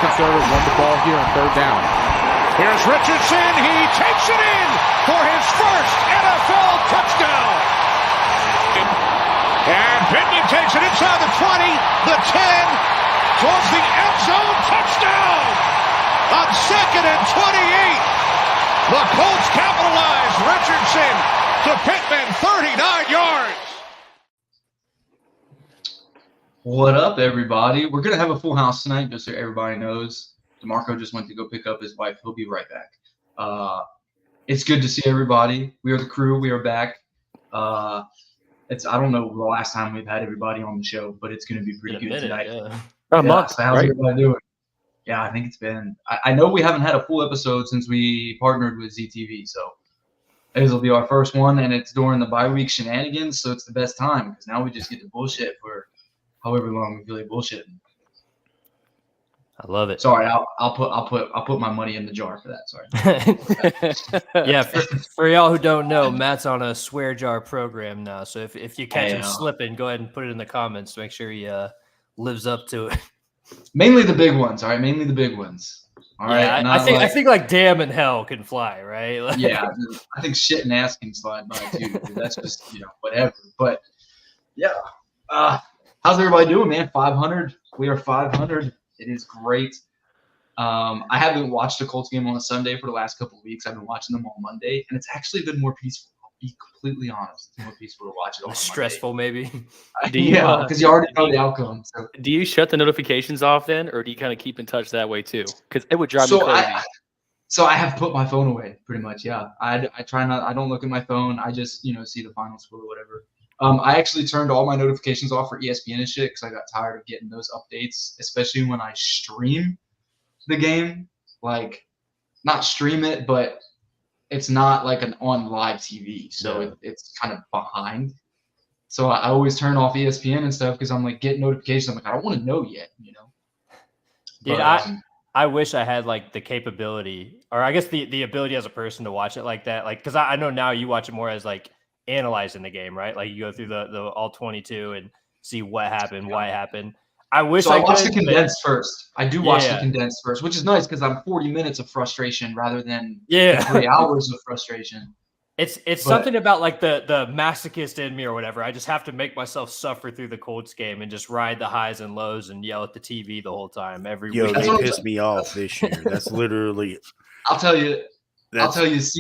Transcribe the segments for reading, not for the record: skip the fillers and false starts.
conservative, run the ball here on third down. Here's Richardson. He takes it in for his first NFL touchdown. And Pittman takes it inside the 20, the 10, towards the end zone. Touchdown on 2nd and 28. The Colts capitalize. Richardson to Pittman, 39 yards. What up, everybody? We're going to have a full house tonight, just so everybody knows. DeMarco just went to go pick up his wife. He'll be right back. It's good to see everybody. We are the crew. We are back. I don't know the last time we've had everybody on the show, but it's going to be pretty good tonight. Yeah. A month, so how's everybody doing? Yeah, I think it's been – I know we haven't had a full episode since we partnered with ZTV, so this will be our first one, and it's during the bye-week shenanigans, so it's the best time because now we just get to bullshit for however long we feel like bullshitting. I love it. Sorry, I'll put my money in the jar for that. Sorry. Yeah, for y'all who don't know, Matt's on a swear jar program now. So if you catch him slipping, go ahead and put it in the comments to make sure he lives up to it. Mainly the big ones, all right. Mainly the big ones. All right. Yeah, I think like damn and hell can fly, right? Like, yeah, I think shit and ass can slide by too. Dude. That's just whatever. But yeah, how's everybody doing, man? 500. We are 500. It is great. I haven't watched a Colts game on a Sunday for the last couple of weeks. I've been watching them on Monday, and it's actually been more peaceful. I'll be completely honest. It's more peaceful to watch it on stressful, Monday. maybe. Yeah, because you already know the outcome. So. Do you shut the notifications off then, or do you kind of keep in touch that way too? Because it would drive me crazy. I have put my phone away pretty much. Yeah, I try not. I don't look at my phone. I just see the final score or whatever. I actually turned all my notifications off for ESPN and shit because I got tired of getting those updates, especially when I stream the game. Like, not stream it, but it's not like an on live TV, so it's kind of behind. So I always turn off ESPN and stuff because I'm like getting notifications. I'm like, I don't want to know yet, Dude, I wish I had like the capability, or I guess the ability as a person to watch it like that. Like, because I know now you watch it more as like analyzing the game, right? Like you go through the all 22 and see what happened, why it happened. I wish I watch the condensed first. I do watch the condensed first, which is nice because I'm 40 minutes of frustration rather than 3 hours of frustration. It's something about like the masochist in me or whatever. I just have to make myself suffer through the Colts game and just ride the highs and lows and yell at the TV the whole time every week. They pissed me off this year. That's literally I'll tell you,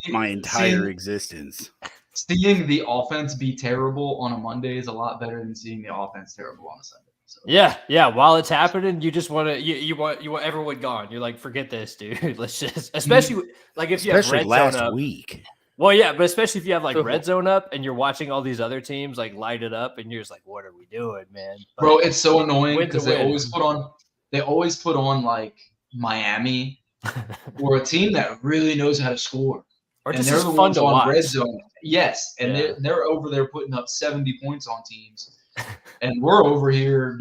my entire existence. Seeing the offense be terrible on a Monday is a lot better than seeing the offense terrible on a Sunday. So. Yeah. While it's happening, you just want to you want everyone gone. You're like, forget this, dude. Let's just, especially like if you have red last zone up. Week. Well, yeah, but especially if you have like red zone up and you're watching all these other teams like light it up, and you're just like, what are we doing, man? But bro, it's so annoying because they always put on like Miami or a team that really knows how to score. Or and just they're the fun ones to on watch. red zone. Yes, and they're over there putting up 70 points on teams. And we're over here,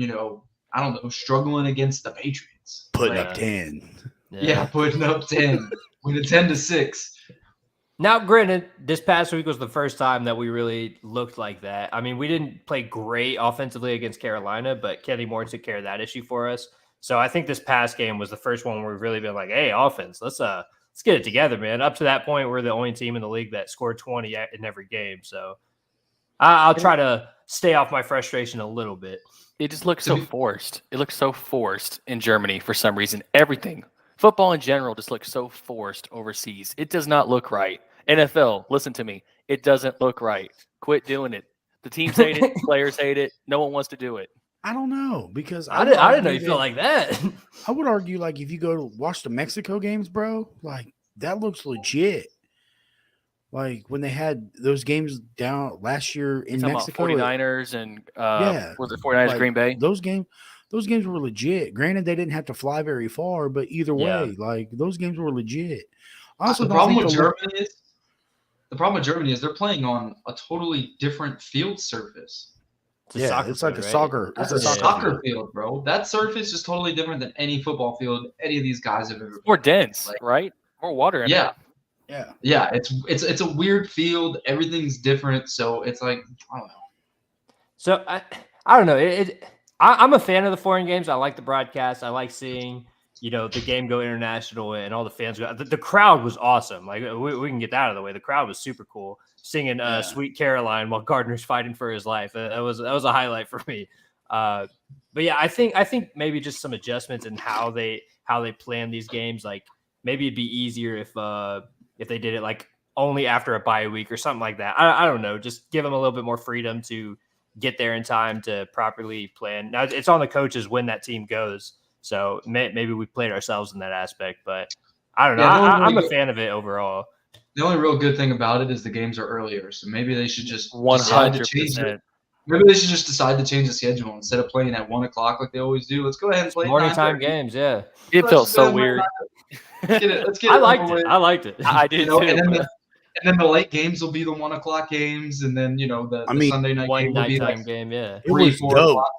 I don't know, struggling against the Patriots. Putting up 10. Yeah, putting up 10. With a 10-6. Now, granted, this past week was the first time that we really looked like that. I mean, we didn't play great offensively against Carolina, but Kenny Moore took care of that issue for us. So I think this past game was the first one where we've really been like, hey, offense, let's get it together, man. Up to that point, we're the only team in the league that scored 20 in every game. So I'll try to stay off my frustration a little bit. It just looks so forced. It looks so forced in Germany for some reason. Everything. Football in general just looks so forced overseas. It does not look right. NFL, listen to me. It doesn't look right. Quit doing it. The teams hate it. Players hate it. No one wants to do it. I don't know because I didn't know you feel like that. I would argue like if you go to watch the Mexico games, bro, like that looks legit. Like when they had those games down last year in Mexico, 49ers and was it 49ers Green Bay? Those games were legit. Granted, they didn't have to fly very far, but either way, like those games were legit. Also, the problem with Germany is they're playing on a totally different field surface. It's like a soccer. It's a soccer field, bro. That surface is totally different than any football field any of these guys have ever. More dense, right? More water in it. Yeah. It's a weird field. Everything's different, so it's like I don't know. So I don't know. I'm a fan of the foreign games. I like the broadcast. I like seeing the game go international and all the fans go. The crowd was awesome. Like we can get that out of the way. The crowd was super cool, singing "Sweet Caroline" while Gardner's fighting for his life. That was a highlight for me. But yeah, I think maybe just some adjustments in how they plan these games. Like maybe it'd be easier if they did it like only after a bye week or something like that. I don't know. Just give them a little bit more freedom to get there in time to properly plan. Now it's on the coaches when that team goes. So maybe we played ourselves in that aspect, but I don't know. I'm a fan of it overall. The only real good thing about it is the games are earlier, so maybe they should just 100%. Maybe they should just decide to change the schedule instead of playing at 1 o'clock like they always do. Let's go ahead and play morning time games. Yeah, it felt so weird. Let's get it. I liked it. I did too. And then the late games will be the 1 o'clock games, and then the Sunday night game will be like game. Yeah, it was 4 dope. o'clock.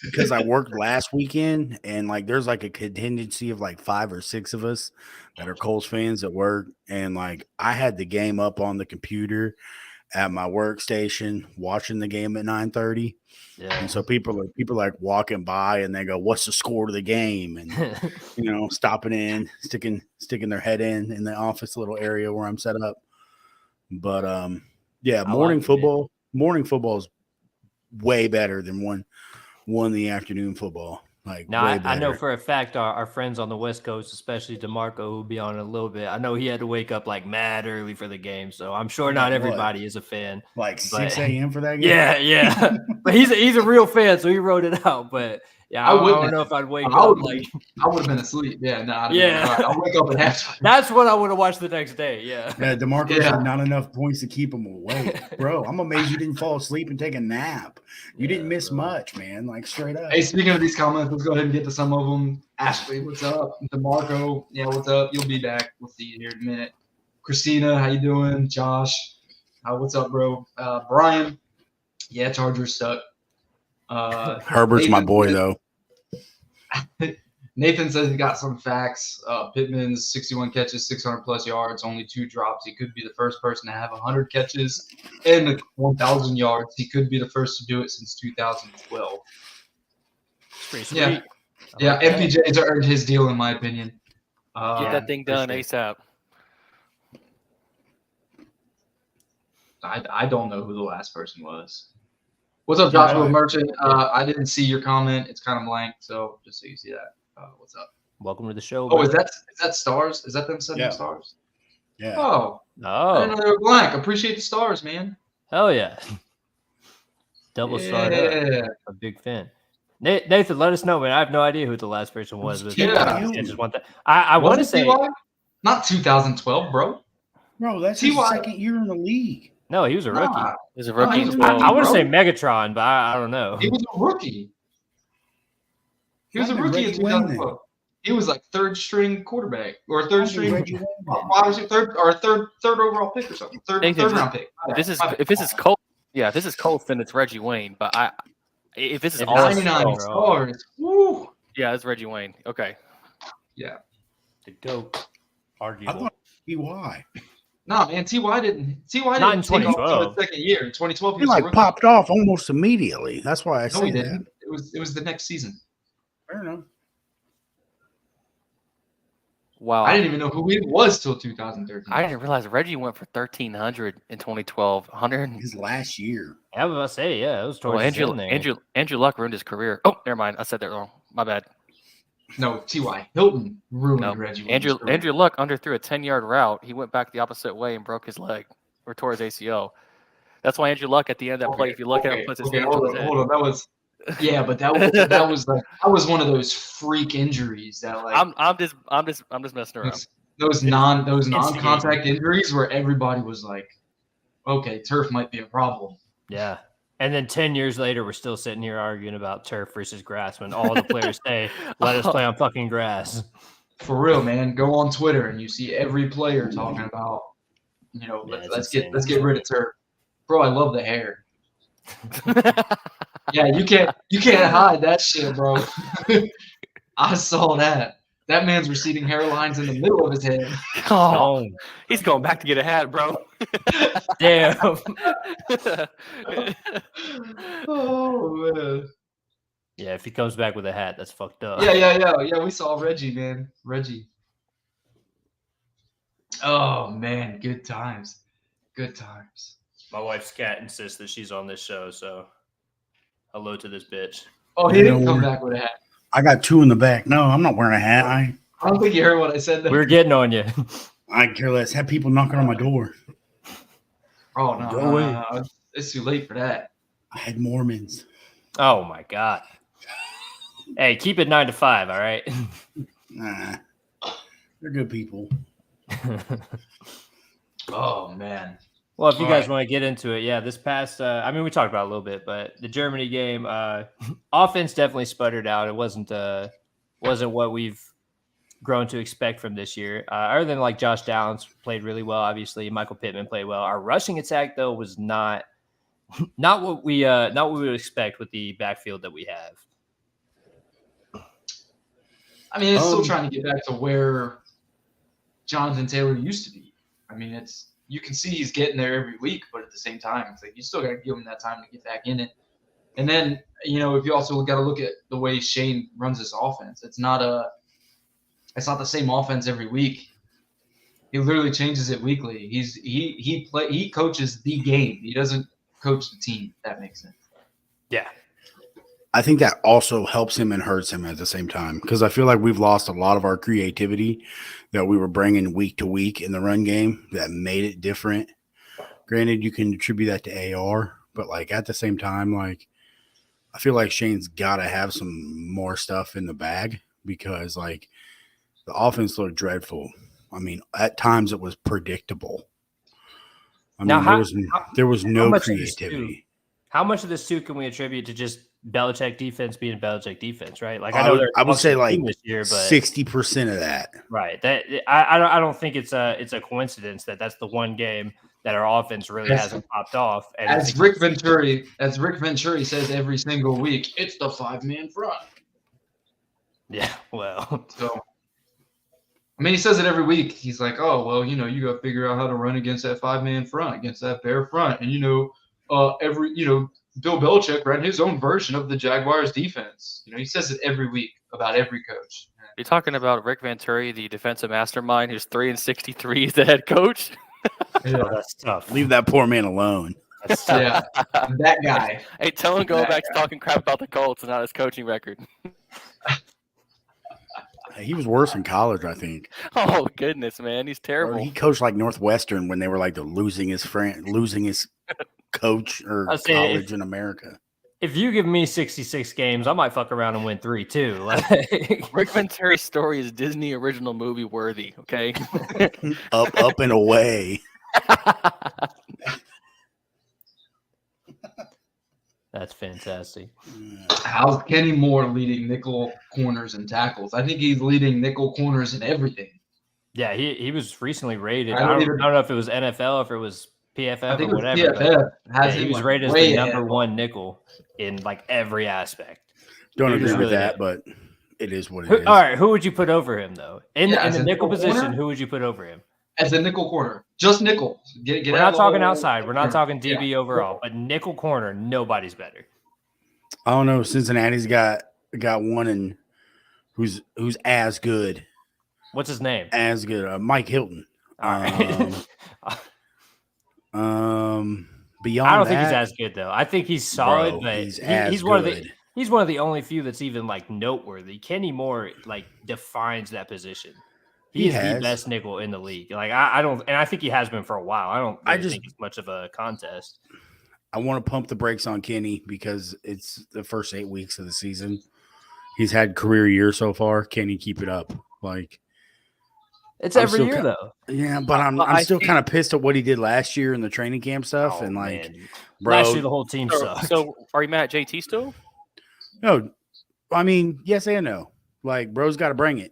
Because I worked last weekend and like there's like a contingency of like 5 or 6 of us that are Colts fans at work. And like I had the game up on the computer at my workstation watching the game at 9:30. Yeah. And so people are like walking by and they go, "What's the score to the game?" And stopping in, sticking their head in the office little area where I'm set up. But morning football is way better than one in the afternoon football. Like now, I know for a fact our friends on the West Coast, especially DeMarco, who'll be on in a little bit. I know he had to wake up like mad early for the game, so I'm sure not everybody is a fan. Like 6 a.m. for that game. Yeah. But he's a real fan, so he wrote it out. But yeah, I don't know if I'd wake up. I would have been asleep. Yeah, no. I'll wake up at halftime. That's what I would have watched the next day. Yeah. Yeah, DeMarco had not enough points to keep him awake, bro. I'm amazed you didn't fall asleep and take a nap. You didn't miss much, man. Like straight up. Hey, speaking of these comments, let's go ahead and get to some of them. Ashley, what's up? DeMarco, yeah, what's up? You'll be back. We'll see you here in a minute. Christina, how you doing? Josh, what's up, bro? Brian, yeah, Chargers suck. Herbert's my boy, though. Nathan says he got some facts. Pittman's 61 catches, 600-plus yards, only 2 drops. He could be the first person to have 100 catches and 1,000 yards. He could be the first to do it since 2012. Pretty sweet. Yeah, MPJ's earned his deal, in my opinion. Get that thing done ASAP. I don't know who the last person was. What's up, Joshua Merchant? I didn't see your comment. It's kind of blank, so just so you see that. What's up? Welcome to the show. Oh, is that stars? Is that them sending stars? Yeah. Oh. I didn't know they were blank. Appreciate the stars, man. Hell yeah. Double star. A big fan. Nathan, let us know, man. I have no idea who the last person was. I just want that. I want to say not 2012, bro. Bro, that's his second year in the league. No, he was a rookie. He was a rookie. I want to say Megatron, but I don't know. He was a rookie. He was a rookie in 2012. He was like third string quarterback or third string third overall pick or something. Third round pick. If this is Colts, then it's Reggie Wayne. But if this is all 99 stars, woo. Yeah, it's Reggie Wayne. Okay. Yeah. The GOAT. Arguable. I thought T.Y. No, man, T.Y. didn't take off the second year. In 2012, he like popped off almost immediately. That's why I said he didn't. It was the next season. Fair enough. Wow. I didn't even know who he was till 2013. I didn't realize Reggie went for 1,300 in 2012. 100 his last year. I was about to say, it was towards the end there. Andrew Luck ruined his career. Oh, never mind. I said that wrong. My bad. No, T.Y. Hilton ruined Reggie. Andrew Luck underthrew a 10-yard route. He went back the opposite way and broke his leg or tore his ACL. That's why Andrew Luck at the end of that play, if you look at him, puts his hand on his head. Hold on. That was one of those freak injuries that like I'm just messing around. Those non-contact injuries where everybody was like, okay, turf might be a problem. Yeah. And then 10 years later, we're still sitting here arguing about turf versus grass when all the players say, let us play on fucking grass. For real, man. Go on Twitter and you see every player talking about, let's get rid of turf. Bro, I love the hair. Yeah, you can't hide that shit, bro. I saw that. That man's receding hairline's in the middle of his head. Oh, he's going back to get a hat, bro. Damn. Oh man. Yeah, if he comes back with a hat, that's fucked up. Yeah. We saw Reggie, man. Reggie. Oh man, good times. Good times. My wife's cat insists that she's on this show, so hello to this bitch. Oh, he didn't come back with a hat. I got 2 in the back. No, I'm not wearing a hat. I don't think you heard what I said there. We're getting on you. I care less. Have people knocking on my door. Oh no, Go no, away. no. It's too late for that. I had Mormons. Oh my god. Hey, keep it 9 to 5, all right? Nah, they're good people. Oh man. Well, if you guys want to get into it, yeah, this past, we talked about it a little bit, but the Germany game, offense definitely sputtered out. It wasn't what we've grown to expect from this year. Other than like Josh Downs played really well, obviously Michael Pittman played well. Our rushing attack though was not what we would expect with the backfield that we have. I mean, it's still trying to get back to where Jonathan Taylor used to be. I mean, you can see he's getting there every week, but at the same time, it's like you still got to give him that time to get back in it. And then, if you also got to look at the way Shane runs his offense, it's not the same offense every week. He literally changes it weekly. He coaches the game. He doesn't coach the team. If that makes sense. Yeah. I think that also helps him and hurts him at the same time because I feel like we've lost a lot of our creativity that we were bringing week to week in the run game that made it different. Granted, you can attribute that to AR, but like at the same time, like I feel like Shane's got to have some more stuff in the bag because like the offense looked dreadful. I mean, at times it was predictable. I mean, there was no creativity. How much of this too can we attribute to just Belichick defense being Belichick defense, right? Like I would say like this year, but 60% of that. Right. That I don't think it's a coincidence that that's the one game that our offense really hasn't popped off. And as Rick Venturi says every single week, it's the 5-man front. Yeah, well. So I mean, he says it every week. He's like, oh, well, you got to figure out how to run against that 5-man front, against that bear front. And, Bill Belichick ran his own version of the Jaguars defense. He says it every week about every coach. You're talking about Rick Venturi, the defensive mastermind, who's 3-63 as the head coach. Yeah, that's tough. Leave that poor man alone. Yeah, that guy. Hey, tell him go back to talking crap about the Colts and not his coaching record. He was worse in college, I think. Oh goodness, man, he's terrible. He coached like Northwestern when they were like losing his coach or college in America. If you give me 66 games, I might fuck around and win 3 too. Like, Rick Venturi's story is Disney original movie worthy. Okay, up and away. That's fantastic. How's Kenny Moore leading nickel corners and tackles? I think he's leading nickel corners in everything. Yeah, he was recently rated. I don't know if it was NFL, if it was PFF or whatever. PFF he was rated as the number 1 nickel in like every aspect. Don't agree with that, but it is what it is. All right, who would you put over him though? In the nickel position, corner? Who would you put over him? As a nickel corner, just nickel. We're not talking outside. We're not talking DB overall, but nickel corner, nobody's better. I don't know. Cincinnati's got one and who's as good. What's his name? As good, Mike Hilton. All right. Beyond, I don't think he's as good though. I think he's solid, but he's one of the only few that's even like noteworthy. Kenny Moore like defines that position. He is the best nickel in the league. Like I think he has been for a while. I don't think it's much of a contest. I want to pump the brakes on Kenny because it's the first 8 weeks of the season. He's had career year so far. Can he keep it up? Like it's every year though. Yeah, but I'm still kind of pissed at what he did last year in the training camp stuff and like, man. Bro, last year the whole team sucked. So are you mad at JT still? No, I mean yes and no. Like bro's got to bring it.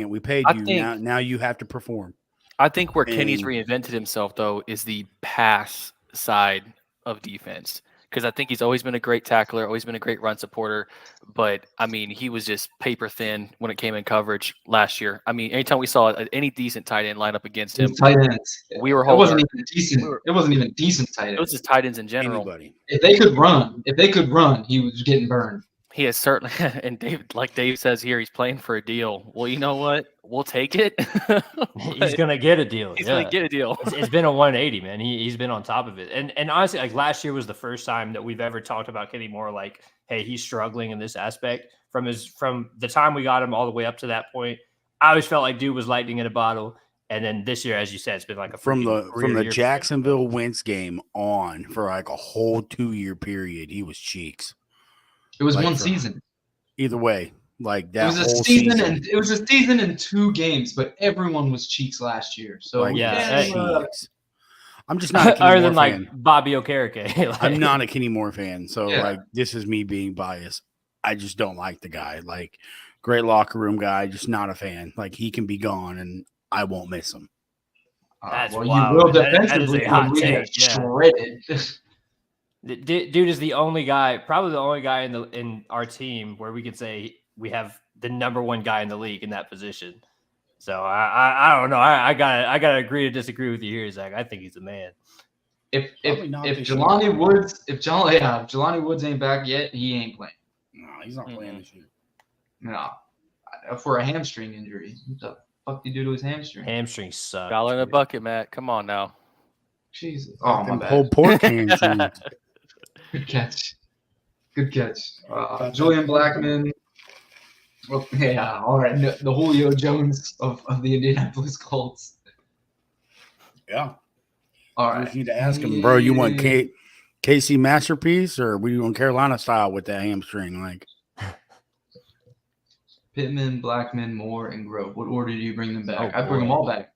We paid you. Now you have to perform. I think where Kenny's reinvented himself, though, is the pass side of defense. because I think he's always been a great tackler, always been a great run supporter. But I mean, he was just paper thin when it came in coverage last year. I mean, anytime we saw any decent tight end line up against him, Tight ends. we were It wasn't holding. even decent. It wasn't even decent tight It was ends. just tight ends in general. Anybody. If they could run, he was getting burned. He has certainly, and Dave says here, he's playing for a deal. Well, you know what? We'll take it. He's gonna get a deal. He's gonna get a deal. It's been a 180, man. He's been on top of it. And honestly, like last year was the first time that we've ever talked about Kenny Moore. Like, hey, he's struggling in this aspect from the time we got him all the way up to that point. I always felt like dude was lightning in a bottle. And then this year, as you said, it's been like from the Jacksonville Wentz game on for like a whole 2-year period. He was cheeks. It was like one season. Either way, like that. It was a season, and it was a season and 2 games, but everyone was cheeks last year. So like, yeah, I'm just not a Kenny other Moore than fan. like Bobby Okereke. Like, I'm not a Kenny Moore fan, so Yeah. like this is me being biased. I just don't like the guy. Like great locker room guy, just not a fan. Like he can be gone, and I won't miss him. That's well, wild. you will That is defensively a hot when we take, get yeah. shredded. Dude is the only guy, probably the only guy in our team where we could say we have the number one guy in the league in that position. So I don't know. I gotta agree to disagree with you here, Zach. I think he's a man. If Probably not this Jelani Woods, if Jelani Woods ain't back yet, he ain't playing. No, he's not playing this year. No, for a hamstring injury. What the fuck did he do to his hamstring? Hamstrings suck. Dollar in a bucket, Matt. Come on now. Jesus. Oh, my bad. Pulled pork hamstrings. Good catch. Julian Blackman. Well, yeah, all right. The Julio Jones of the Indianapolis Colts. Yeah. All I right. just need to ask him, bro. You want KC masterpiece, or we doing Carolina style with that hamstring? Like Pittman, Blackman, Moore, and Grove. What order do you bring them back? Oh, I'd bring them all back.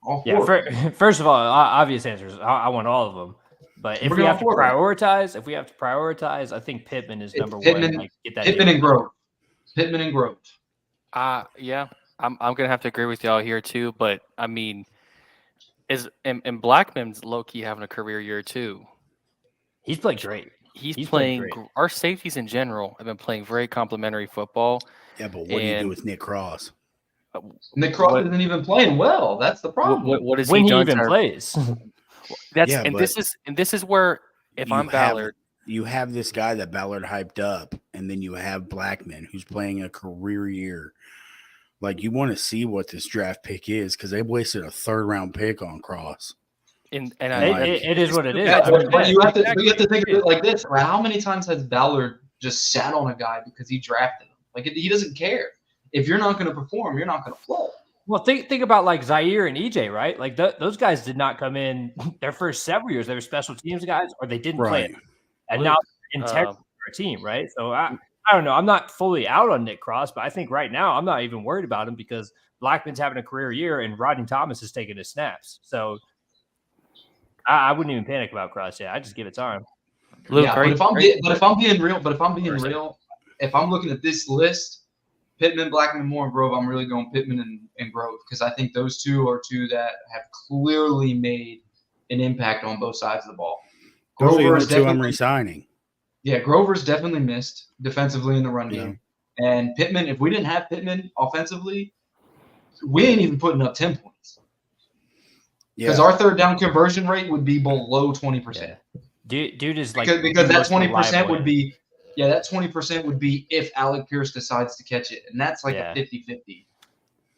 All four. Yeah. First of all, obvious answers. I want all of them. But if we have to prioritize, I think Pittman is number one. Like, get that Pittman and Grove. Pittman and Grove. Yeah, I'm gonna have to agree with y'all here too. But I mean, and Blackman's low key having a career year too. He's played great. He's playing. Great. Our safeties in general have been playing very complimentary football. Yeah, but what do you do with Nick Cross? Nick Cross isn't even playing well. That's the problem. What is when he even plays? This is where if I'm Ballard, you have this guy that Ballard hyped up, and then you have Blackman who's playing a career year. Like you want to see what this draft pick is because they wasted a 3rd-round pick on Cross. It is what it is. Yeah, but you have to think of it like this. Right? How many times has Ballard just sat on a guy because he drafted him? Like he doesn't care. If you're not going to perform, you're not going to play. Well, think about like Zaire and EJ, right? Like those guys did not come in their first several years. They were special teams guys, or they didn't play. And now they're integral to our team, right? So I don't know. I'm not fully out on Nick Cross, but I think right now I'm not even worried about him because Blackman's having a career year and Rodney Thomas is taking his snaps. So I wouldn't even panic about Cross yet. I just give it time. Luke, yeah, but if I'm being real, if I'm looking at this list, Pittman, Blackman, Moore, and Grove, I'm really going Pittman and Grove because I think those two are two that have clearly made an impact on both sides of the ball. Grover's two I'm resigning. Yeah, Grover's definitely missed defensively in the run game. And Pittman, if we didn't have Pittman offensively, we ain't even putting up 10 points. Because our 3rd down conversion rate would be below 20%. Yeah. Dude is like because that 20% would be – yeah, that 20% would be if Alec Pierce decides to catch it, and that's like a 50-50.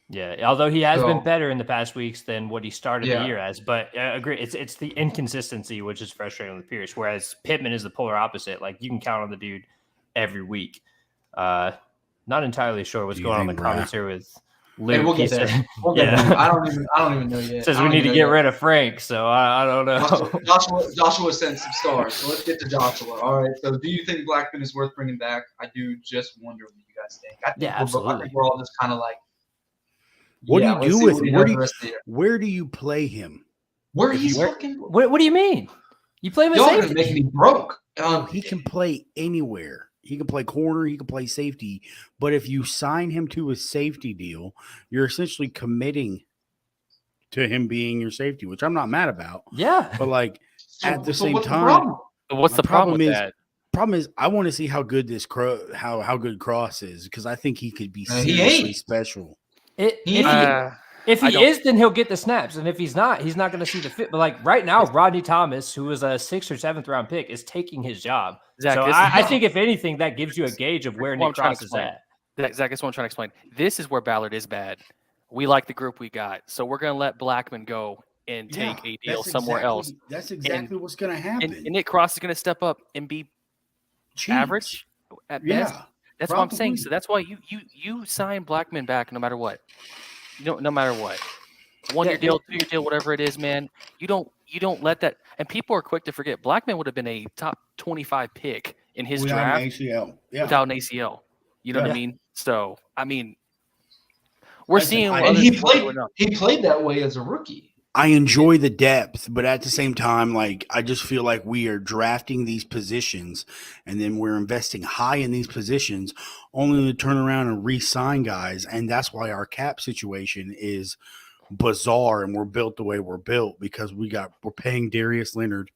Yeah, although he has been better in the past weeks than what he started the year as. But I agree, it's the inconsistency which is frustrating with Pierce, whereas Pittman is the polar opposite. Like, you can count on the dude every week. Not entirely sure what's going on in the comments here with Luke. Hey, we'll get there. I don't even know yet. Says we need to get rid of Frank, so I don't know. Joshua sent some stars, so let's get to Joshua. All right. So, do you think Blackman is worth bringing back? I do. Just wonder what you guys think. I think we're all just kind of like. What do you do with where do you play him? Where he's fucking. What do you mean? You play him as safety? safety? Make me broke. He can play anywhere. He can play corner. He can play safety. But if you sign him to a safety deal, you're essentially committing to him being your safety, which I'm not mad about. Yeah. But like at the same time, But what's My the problem with problem is- that? Problem is, I want to see how good this how good Cross is, because I think he could be He seriously ain't. special. If I he don't- is, then he'll get the snaps, and if he's not going to see the fit. But like right now, Rodney Thomas, who was a 6th or 7th round pick, is taking his job. Zach, so this I is- think if anything, that gives you a gauge of where That's what Nick I'm trying to Cross is explain. at. Zach, that's what I'm trying to explain. This is where Ballard is bad. We like the group we got, so we're going to let Blackman go and take a deal somewhere else. That's exactly what's going to happen. And Nick Cross is going to step up and be Cheap. average at best. That's what I'm saying. probably. So that's why you sign Blackman back no matter what. No matter what. 1-year deal, 2-year deal, whatever it is, man. You don't let that. And people are quick to forget. Blackman would have been a top 25 pick in his Without an draft ACL. Yeah. without an ACL. You know what I mean? So I mean, we're Listen, seeing. And he played that way as a rookie. I enjoy the depth, but at the same time, like, I just feel like we are drafting these positions and then we're investing high in these positions only to turn around and re-sign guys. And that's why our cap situation is bizarre and we're built the way we're built, because we're paying Darius Leonard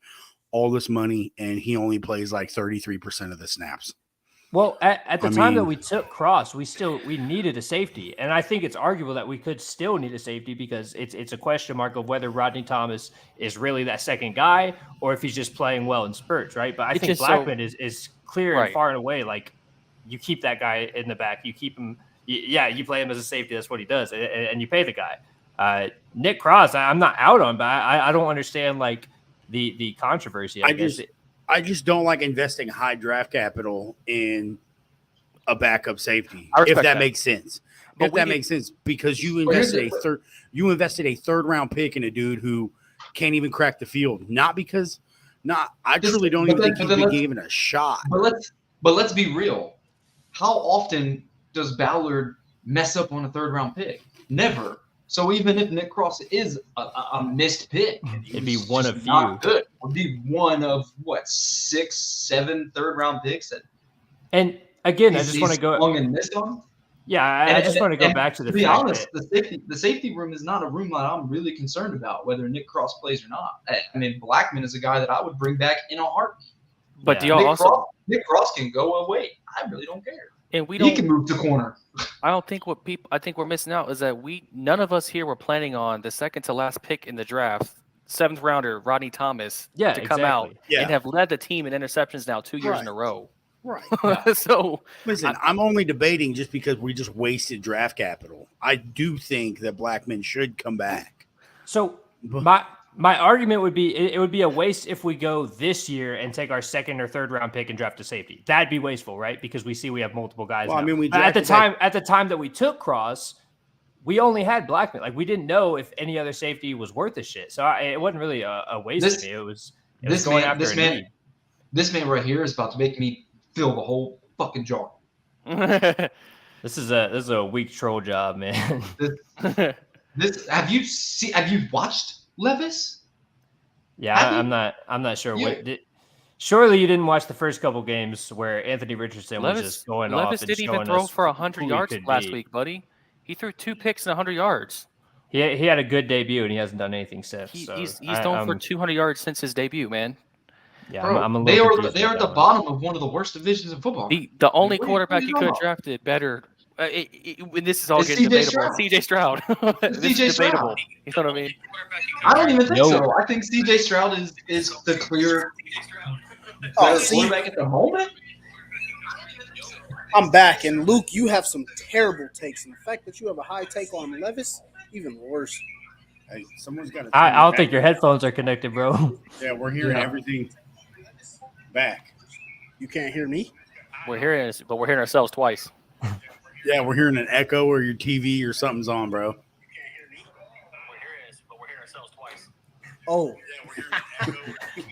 all this money and he only plays like 33% of the snaps. Well, at the time that we took Cross, we needed a safety, and I think it's arguable that we could still need a safety because it's a question mark of whether Rodney Thomas is really that second guy or if he's just playing well in spurts, right? But I think Blackman is clear and far and away. Like, you keep that guy in the back, you keep him. You play him as a safety. That's what he does, and you pay the guy. Nick Cross, I'm not out on, but I don't understand like the controversy. I just don't like investing high draft capital in a backup safety, if that makes sense. Makes sense, because you invested a third round pick in a dude who can't even crack the field. I truly don't even think he's been given a shot. But let's be real. How often does Ballard mess up on a third round pick? Never. So even if Nick Cross is a missed pick, it'd be one of few. Good. Would be one of 6, 7 third round picks. And again, I just want to go. And missed on. Yeah, I just want to go back to the. To be honest, the safety room is not a room that I'm really concerned about whether Nick Cross plays or not. I mean, Blackman is a guy that I would bring back in a heartbeat. But do y'all Nick Cross can go away. I really don't care. And he can move to corner. I think we're missing out is that none of us here were planning on the second to last pick in the draft, 7th rounder Rodney Thomas, to come out and have led the team in interceptions now 2 years in a row. Right. Yeah. So listen, I'm only debating just because we just wasted draft capital. I do think that Blackman should come back. So my argument would be it would be a waste if we go this year and take our 2nd or 3rd round pick and draft a safety. That'd be wasteful, right? Because we have multiple guys. Well, now. I mean, at the time that we took Cross, we only had Blackman. Like, we didn't know if any other safety was worth a shit. So it wasn't really a waste to me. It was going after a need. This man right here is about to make me fill the whole fucking jar. This is a weak troll job, man. Have you watched Levis? Yeah, I'm not sure surely you didn't watch the first couple games where Anthony Richardson was just going off. Levis didn't even throw for 100 yards last week, buddy. He threw 2 picks and 100 yards. He had a good debut and he hasn't done anything since. He's thrown for 200 yards since his debut, man. Yeah, bro, I'm a they little are at the bottom of one of the worst divisions in football. The only quarterback you could have drafted better. This is all getting debatable. CJ Stroud. CJ Stroud. You know what I mean? I don't even think so. I think CJ Stroud is the clear quarterback at the moment. I'm back, and Luke, you have some terrible takes. And the fact that you have a high take on Levis, even worse. Hey, someone's got to. I don't think your headphones are connected, bro. Yeah, we're hearing everything back. You can't hear me? We're hearing it, but we're hearing ourselves twice. Yeah, we're hearing an echo or your TV or something's on, bro. You can't hear me? We're hearing it, but we're hearing ourselves twice. Oh.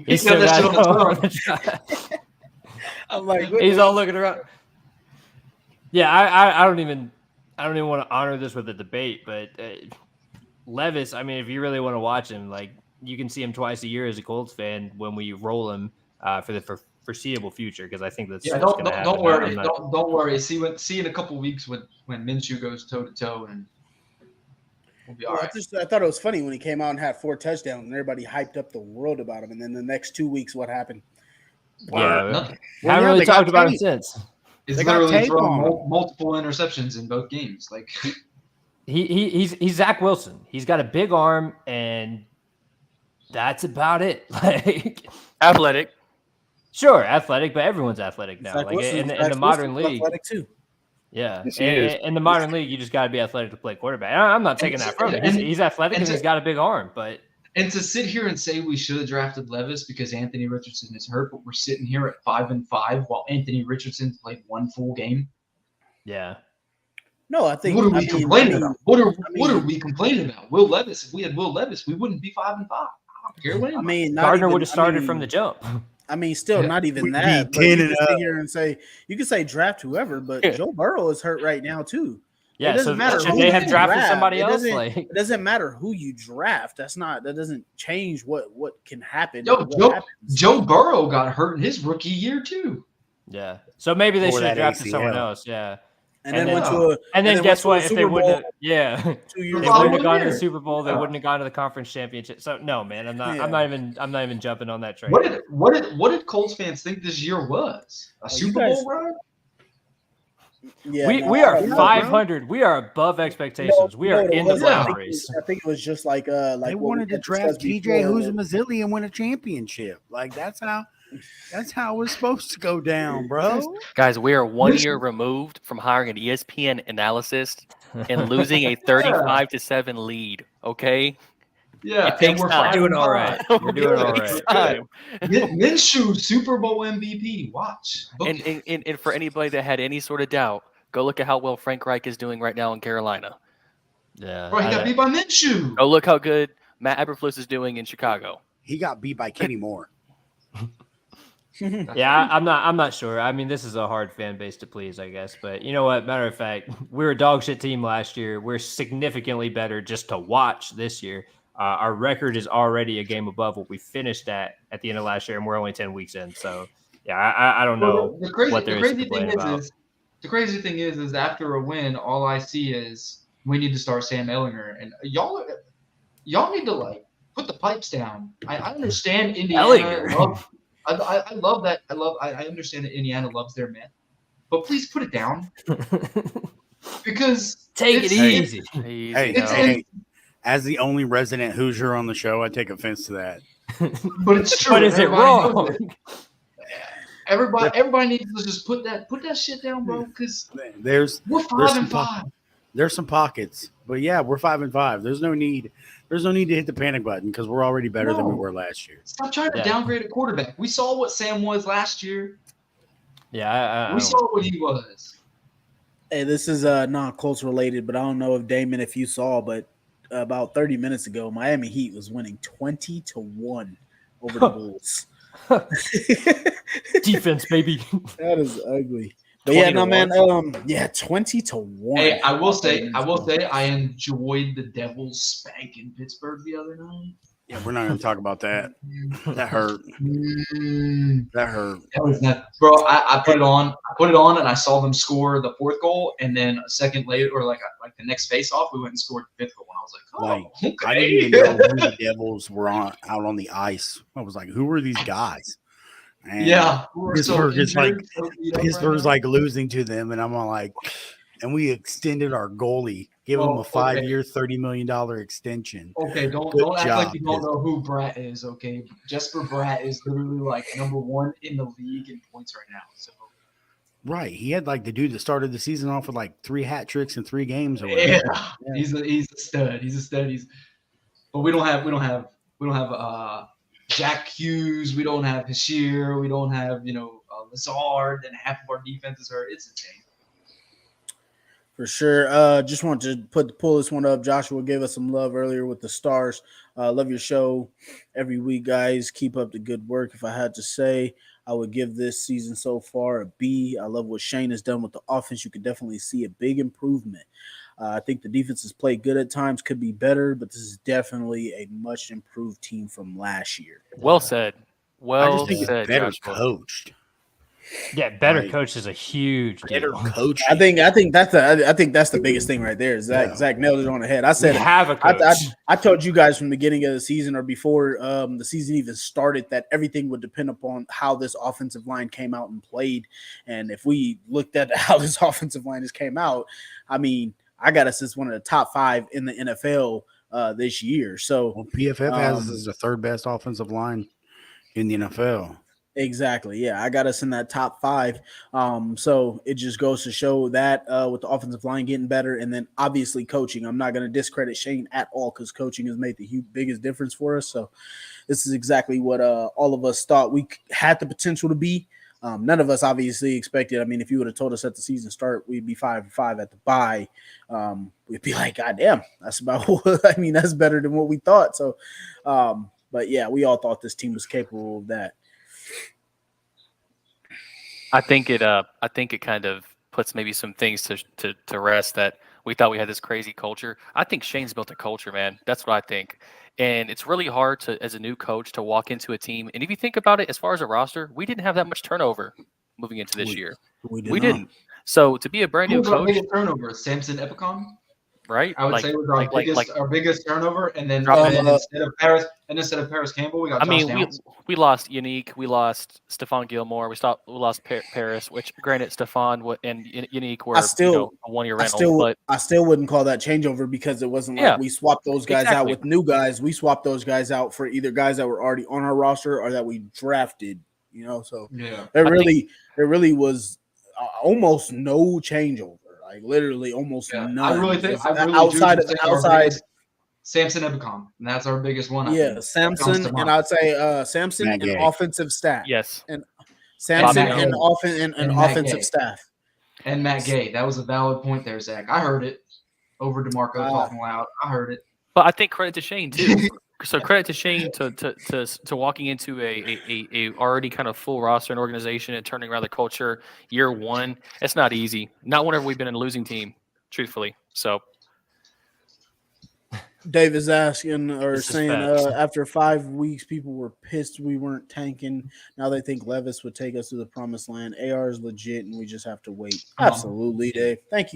He still got it. I'm like, he's all looking around. Yeah, I don't even want to honor this with a debate, but Levis, I mean, if you really want to watch him, like, you can see him twice a year as a Colts fan when we roll him for the foreseeable future, because I think that's what's going to happen. Don't worry. Don't worry. See in a couple of weeks when Minshew goes toe to toe, and we'll be all right. I thought it was funny when he came out and had 4 touchdowns, and everybody hyped up the world about him. And then the next 2 weeks, what happened? Yeah, Nothing. haven't really talked about him since. He's They got literally tape thrown on multiple interceptions in both games. Like He's Zach Wilson. He's got a big arm, and that's about it. Like Athletic. sure, athletic, but everyone's athletic now. Zach Like Wilson- in the Zach modern Wilson's league. athletic too. Yeah, Yes, he is. in the modern league, you just got to be athletic to play quarterback. I'm not taking that from him. He's athletic and he's got a big arm, but and to sit here and say we should have drafted Levis because Anthony Richardson is hurt, but we're sitting here at 5-5 while Anthony Richardson played one full game. yeah. No, I think. What are we complaining about? What are we complaining about? Will Levis. If we had Will Levis, we wouldn't be 5-5. I don't care what. I mean, not Gardner even- would have started I mean, from the jump. I mean, still Yeah. not even We'd that. be But you 10 can and sit up. here and say you can say draft whoever, but Yeah. Joe Burrow is hurt right now too. Yeah, doesn't so matter should who they have you drafted draft. somebody It else? doesn't- Like It doesn't matter who you draft. That doesn't change what can happen. Yo, what happens. Joe Burrow got hurt in his rookie year too. yeah. So maybe they Or should have that drafted someone ACL. else. Yeah. and and then then- went to a And then went guess to what? a If they Super wouldn't have, Bowl yeah, 2 they years following wouldn't have gone to the year. Super Bowl. They wouldn't have gone to the conference championship. So no, man, I'm not. Yeah. I'm not even jumping on that train. What did Colts fans think this year was? A you Super guys- Bowl run? Yeah, we no, we are I don't know, 500. We are above expectations. We are in the was? I playoff think race. I think it was just like They what we wanted to had draft discussed TJ before. Huzamazili and win a championship. Like that's how it was supposed to go down, bro. Guys, we are 1 year removed from hiring an ESPN analyst and losing a 35-7 lead. Okay, Yeah, It takes and we're time. You're doing all right. You're doing all It takes right. time. Minshew, Super Bowl MVP. Watch. Book And, it. and for anybody that had any sort of doubt, go look at how well Frank Reich is doing right now in Carolina. Yeah. Bro, he got beat by Minshew. Go look how good Matt Eberflus is doing in Chicago. He got beat by Kenny Moore. Yeah, I'm not sure. I mean, this is a hard fan base to please, I guess. But you know what? Matter of fact, we were a dog shit team last year. We're significantly better just to watch this year. Our record is already a game above what we finished at the end of last year, and we're only 10 weeks in. So, yeah, I don't know what there is to complain about. The crazy thing is after a win, all I see is we need to start Sam Ellinger, and y'all need to like put the pipes down. I understand Indiana. Ellinger. I love that. I understand that Indiana loves their men, but please put it down because Take it it's- easy. Hey, It's- hey, as the only resident Hoosier on the show, I take offense to that. But it's true. But is it Everybody wrong? knows it. Everybody needs to just put that shit down, bro. Because There's we're There's some 5-5. there's some pockets, but yeah, we're 5-5. There's no need to hit the panic button because we're already better than we No. were last year. Stop trying to Yeah. downgrade a quarterback. We saw what Sam was last year. Yeah, I We don't- saw what he was. Hey, this is not Colts related, but I don't know if Damon, if you saw, but about 30 minutes ago, Miami Heat was winning 20-1 over the Bulls. defense, baby. That is ugly. But yeah, no 20-1. man. Yeah, 20-1. Hey, I will say, I enjoyed the Devils spanking Pittsburgh the other night. Yeah, we're not going to talk about that. That hurt. That hurt. That was not, bro. I put it on, and I saw them score the fourth goal, and then a second later, or like the next face-off, we went and scored the fifth goal. And I was like, oh, okay. I didn't even know who the Devils were out on the ice. I was like, who are these guys? And Yeah, we were so Pittsburgh is like injured, so beat up right Pittsburgh's now. like losing to them, and I'm all like, and we extended our goalie, give him Oh, a okay. 5-year, $30 million extension. Okay, don't Good act job, like you don't know who Bratt is. Okay, Jesper Bratt is literally like #1 in the league in points right now. So Right, he had like the dude that started the season off with like 3 hat tricks in 3 games or whatever. yeah, he's a stud. He's a stud. But we don't have Jack Hughes. We don't have Hashir. We don't have Lazard. And half of our defense is hurt. It's insane. For sure. Just wanted to pull this one up. Joshua gave us some love earlier with the stars. Love your show every week, guys. Keep up the good work. If I had to say, I would give this season so far a B. I love what Shane has done with the offense. You could definitely see a big improvement. I think the defense has played good at times, could be better, but this is definitely a much improved team from last year. Well said. I Well just think said, it's better Joshua. coached. Yeah, better Like, coach is a huge better deal. coaching. I think that's the biggest thing right there. Zach nailed it on the head. I We said have a coach. I told you guys from the beginning of the season or before the season even started that everything would depend upon how this offensive line came out and played. And if we looked at how this offensive line just came out, I mean, I got us as one of the top 5 in the NFL this year. So PFF has us as the 3rd best offensive line in the NFL. Exactly. Yeah, I got us in that top 5. So it just goes to show that with the offensive line getting better, and then obviously coaching. I'm not going to discredit Shane at all because coaching has made the biggest difference for us. So this is exactly what all of us thought we had the potential to be. None of us obviously expected. I mean, if you would have told us at the season start we'd be 5-5 at the bye, we'd be like, God damn, that's about. I mean, that's better than what we thought. So, but yeah, we all thought this team was capable of that. I think it kind of puts maybe some things to rest that we thought we had this crazy culture. I think Shane's built a culture, man. That's what I think. And it's really hard to, as a new coach, to walk into a team. And if you think about it, as far as a roster, we didn't have that much turnover moving into this year. We didn't. So to be a brand new coach, biggest turnover, Samson Epicom, right? I would say was our biggest turnover, and then instead of Paris Campbell, we got. Josh Downs. we lost Unique, we lost Stephon Gilmore, we lost Paris, which granted Stephon and Unique were a 1-year rental. I still wouldn't call that changeover because it wasn't like we swapped those guys out with new guys. We swapped those guys out for either guys that were already on our roster or that we drafted. So there really was almost no changeover. Like literally almost none. I really think outside Samson Ebicom, and that's our biggest one. Yeah, Samson, and I'd say Samson and offensive staff. Yes, and Samson and offensive staff. And Matt Gay. That was a valid point there, Zach. I heard it over DeMarco talking loud. I heard it. But I think credit to Shane too. So credit to Shane to walking into a already kind of full roster and organization and turning around the culture year one. It's not easy. Not whenever we've been in a losing team, truthfully. So Dave is asking or saying after 5 weeks, people were pissed we weren't tanking. Now they think Levis would take us to the promised land. AR is legit, and we just have to wait. Absolutely, Dave. Thank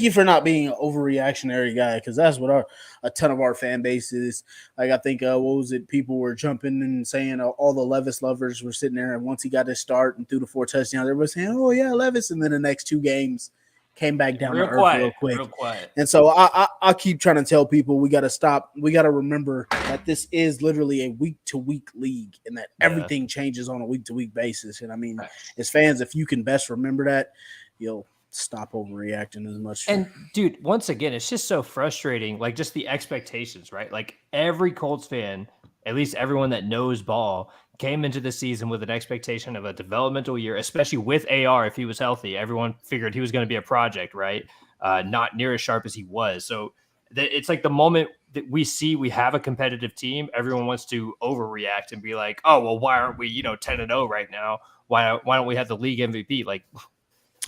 you for not being an overreactionary guy, because that's what a ton of our fan base is. Like I think what was it? People were jumping and saying all the Levis lovers were sitting there, and once he got his start and threw the 4 touchdowns, everybody was saying, "Oh yeah, Levis," and then the next 2 games. Came back down to earth real quick. Real quiet. And so I keep trying to tell people we got to stop. We got to remember that this is literally a week-to-week league and that everything changes on a week-to-week basis. And I mean, as fans, if you can best remember that, you'll stop overreacting as much. And dude, once again, it's just so frustrating. Like just the expectations, right? Like every Colts fan, at least everyone that knows ball, came into the season with an expectation of a developmental year, especially with AR. If he was healthy, everyone figured he was going to be a project, right? Not near as sharp as he was. So it's like the moment that we see we have a competitive team, everyone wants to overreact and be like, oh, well, why aren't we, 10-0 right now? Why don't we have the league MVP? Like,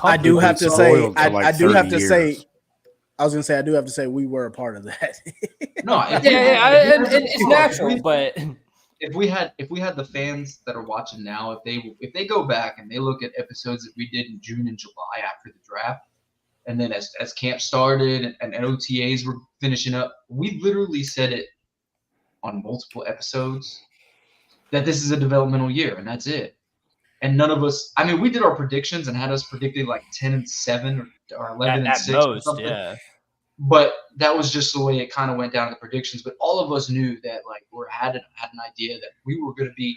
I do have to say, I do have to say we were a part of that. No, and it's natural, but if we had the fans that are watching now, if they go back and they look at episodes that we did in June and July after the draft, and then as camp started and OTAs were finishing up, we literally said it on multiple episodes that this is a developmental year and that's it. And none of us, I mean, we did our predictions and had us predicting like 10-7 or 11-6 at or most, something. yeah. But that was just the way it kind of went down in the predictions. But all of us knew that had an idea that we were going to be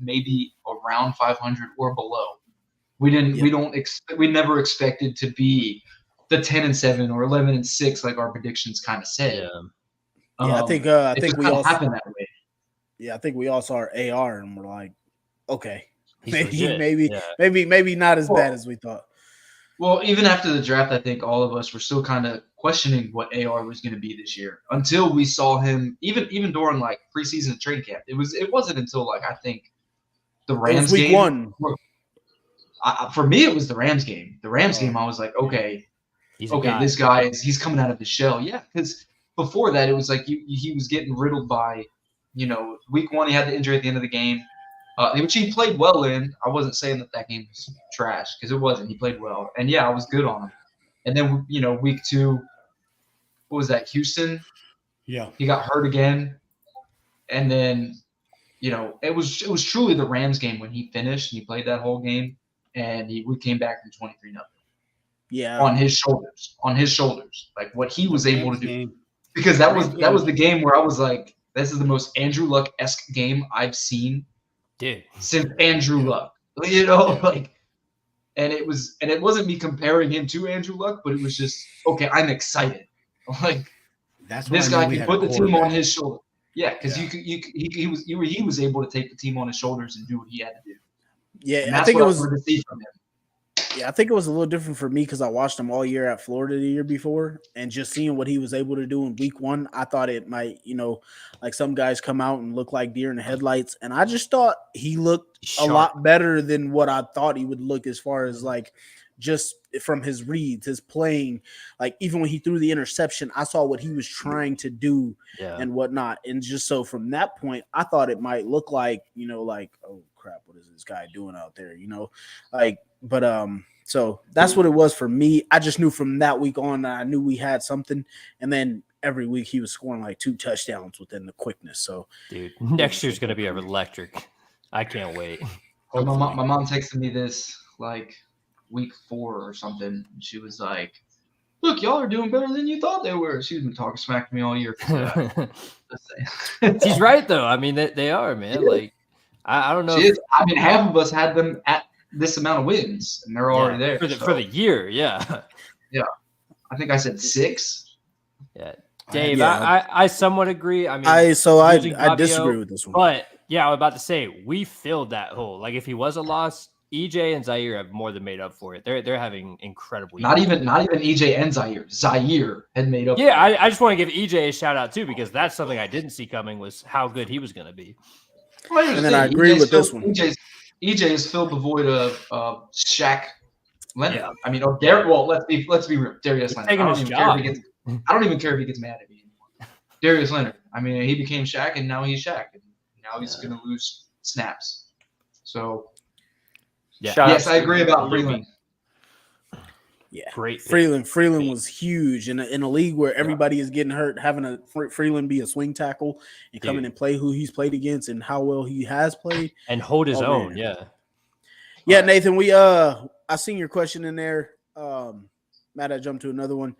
maybe around 500 or below. We didn't. Yeah. We never expected to be the 10-7 or 11-6 like our predictions kind of said. Yeah. I think we all happened that way. Yeah, I think we all saw our AR and we're like, okay, maybe not as bad as we thought. Well, even after the draft, I think all of us were still kind of questioning what AR was going to be this year until we saw him, even during like preseason training camp. It wasn't until like I think the Rams week game. 1. For me, it was the Rams game. The Rams game, I was like, okay, this guy he's coming out of the shell. Yeah, because before that, it was like he was getting riddled by, week 1 he had the injury at the end of the game. which he played well in. I wasn't saying that game was trash because it wasn't. He played well, and yeah, I was good on him. And then week 2, what was that? Houston. Yeah, he got hurt again, and then it was truly the Rams game when he finished and he played that whole game, and we came back from 23-0. Yeah, on his shoulders, like what he was able to do. Game. Because that was the game where I was like, this is the most Andrew Luck-esque game I've seen, dude, since Andrew Luck. Like, and it wasn't me comparing him to Andrew Luck, but it was just okay. I'm excited. Like, that's this guy can put the team on his shoulder. Yeah, because he was able to take the team on his shoulders and do what he had to do. Yeah, I think it was to see from him. Yeah, I think it was a little different for me because I watched him all year at Florida the year before, and just seeing what he was able to do in week 1, I thought it might, like some guys come out and look like deer in the headlights, and I just thought he looked a lot better than what I thought he would look as far as like just from his reads, his playing. Like even when he threw the interception, I saw what he was trying to do and whatnot, and just so from that point, I thought it might look like like, oh crap, what is this guy doing out there? But so that's what it was for me. I just knew from that week on that I knew we had something, and then every week he was scoring like 2 touchdowns within the quickness. So, dude, next year's gonna be electric. I can't wait. Well, my mom texted me this like week 4 or something. She was like, "Look, y'all are doing better than you thought they were." She's been talking smack to me all year. She's right though. I mean, they are, man. Yeah. Like I don't know. I mean, half of us had them at this amount of wins, and they're already there for the year. Yeah. I think I said 6. Yeah, Dave, I somewhat agree. I mean, I disagree with this one, but yeah, I was about to say we filled that hole. Like if he was a loss, EJ and Zaire have more than made up for it. They're having incredible. Not even EJ and Zaire. Zaire had made up. Yeah, I just want to give EJ a shout out too, because that's something I didn't see coming, was how good he was going to be. And then I agree with this one. EJ has filled the void of Shaq Leonard. Yeah. I mean, let's be real. Darius Leonard. I don't even care if he gets mad at me anymore. Darius Leonard. I mean, he became Shaq, and now he's Shaq, and now he's going to lose snaps. So, yes, I agree about Freeland. Yeah, great. Freeland was huge in a league where everybody is getting hurt. Having a Freeland be a swing tackle and come in and play who he's played against and how well he has played and hold his own. Man. Yeah, Nathan. I seen your question in there. Matt, I jumped to another one.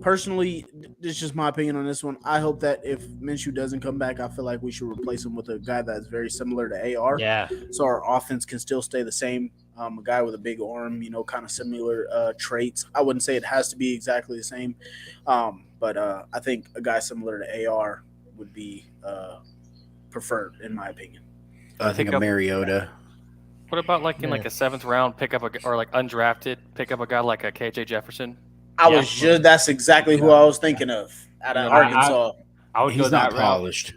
Personally, this is just my opinion on this one. I hope that if Minshew doesn't come back, I feel like we should replace him with a guy that's very similar to AR. Yeah. So our offense can still stay the same. A guy with a big arm, kind of similar traits. I wouldn't say it has to be exactly the same, but I think a guy similar to AR would be preferred, in my opinion. I think a Mariota. What about like in like a 7th round pick up or like undrafted pick up a guy like a KJ Jefferson? That's exactly who I was thinking of out of Arkansas. I would go that route. Polished.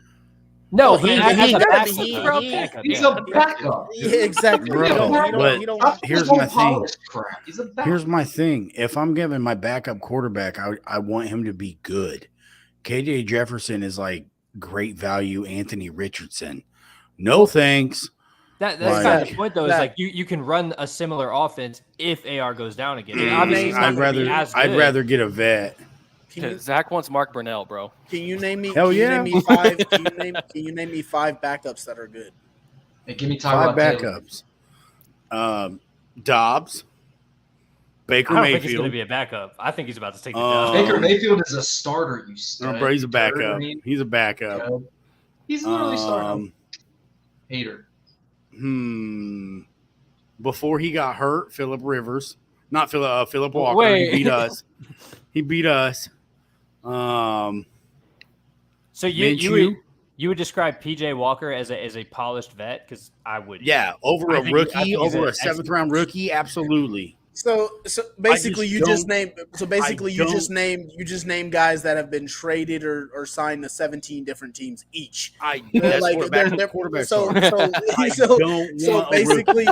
No, he's a backup. He's a backup. Yeah, exactly. Bro, here's my thing. Here's my thing. If I'm giving my backup quarterback, I want him to be good. KJ Jefferson is like great value Anthony Richardson. No thanks. That's kind of the point, though. Is like you can run a similar offense if AR goes down again. Obviously, I'd rather get a vet. Zach wants Mark Brunell, bro. Can you name me? Hell yeah. Can you name me 5 backups that are good? Hey, give me 5 backups. Dobbs, Baker Mayfield. I don't think he's going to be a backup. I think he's about to take the job. Baker Mayfield is a starter. You stud. Bro, he's a backup. He's a backup. He's literally starting. Hater. Before he got hurt, Phillip Rivers, not Phillip Walker. Wait. He beat us. So you would describe PJ Walker as a polished vet? Because I would. Yeah, over a rookie, over a 7th round rookie, absolutely. So basically you just named guys that have been traded or signed to 17 different teams each. That's like they're quarterbacks. So basically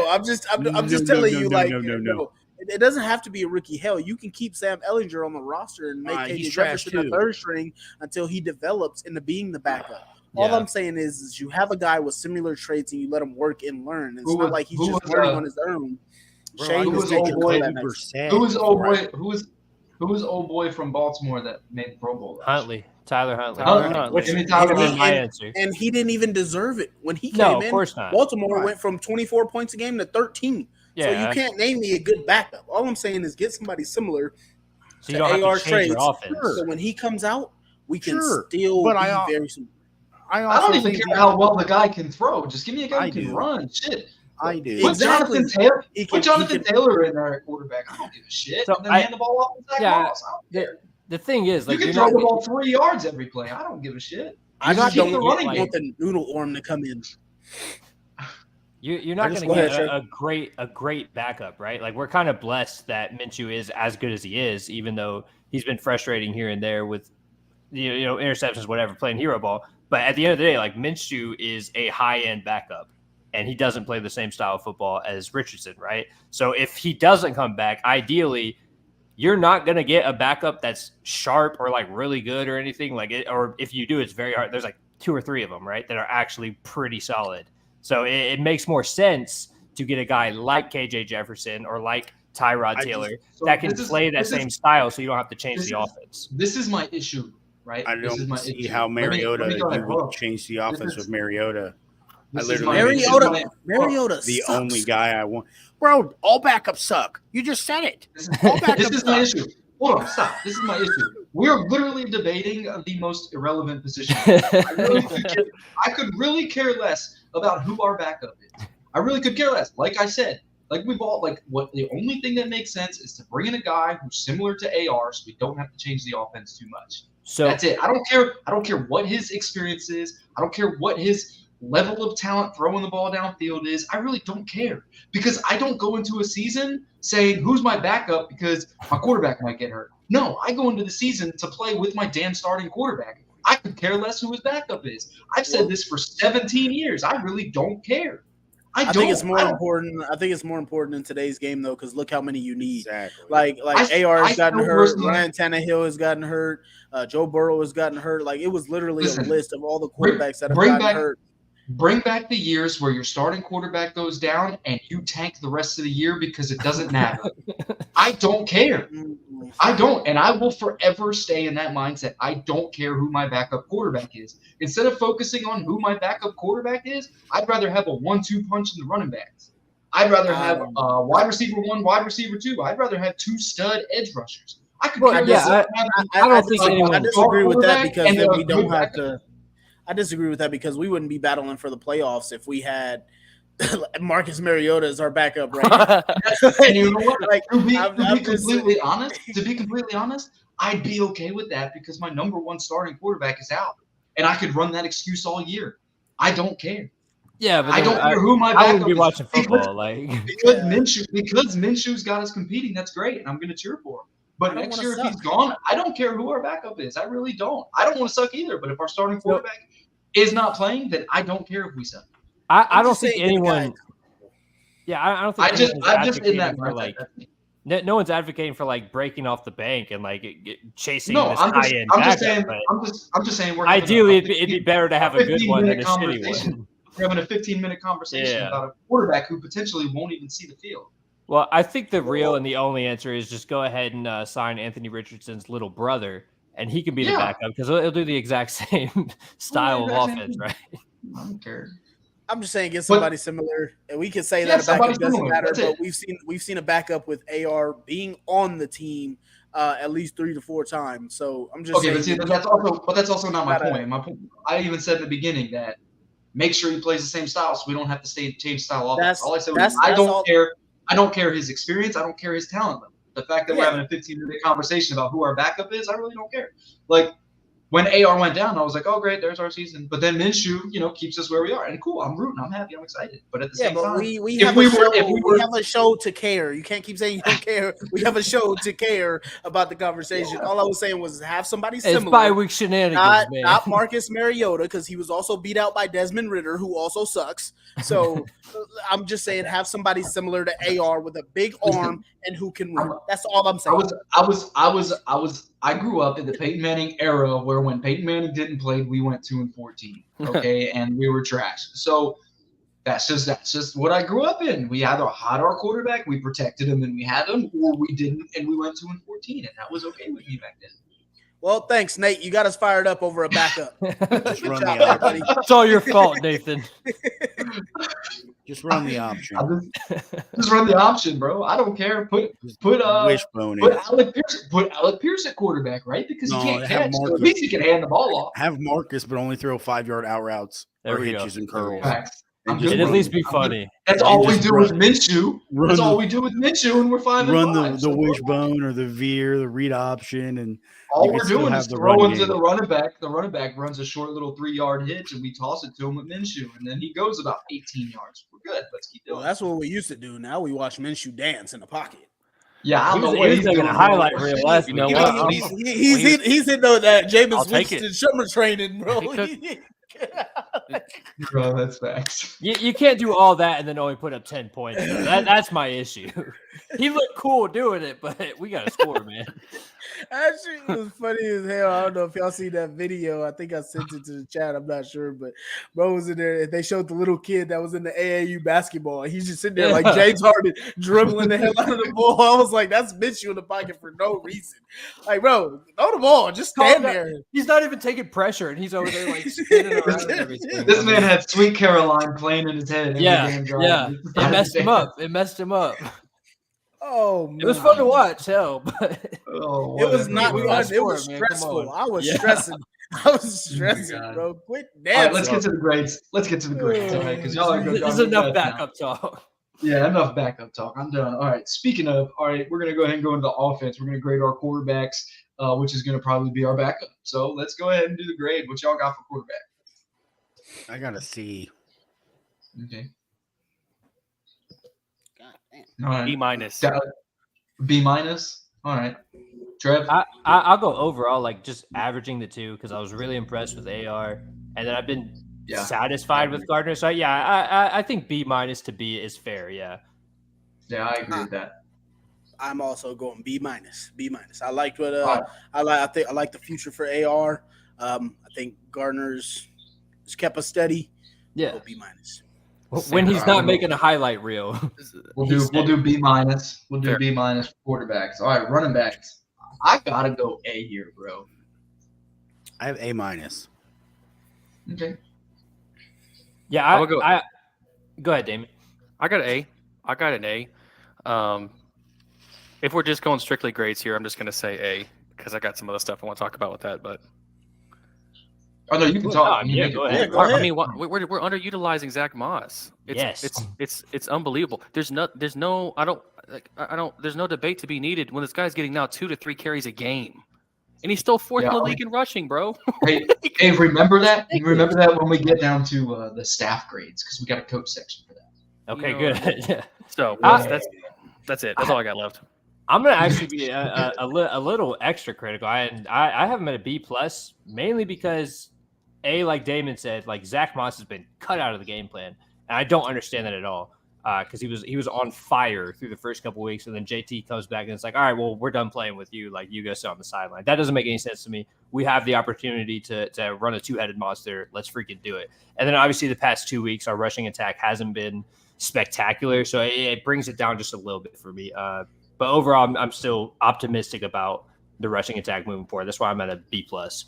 I'm just telling you no. It doesn't have to be a rookie. Hell, you can keep Sam Ellinger on the roster and make KJ Jefferson a 3rd string until he develops into being the backup. All I'm saying is you have a guy with similar traits and you let him work and learn. It's not like he's just was, learning on his own. Bro, Shane who was was making old boy? that nice. Who was old boy? Who was old boy from Baltimore that made the Pro Bowl? Tyler Huntley. Give me Tyler Huntley. My answer. And he didn't even deserve it when he came No, in. of course not. Baltimore went from 24 points a game to 13. Yeah. So you can't name me a good backup. All I'm saying is get somebody similar So you don't have to change your offense. So when he comes out, we can still be very similar. I don't even care how well the guy can throw. Just give me a guy who can run. Shit. I do. Put Jonathan Taylor in there at quarterback. I don't give a shit. So and then hand the ball off to Zach Moss. I don't care. The thing is, like, you can throw the ball 3 yards every play. I don't give a shit. I just don't want the noodle arm to come in. You're not going to get a great backup, right? Like, we're kind of blessed that Minshew is as good as he is, even though he's been frustrating here and there with interceptions, whatever, playing hero ball. But at the end of the day, like, Minshew is a high-end backup, and he doesn't play the same style of football as Richardson, right? So if he doesn't come back, ideally, you're not going to get a backup that's sharp or, like, really good or anything like it. Or if you do, it's very hard. There's, like, 2 or 3 of them, right, that are actually pretty solid. So it makes more sense to get a guy like KJ Jefferson or like Tyrod Taylor that can play that same style so you don't have to change the offense. This is my issue. Right? I don't see how Mariota you would change the offense with Mariota. Mariota the sucks. only guy I want. Bro, all backups suck. You just said it. This is my issue. Hold on, stop. This is my issue. We're literally debating the most irrelevant position. I could really care less about who our backup is. I really could care less. Like I said, the only thing that makes sense is to bring in a guy who's similar to AR so we don't have to change the offense too much. So that's it. I don't care what his experience is. I don't care what his level of talent throwing the ball downfield is. I really don't care because I don't go into a season saying who's my backup because my quarterback might get hurt. No, I go into the season to play with my damn starting quarterback. I could care less who his backup is. I've said this for 17 years. I really don't care. I think it's more important. I think it's more important in today's game though, because look how many you need. Exactly. Like AR has gotten hurt, Ryan Tannehill has gotten hurt, Joe Burrow has gotten hurt. Like it was literally a list of all the quarterbacks that have gotten hurt. Bring back the years where your starting quarterback goes down and you tank the rest of the year because it doesn't matter. I don't care. I don't. And I will forever stay in that mindset. I don't care who my backup quarterback is. Instead of focusing on who my backup quarterback is, I'd rather have a 1-2 punch in the running backs. I'd rather have wide receiver 1, wide receiver 2. I'd rather have 2 stud edge rushers. I could care less. I don't think anyone. I disagree with that because then we don't have to. I disagree with that because we wouldn't be battling for the playoffs if we had Marcus Mariota as our backup, right? And you know what? Like, to be completely honest, I'd be okay with that because my number 1 starting quarterback is out, and I could run that excuse all year. I don't care. Yeah, but I don't care who my backup is. I wouldn't be watching football because Minshew's got us competing. That's great, and I'm going to cheer for him. But next year, if he's gone, I don't care who our backup is. I really don't. I don't want to suck either. But if our starting quarterback is not playing, then I don't care if we suck. I don't think anyone. Yeah, I don't think. I'm just in that mindset. No one's advocating for like breaking off the bank and like chasing this high-end backup. I'm just saying. Ideally, it'd be better to have a good one than a shitty one. We're having a 15-minute conversation about a quarterback who potentially won't even see the field. Well, I think the real and the only answer is just go ahead and sign Anthony Richardson's little brother, and he can be the backup because he'll do the exact same style of offense, right? I don't care. I'm just saying, get somebody similar, and we can say that a backup doesn't matter. But we've seen a backup with AR being on the team at least 3 to 4 times. So I'm just saying. But that's also not my point. My point. I even said in the beginning that make sure he plays the same style, so we don't have to change style offense. All I said was I don't care. I don't care his experience. I don't care his talent level. The fact that we're having a 15-minute conversation about who our backup is, I really don't care. Like, when AR went down, I was like, oh, great, there's our season. But then Minshew, keeps us where we are. And cool, I'm rooting. I'm happy. I'm excited. But at the same time, we have a show to care. You can't keep saying you don't care. We have a show to care about the conversation. All I was saying was have somebody similar. It's bye-week shenanigans, man. Not Marcus Mariota, because he was also beat out by Desmond Ridder, who also sucks. So I'm just saying have somebody similar to AR with a big arm and who can run. That's all I'm saying. I grew up in the Peyton Manning era where when Peyton Manning didn't play, we went 2-14. Okay, and we were trash. So that's just what I grew up in. We either had our quarterback, we protected him, and we had him, or we didn't, and we went 2-14, and that was okay with me back then. Well, thanks, Nate. You got us fired up over a backup. Just Good run job, the there, buddy. option. It's all your fault, Nathan. Just run the option. Just run the option, bro. I don't care. Put Wishbone it. Put Alec Pierce at quarterback, right? Because No, he can't have catch. So at Marcus. least he can hand the ball off. Have Marcus, but only throw 5-yard out routes There or we go. hitches and curls. Facts. And I'm just It'd at run- least be funny. That's And all we just do with Minshew. run That's all the- we do with Minshew, and we're 5-5. run the So wishbone or the veer, the read option, and all you we're can still doing have is the run throwing to game. the running back. The running back runs a short little 3-yard hitch, and we toss it to him with Minshew, and then he goes about 18 yards. We're good. Let's keep doing Well, it. that's what we used to do. Now we watch Minshew dance in the pocket. Yeah, I He don't know was, what he was he's making doing. a highlight reel last You know week. what? He's in that Jameis I'll take Winston summer training, bro. Bro, that's facts. You can't do all that and then only put up 10 points. That's my issue. He looked cool doing it, but we got to score, man. That shit was funny as hell. I don't know if y'all see that video. I think I sent it to the chat. I'm not sure, but bro was in there. They showed the little kid that was in the AAU basketball. He's just sitting there like James Harden dribbling the hell out of the ball. I was like, that's Minshew in the pocket for no reason. Like, bro, throw the ball. Just stand there. He's not even taking pressure, and he's over there like spinning around and everything. This man had Sweet Caroline playing in his head. every damn drive. Yeah. It messed him up. It messed him up. Oh, man. It was fun to watch, hell, but Oh, It was whatever. not We gotta fun. It was score, man. Come stressful. on. I was Yeah. stressing. I was stressing, God. bro. Quit All dancing. right, let's get to the grades. Let's get to the grades, all right? Because y'all are good. this is enough backup talk. Yeah, enough backup talk. I'm done. All right. Speaking of, all right, we're gonna go ahead and go into the offense. We're gonna grade our quarterbacks, which is gonna probably be our backup. So let's go ahead and do the grade. What y'all got for quarterback? I got a C. Okay. God damn. All right. B minus. B minus. All right. Trev. I'll go overall, like just averaging the two because I was really impressed with AR, and then I've been Yeah. satisfied with Gardner. So yeah, I think B minus to B is fair. Yeah. Yeah, I agree with that. I'm also going B minus. B minus. I liked what All right. I like the future for AR. I think Gardner's kept us steady. Yeah. Go B minus. When he's Same. not making a highlight reel. We'll He's do B minus. We'll do Fair. B minus for quarterbacks. All right, running backs. I gotta go A here, bro. I have A minus. Okay. Yeah, I would go- go ahead, Damon. I got an A. I got an A. If we're just going strictly grades here, I'm just gonna say A because I got some other stuff I want to talk about with that. But Oh no, you can talk. Yeah, You go make it- ahead. Go ahead. I mean, we're underutilizing Zach Moss. It's unbelievable. There's no there's no debate to be needed when this guy's getting now 2 to 3 carries a game, and he's still fourth in the Yeah. league in rushing, bro. Hey, remember that? Remember that when we get down to the staff grades because we got a coach section for that. Okay, You know, good. Yeah. So I- that's it. That's all I got left. I'm gonna actually be a little extra critical. I have him at a B plus mainly because like Damon said, like Zach Moss has been cut out of the game plan, and I don't understand that at all. Because he was on fire through the first couple weeks, and then JT comes back and it's like, all right, well, we're done playing with you. Like you go sit on the sideline. That doesn't make any sense to me. We have the opportunity to run a 2-headed monster. Let's freaking do it. And then obviously the past 2 weeks, our rushing attack hasn't been spectacular, so it brings it down just a little bit for me. But overall, I'm still optimistic about the rushing attack moving forward. That's why I'm at a B plus.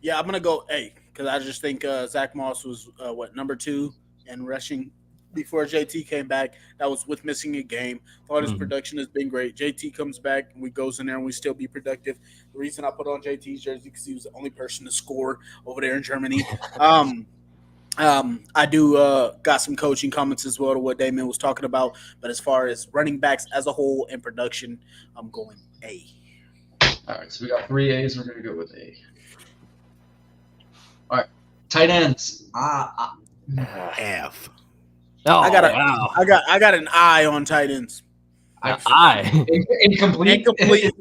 Yeah, I'm gonna go A because I just think Zach Moss was number 2 in rushing before JT came back. That was with missing a game. Thought his production has been great. JT comes back and we goes in there and we still be productive. The reason I put on JT's jersey because he was the only person to score over there in Germany. I do got some coaching comments as well to what Damon was talking about, but as far as running backs as a whole and production, I'm going A. All right, so we got 3 A's. We're gonna go with A. All right, tight ends. F. Oh, I got a- wow. I got an I on tight ends. Incomplete. Incomplete.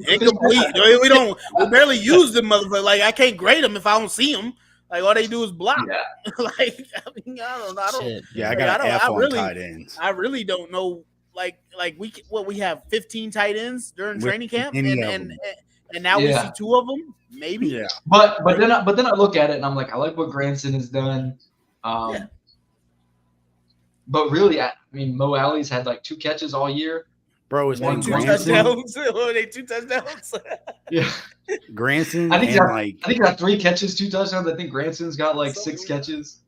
We barely use them, motherfucker. Like I can't grade them if I don't see them. Like all they do is block. Yeah. Like I mean, I don't. Shit. Yeah, I got an F on tight ends. I really don't know. Like we have 15 tight ends during With training camp, any of and them. And now we see two of them, maybe. Yeah. But then I look at it and I'm like, I like what Granson has done. But really, I mean, Mo Alley's had like 2 catches all year. Bro, it's been 2 Granson. touchdowns. They 2 touchdowns. Yeah. Granson I think and he got 3 catches, 2 touchdowns. I think Granson's got like 6 catches.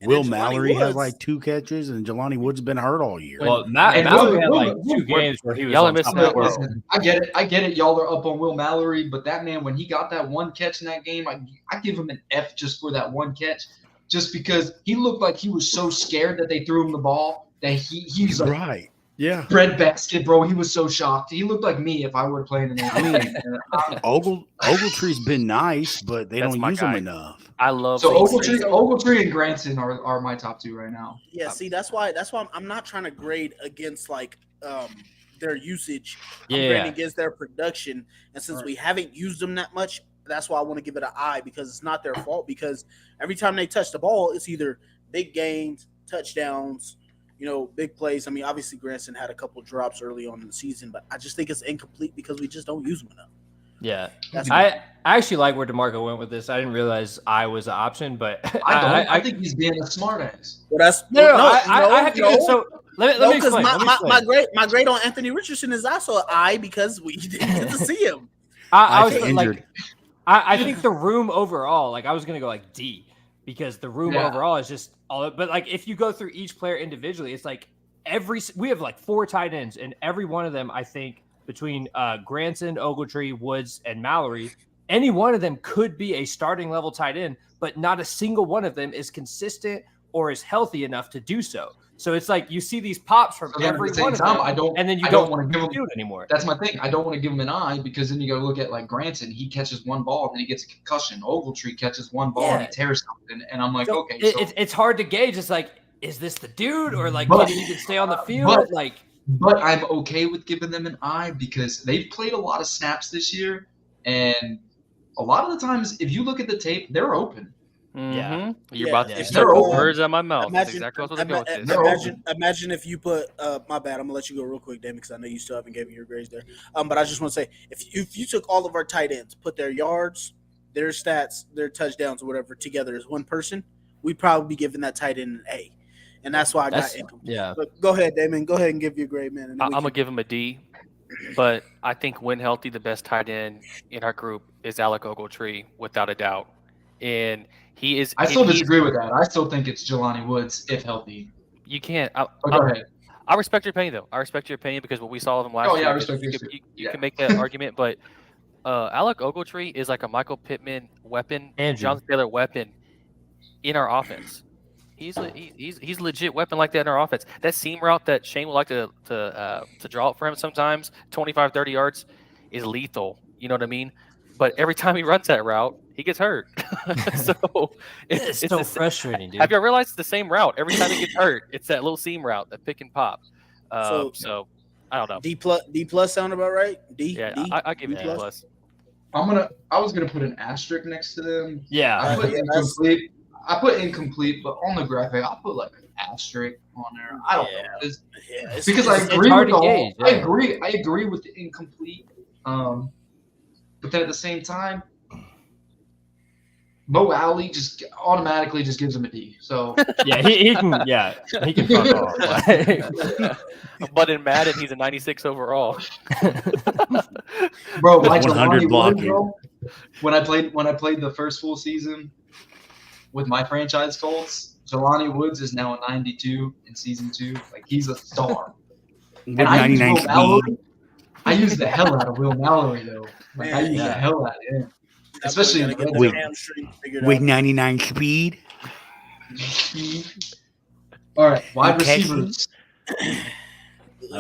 Will Mallory has like 2 catches, and Jelani Woods has been hurt all year. Well, Mallory had like 2 games where he was y'all on missing top of that. the world. Listen, I get it. Y'all are up on Will Mallory, but that man, when he got that 1 catch in that game, I give him an F just for that 1 catch, just because he looked like he was so scared that they threw him the ball that he's like, right. Yeah. breadbasket, bro. He was so shocked. He looked like me if I were playing in the game. Ogletree's been nice, but they That's don't my use guy. him enough. I love So these Ogletree and Granson are my top 2 right now. Yeah, see, that's why I'm not trying to grade against like their usage. I'm Yeah. grading against their production, and since we haven't used them that much, that's why I want to give it an I, because it's not their fault. Because every time they touch the ball, it's either big gains, touchdowns, big plays. I mean, obviously Granson had a couple drops early on in the season, but I just think it's incomplete because we just don't use them enough. Yeah, That's I actually like where DeMarco went with this. I didn't realize I was an option, but I think he's being a smartass. Well, that's I have to go. So let me explain. My grade on Anthony Richardson is also an I because we didn't get to see him. I was injured. like, I think the room overall, like I was gonna go like D, because the room overall is just all. But like if you go through each player individually, it's like we have like 4 tight ends, and every one of them, I think, between Granson, Ogletree, Woods, and Mallory, any one of them could be a starting level tight end, but not a single one of them is consistent or is healthy enough to do so. So it's like you see these pops from every one of them, and then you don't want to give them anymore. That's my thing. I don't want to give him an I, because then you got to look at like Granson. He catches 1 ball and then he gets a concussion. Ogletree catches 1 ball and he tears something, and I'm like, okay. It's hard to gauge. It's like, is this the dude, or like can he even stay on the field? But I'm okay with giving them an I because they've played a lot of snaps this year, and a lot of the times, if you look at the tape, they're open. Yeah, you're about to they're put open. words out my mouth. That's exactly what I was going to go. Imagine if you put my bad. I'm gonna let you go real quick, Damon, because I know you still haven't given your grades there. But I just want to say, if you took all of our tight ends, put their yards, their stats, their touchdowns, or whatever together as one person, we'd probably be giving that tight end an A. And that's why I got incomplete. Yeah. But go ahead, Damon. Go ahead and give your grade, man. And I'm going to give him a D. But I think when healthy, the best tight end in our group is Alec Ogletree, without a doubt. And he is. I still disagree with that. I still think it's Jelani Woods if healthy. You can't. Go ahead. I respect your opinion, though. I respect your opinion because what we saw of him last year. I respect you can make that argument. But Alec Ogletree is like a Michael Pittman weapon, Jonathan Taylor weapon in our offense. He's a legit weapon like that in our offense. That seam route that Shane would like to draw up for him sometimes, 25, 30 yards, is lethal. You know what I mean? But every time he runs that route, he gets hurt. So it's so frustrating, dude. Have you realized it's the same route every time he gets hurt? It's that little seam route, that pick and pop. So I don't know. D plus sound about right? D. Yeah, D? I give it D plus. I was gonna put an asterisk next to them. Yeah, I put incomplete. I put incomplete, but on the graphic, I'll put like an asterisk on there. I don't know. Because I agree with the whole, I agree with the incomplete. But then at the same time, Mo Alley just automatically just gives him a D. So yeah, he can fuck off. But in Madden, he's a 96 overall. Bro, like 100 blocking. When I played the first full season with my franchise Colts, Jelani Woods is now a 92 in season 2. Like, he's a star. With 99 speed. I use the hell out of Will Mallory, though. Like, I use the hell out of him. Especially with 99 speed. All right, wide receivers.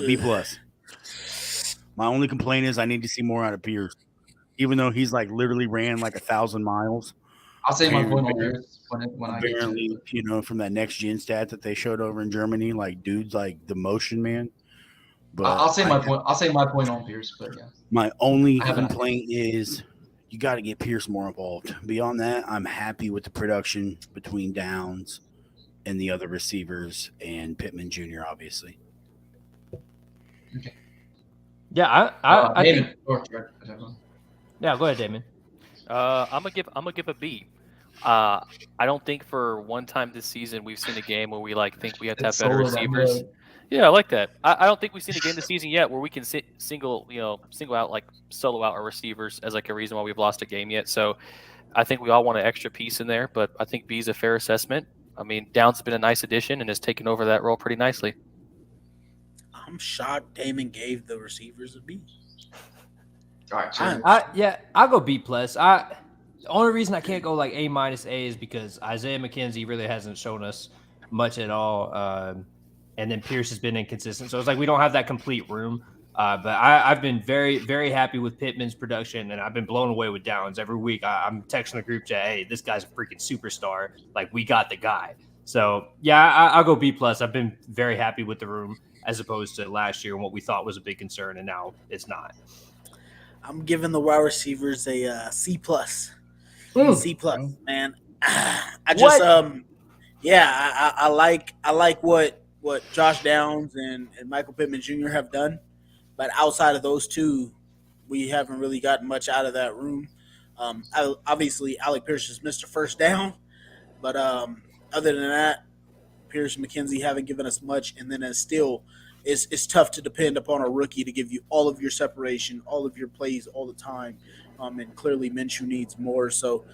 B plus. My only complaint is I need to see more out of Pierce. Even though he's like literally ran like 1,000 miles. I'll say my point on Pierce when I get to it. You know, from that next gen stat that they showed over in Germany, like dude's like the motion man. But I'll say my point. I'll say my point on Pierce, but yeah. My only complaint is you got to get Pierce more involved. Beyond that, I'm happy with the production between Downs and the other receivers and Pittman Jr. Obviously. Okay. Yeah, I think. Yeah, go ahead, Damon. I'm gonna give a B. I don't think for one time this season we've seen a game where we think we have to have It's better solo down receivers. low. Yeah, I like that. I don't think we've seen a game this season yet where we can single out solo out our receivers as a reason why we've lost a game yet. So I think we all want an extra piece in there, but I think B is a fair assessment. I mean, Downs has been a nice addition and has taken over that role pretty nicely. I'm shocked Damon gave the receivers a B. All right, Chandler. I'll go B plus. The only reason I can't go A minus A is because Isaiah McKenzie really hasn't shown us much at all, and then Pierce has been inconsistent. So it's we don't have that complete room. But I've been very, very happy with Pittman's production, and I've been blown away with Downs every week. I'm texting the group chat, "Hey, this guy's a freaking superstar! We got the guy." So yeah, I'll go B plus. I've been very happy with the room as opposed to last year and what we thought was a big concern, and now it's not. I'm giving the wide receivers a C plus. C plus, man. I just I like what Josh Downs and Michael Pittman Jr. have done, but outside of those two, we haven't really gotten much out of that room. Obviously, Alec Pierce has missed a first down, but other than that, Pierce and McKenzie haven't given us much, and then it's tough to depend upon a rookie to give you all of your separation, all of your plays all the time, and clearly Minshew needs more. So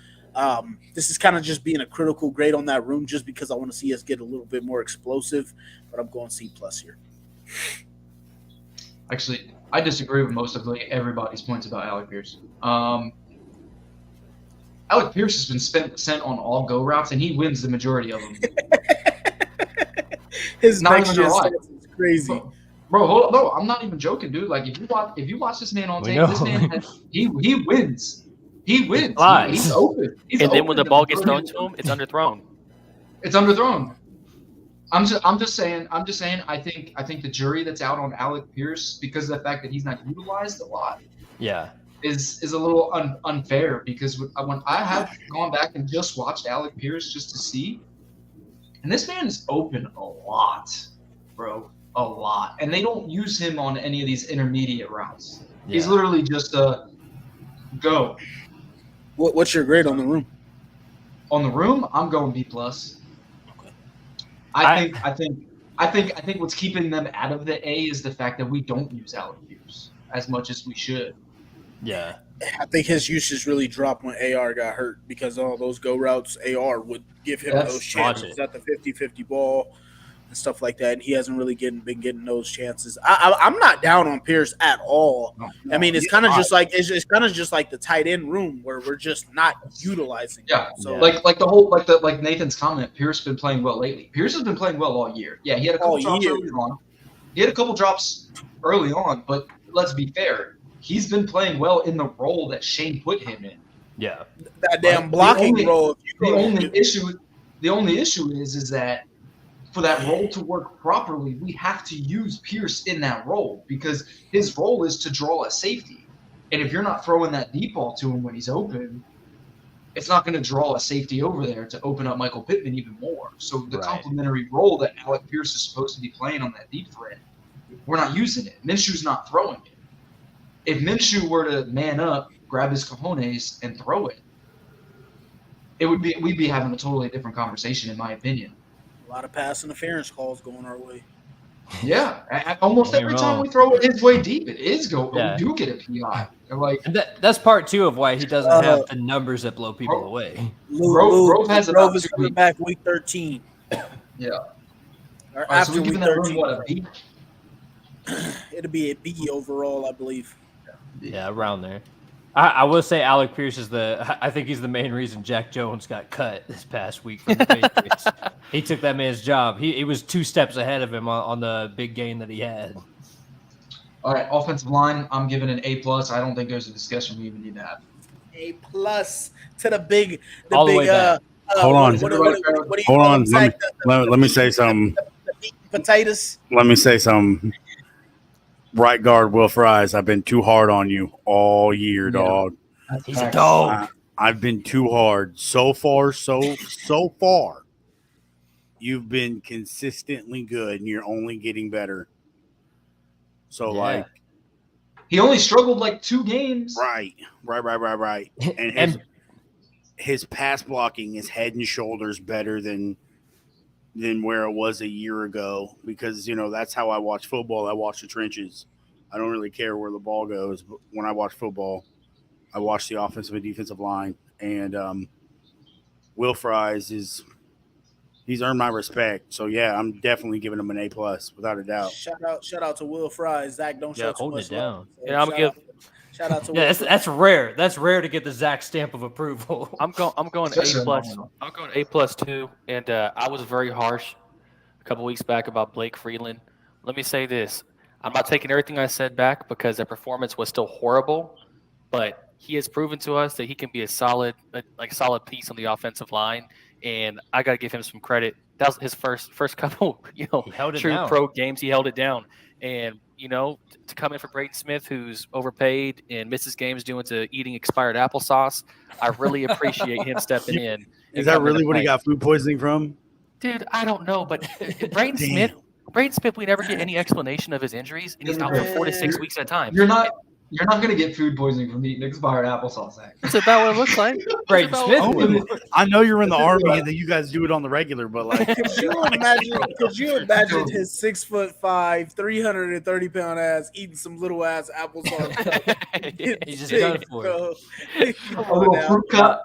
this is kind of just being a critical grade on that room just because I want to see us get a little bit more explosive, but I'm going C plus here. Actually, I disagree with most of everybody's points about Alec Pierce. Alec Pierce has been sent on all go routes, and he wins the majority of them. His not next even gen lie. is crazy. Bro, hold on. No, I'm not even joking, dude. If you watch this man on tape, this man he wins. He wins. He's open. Then when the ball gets thrown to him, it's underthrown. It's underthrown. I'm just saying. I think the jury that's out on Alec Pierce because of the fact that he's not utilized a lot. Yeah. Is a little unfair because when I have gone back and just watched Alec Pierce just to see, and this man is open a lot, bro, a lot, and they don't use him on any of these intermediate routes. Yeah. He's literally just a go. What's your grade on the room? On the room, I'm going B plus. Okay. I think what's keeping them out of the A is the fact that we don't use Alec Pierce as much as we should. Yeah. I think his usage really dropped when AR got hurt because all those go routes, AR would give him those chances at the 50-50 ball and stuff like that. And he hasn't really been getting those chances. I'm not down on Pierce at all. No, I mean, it's kind of just it's kind of just like the tight end room where we're just not utilizing. Yeah. Him. So like Nathan's comment, Pierce has been playing well lately. Pierce has been playing well all year. Yeah, he had a couple drops early on. He had a couple drops early on, but let's be fair. He's been playing well in the role that Shane put him in. Yeah, that damn blocking role. The only issue is that for that role to work properly, we have to use Pierce in that role because his role is to draw a safety. And if you're not throwing that deep ball to him when he's open, it's not going to draw a safety over there to open up Michael Pittman even more. So the complementary role that Alec Pierce is supposed to be playing on that deep threat, we're not using it. Minshew's not throwing it. If Minshew were to man up, grab his cojones, and throw it, we'd be having a totally different conversation, in my opinion. A lot of pass interference calls going our way. Yeah, almost every time we throw it his way deep, it is going. Yeah. We do get a PI. And that's part two of why he doesn't have the numbers that blow people away. Grove is coming back week 13. Yeah. Or after week 13. What, a B? It'll be a B overall, I believe. Yeah, around there. I will say Alec Pierce is I think he's the main reason Jack Jones got cut this past week from the Patriots. He took that man's job. He was 2 steps ahead of him on the big game that he had. All right, offensive line, I'm giving an A+. I don't think there's a discussion we even need to have. A+ to the big all the way back. Hold on. Hold on. Let me say something. The potatoes. Let me say something. Right guard Will Fries, I've been too hard on you all year, dog. He's a dog. I've been too hard. So far, you've been consistently good, and you're only getting better. So, He only struggled like 2 games. Right. And his pass blocking is head and shoulders better than where it was a year ago, because that's how I watch football. I watch the trenches. I don't really care where the ball goes, but when I watch football, I watch the offensive and defensive line. And Will Fries he's earned my respect. So yeah, I'm definitely giving him an A+ without a doubt. Shout out to Will Fries. Zach, don't show too holding much it down. love. So Yeah, I'm gonna give. Shout out to Yeah, Will that's rare. That's rare to get the Zach stamp of approval. I'm going A+. I'm going A+ too. And I was very harsh a couple weeks back about Blake Freeland. Let me say this: I'm not taking everything I said back because the performance was still horrible, but he has proven to us that he can be a solid piece on the offensive line, and I got to give him some credit. That was his first couple, true pro games. He held it down, and to come in for Braden Smith, who's overpaid and misses games due to eating expired applesauce, I really appreciate him stepping in. Is that really what he got food poisoning from? Dude, I don't know, but Braden Smith, we never get any explanation of his injuries, and he's out for 4 to 6 weeks at a time. You're not going to get food poisoning from eating expired applesauce, Zach. That's about what it looks like. Braden Smith. I know you're in the Army and that you guys do it on the regular, but like, could you imagine his 6'5", 330-pound ass eating some little ass applesauce? He's just done for it. A little fruit cup.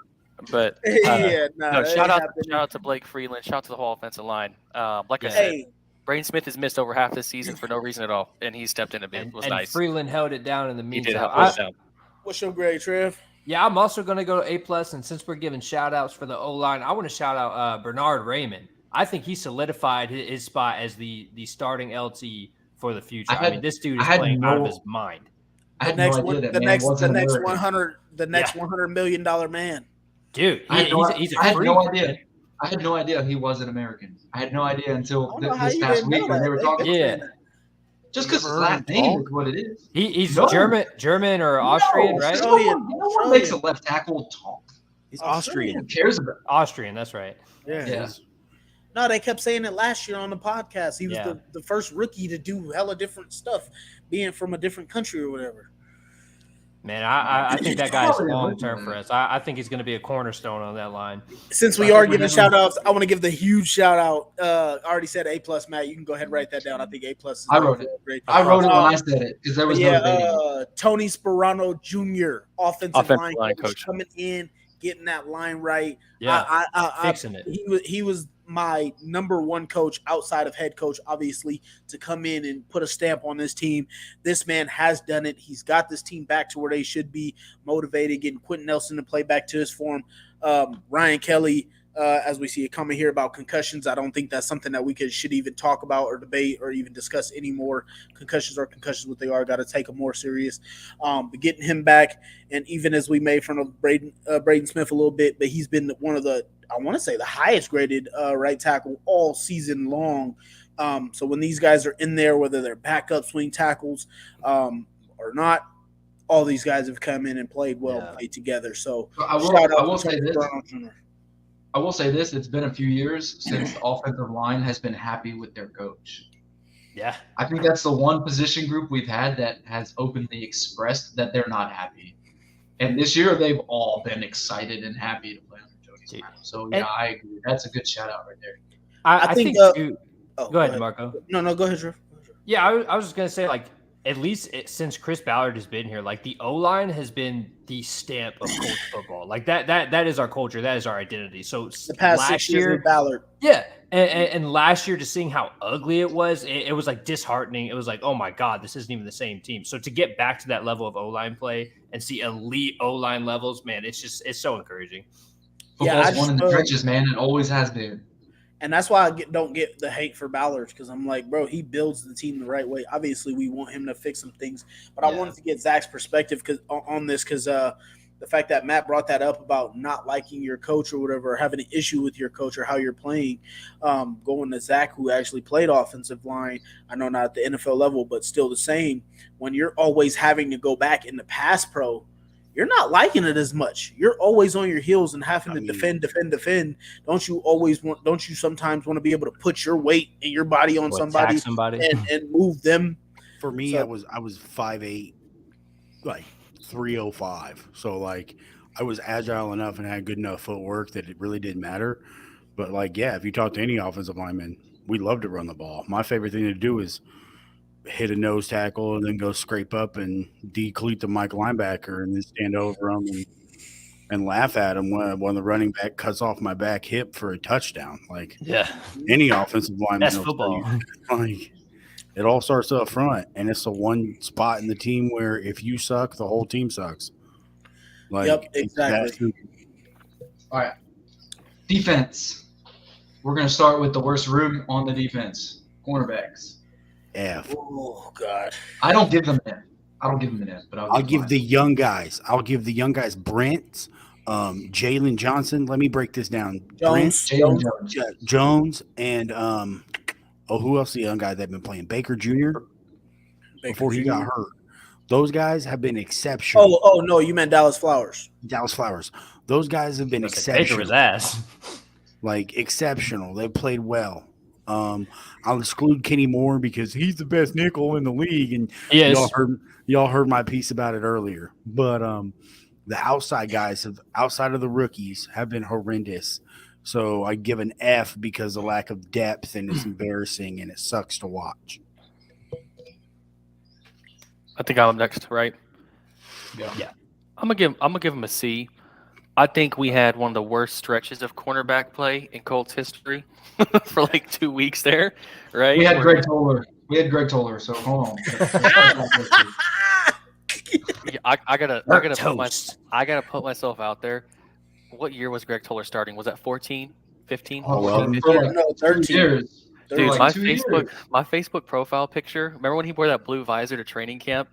But shout out to Blake Freeland. Shout out to the whole offensive line. Like I said, Braden Smith has missed over half this season for no reason at all, and he stepped in a bit. It was nice. Freeland held it down in the He did meantime. hold it down. What's your grade, Trev? Yeah, I'm also going to go to A+, and since we're giving shout-outs for the O-line, I want to shout out Bernard Raymond. I think he solidified his spot as the starting LT for the future. I mean, this dude is playing out of his mind. I had no idea that man wasn't American. The next $100 million man. Dude, he's a freak. I had no idea he was an American. I had no idea until this this past week when they were talking. Yeah. Just because his last name is what it is. He's German or Austrian, right? No one makes a left tackle talk. He's Austrian. Who cares about Austrian, that's right. Yeah. No, they kept saying it last year on the podcast. He was the first rookie to do hella different stuff, being from a different country or whatever. Man, I think that guy's long-term for us. I think he's going to be a cornerstone on that line. Since we are giving shout-outs, I want to give the huge shout-out. I already said A+, Matt. You can go ahead and write that down. I think A+ is I wrote it. I wrote it when I said it because there was no debating. Tony Sperano Jr., offensive line coach, coming in, getting that line right. Yeah, fixing it. He was my number one coach outside of head coach, obviously, to come in and put a stamp on this team. This man has done it. He's got this team back to where they should be, motivated, getting Quentin Nelson to play back to his form. Ryan Kelly, as we see it coming here about concussions, I don't think that's something that we should even talk about or debate or even discuss anymore. Concussions are concussions, what they are. Got to take them more serious. But getting him back, and even as we made fun of Braden Smith a little bit, but he's been one of the, I want to say, the highest graded right tackle all season long. So when these guys are in there, whether they're backup swing tackles or not, all these guys have come in and played well, played together. So I will say this. It's been a few years since the offensive line has been happy with their coach. Yeah. I think that's the one position group we've had that has openly expressed that they're not happy. And this year they've all been excited and happy to play under Jody's time. So I agree. That's a good shout out right there. I think go ahead, Marco. No, go ahead, Drew. Yeah, I was just gonna say, like, at least since Chris Ballard has been here, like, the O-line has been the stamp of Colts football. Like, that is our culture. That is our identity. So the past last 6 years year, with Ballard. Yeah. And last year, just seeing how ugly it was like disheartening. It was like, oh my God, this isn't even the same team. So to get back to that level of O-line play and see elite O-line levels, man, it's so encouraging. Football's one in the trenches, man. It always has been. And that's why I don't get the hate for Ballard, because I'm like, bro, he builds the team the right way. Obviously, we want him to fix some things. But I wanted to get Zach's perspective on this because the fact that Matt brought that up about not liking your coach or whatever, or having an issue with your coach or how you're playing, going to Zach, who actually played offensive line, I know not at the NFL level, but still the same. When you're always having to go back in the pass pro, you're not liking it as much. You're always on your heels and having to defend. Don't you sometimes want to be able to put your weight and your body on somebody. And move them? For me, I was 5'8", like 305. So like I was agile enough and had good enough footwork that it really didn't matter. But like, yeah, if you talk to any offensive lineman, we love to run the ball. My favorite thing to do is hit a nose tackle and then go scrape up and decleat the Mike linebacker and then stand over him and laugh at him when the running back cuts off my back hip for a touchdown. Like Yeah, any offensive lineman that's will tell you, football. like it all starts up front, and it's the one spot in the team where if you suck, the whole team sucks. Like Yep, it's that exactly. simple. All right. Defense. We're going to start with the worst room on the defense. Cornerbacks. F. Oh God. I don't give them an F, but I'll give mine. the young guys. Brent, Jalen Johnson. Let me break this down. Jones. Jalen Jones. Jones. Jones, and who else? The young guy that been playing Baker Jr. before he got hurt. Those guys have been exceptional. Oh no, you meant Dallas Flowers. Dallas Flowers. Those guys have been Baker exceptional. was ass. Like exceptional. They played well. I'll exclude Kenny Moore because he's the best nickel in the league, and Yes. y'all heard my piece about it earlier. But the outside guys outside of the rookies have been horrendous. So I give an F because of lack of depth, and it's embarrassing and it sucks to watch. I think I'm next, right? Yeah. I'm gonna give him a C. I think we had one of the worst stretches of cornerback play in Colts history for like 2 weeks there, right? We had Greg Toller, so hold on. Yeah, I gotta Toast. put myself out there. What year was Greg Toller starting? Was that 14, 15? Oh, well, for like No, 13. 2 years. Dude, like my 2 years. Facebook profile picture. Remember when he wore that blue visor to training camp?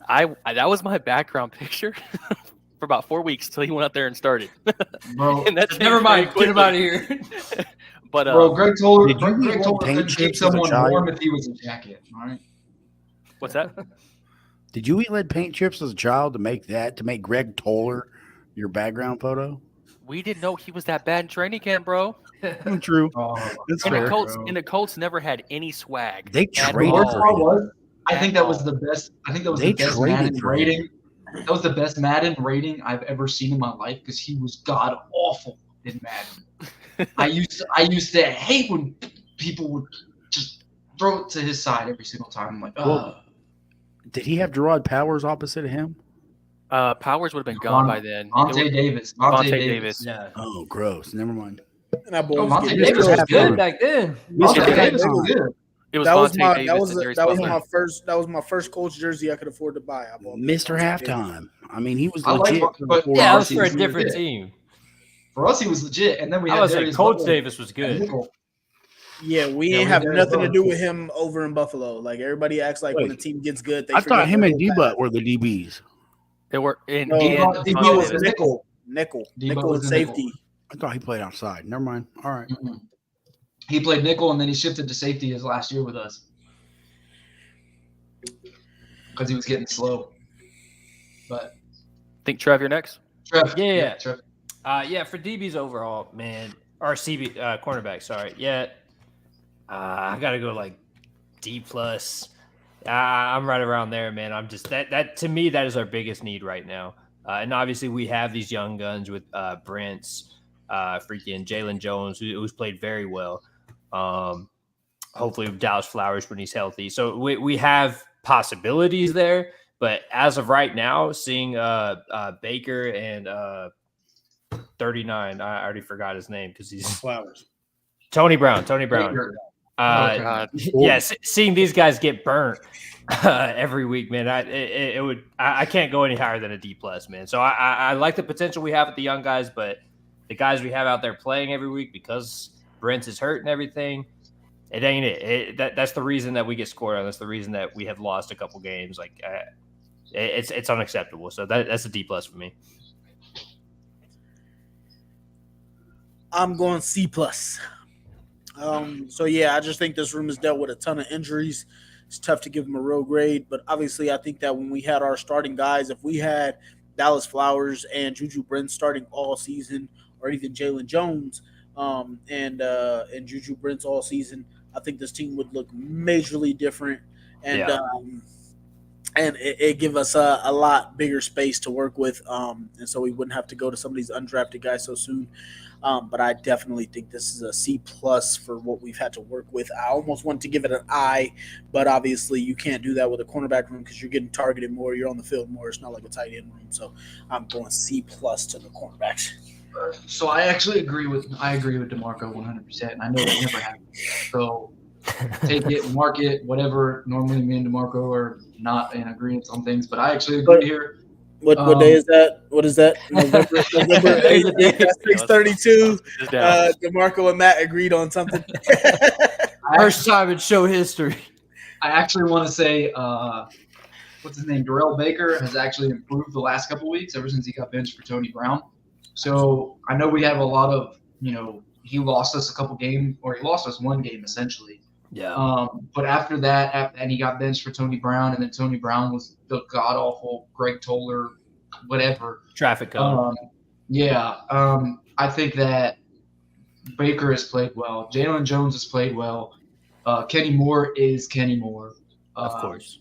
That was my background picture for about 4 weeks till he went out there and started. Bro, And that's Never mind. Get him out of here. But Greg Toller, Did you Greg eat Toller paint couldn't keep chips as a someone child? warm if he was in a jacket. All right. what's that? Did you eat lead paint chips as a child to make Greg Toller your background photo? We didn't know he was that bad in training camp, bro. True. Oh, That's And fair. the Colts never had any swag. They at traded all. Worst part was, I think that was all. the best. I think that was They the best traded Madden for him. rating. That was the best Madden rating I've ever seen in my life because he was god awful in Madden. I used to hate when people would just throw it to his side every single time. I'm like, oh. Well, did he have Gerard Powers opposite of him? Powers would have been gone by then. Vontae Davis. Vontae Davis. Yeah. Oh, gross. Never mind. And that boy Oh, was Vontae getting Davis his was ass good beat. back then. Vontae Yeah. Davis was good. It was That was Vontae my Davis and Darius Butler. that was my first Colts jersey I could afford to buy. I bought Mr. Vontae Halftime. I mean, he was I like legit. Von- for but- the 4 Yeah, that years was he for a was different good. team. For us, he was legit. And then we had I was like, Darius Colts Butler Davis was and good. Nickel. Yeah, we Yeah, ain't we have did nothing to both. do with him over in Buffalo. Like everybody acts like when Wait. the team gets good, they I forget thought him their and whole D-Butt past. were the DBs. They were in. No, and D-Butt DB was Davis. nickel, D-Butt nickel was and the nickel. safety. I thought he played outside. Never mind. All right. Mm-mm. He played nickel and then he shifted to safety his last year with us because he was getting slow. But Think Trev, you're next. Trev, Yeah. Trev. Yeah, for DBs overall, man, or CB cornerback. Sorry, yeah, I gotta go like D plus. I'm right around there, man. I'm just that to me that is our biggest need right now. And obviously we have these young guns with Brent's, freaking Jalen Jones, who's played very well. Hopefully with Dallas Flowers when he's healthy. So we have possibilities there, but as of right now, seeing Baker and 39. I already forgot his name because he's Flowers. Tony Brown. Baker. God. Yeah, seeing these guys get burnt every week, man. I can't go any higher than a D plus, man. So I like the potential we have with the young guys, but the guys we have out there playing every week because Brent is hurt and everything, it ain't it. That's the reason that we get scored on. That's the reason that we have lost a couple games. Like it's unacceptable. So that's a D plus for me. I'm going C plus. So yeah, I just think this room has dealt with a ton of injuries. It's tough to give them a real grade, but obviously I think that when we had our starting guys, if we had Dallas Flowers and Juju Brent starting all season, or even Jalen Jones and Juju Brent all season, I think this team would look majorly different. And and it give us a lot bigger space to work with, and so we wouldn't have to go to some of these undrafted guys so soon. But I definitely think this is a C plus for what we've had to work with. I almost want to give it an I, but obviously you can't do that with a cornerback room because you're getting targeted more, you're on the field more. It's not like a tight end room, so I'm going C plus to the cornerbacks. So I actually agree with DeMarco 100%, and I know that never happens. So take it, mark it, whatever. Normally, me and DeMarco are not in agreement on things, but I actually agree here. What day is that? What is that? November 8th at 6:32. DeMarco and Matt agreed on something. First time in show history. I actually want to say, what's his name? Darrell Baker has actually improved the last couple of weeks ever since he got benched for Tony Brown. So I know we have a lot of, he lost us a couple games, or he lost us one game essentially. Yeah. But after that, and he got benched for Tony Brown, and then Tony Brown was the god awful Greg Toller, whatever. Traffic cone. I think that Baker has played well. Jalen Jones has played well. Kenny Moore is Kenny Moore. Of course.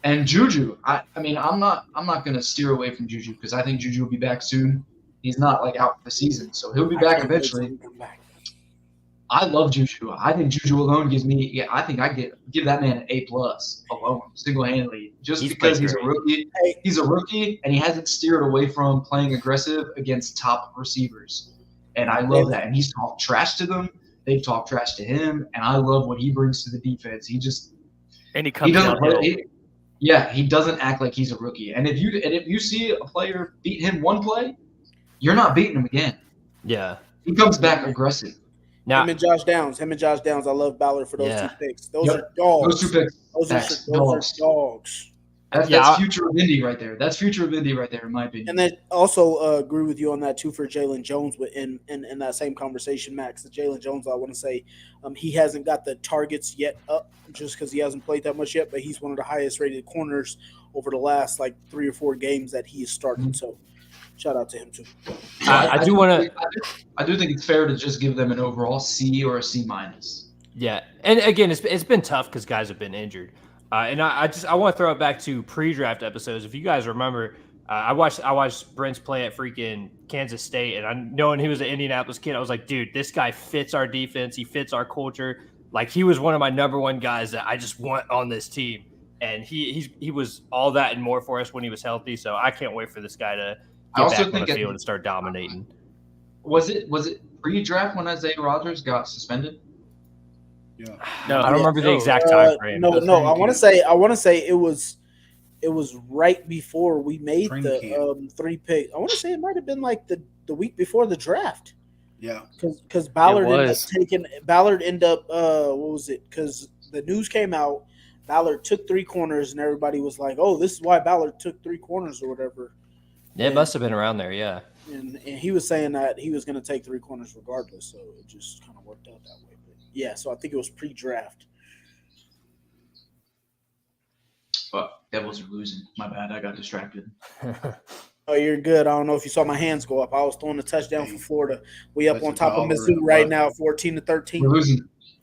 And Juju, I'm not going to steer away from Juju because I think Juju will be back soon. He's not like out for the season, so he'll be back eventually. I love Juju. I think Juju alone gives me. I think I give that man an A+ alone, single-handedly, just because he's a rookie. He's a rookie, and he hasn't steered away from playing aggressive against top receivers, and I love that. And he's talked trash to them. They've talked trash to him, and I love what he brings to the defense. He doesn't act like he's a rookie. And if you see a player beat him one play, you're not beating him again. Yeah, he comes back aggressive. Now, him and Josh Downs. I love Ballard for those 2 picks. Those are dogs. Those 2 picks. Those are dogs. That's future of Indy right there. That's future of Indy right there, in my opinion. And then also agree with you on that too for Jalen Jones in that same conversation, Max. The Jalen Jones, I want to say, he hasn't got the targets yet up just because he hasn't played that much yet, but he's one of the highest rated corners over the last 3 or 4 games that he has started. Mm-hmm. So shout out to him too. I do think it's fair to just give them an overall C or a C-. Yeah, and again, it's been tough because guys have been injured. And I want to throw it back to pre-draft episodes. If you guys remember, I watched Brent's play at freaking Kansas State, and knowing he was an Indianapolis kid, I was like, dude, this guy fits our defense. He fits our culture. Like, he was one of my number one guys that I just want on this team, and he was all that and more for us when he was healthy. So I can't wait for this guy to get back on the field and start dominating. Was it pre-draft when Isaiah Rodgers got suspended? Yeah. No, I don't remember the exact time frame. No. I want to say it was right before we made the 3 pick. I want to say it might have been the week before the draft. Yeah, because Ballard ended up what was it? Because the news came out, Ballard took 3 corners, and everybody was like, "Oh, this is why Ballard took 3 corners or whatever." Yeah, it must have been around there, yeah. And he was saying that he was going to take 3 corners regardless, so it just kind of worked out that way. But yeah, so I think it was pre-draft. But Devils are losing. My bad, I got distracted. Oh, you're good. I don't know if you saw my hands go up. I was throwing a touchdown for Florida. We up on top of Mizzou right now, 14-13.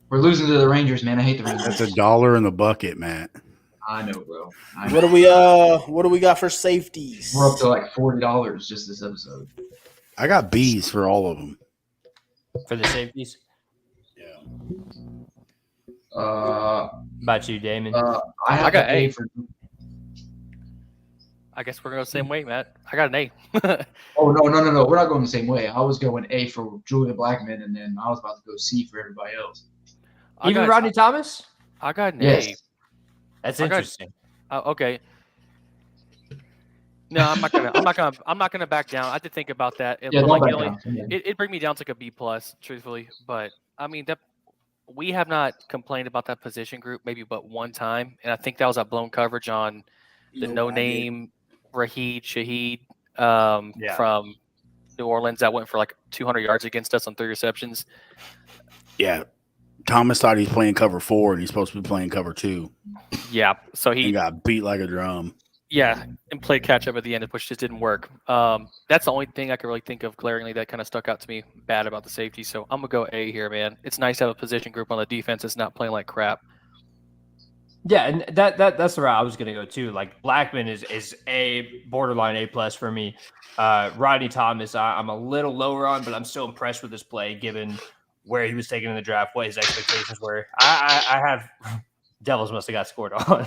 We're losing to the Rangers, man. I hate the Rangers. That's $1 in the bucket, Matt. I know, bro. What do we got for safeties? We're up to $40 just this episode. I got B's for all of them. For the safeties? Yeah. About you, Damon? I got A. I guess we're going the same way, Matt. I got an A. Oh, no. We're not going the same way. I was going A for Julian Blackmon, and then I was about to go C for everybody else. Even Rodney Thomas? I got an A. That's interesting. Okay. No, I'm not gonna back down. I had to think about that. It'd bring me down to a B+, truthfully. But I mean, that we have not complained about that position group maybe but one time, and I think that was that blown coverage on the no-name Shaheed from New Orleans that went for 200 yards against us on 3 receptions. Yeah. Thomas thought he was playing cover 4, and he's supposed to be playing cover 2. Yeah, so he got beat like a drum. Yeah, and played catch up at the end, which just didn't work. That's the only thing I could really think of glaringly that kind of stuck out to me bad about the safety. So I'm gonna go A here, man. It's nice to have a position group on the defense that's not playing like crap. Yeah, and that's the route I was going to go too. Like Blackman is a borderline A+ for me. Rodney Thomas, I'm a little lower on, but I'm still impressed with his play given where he was taken in the draft, what his expectations were. I have Devils must have got scored on.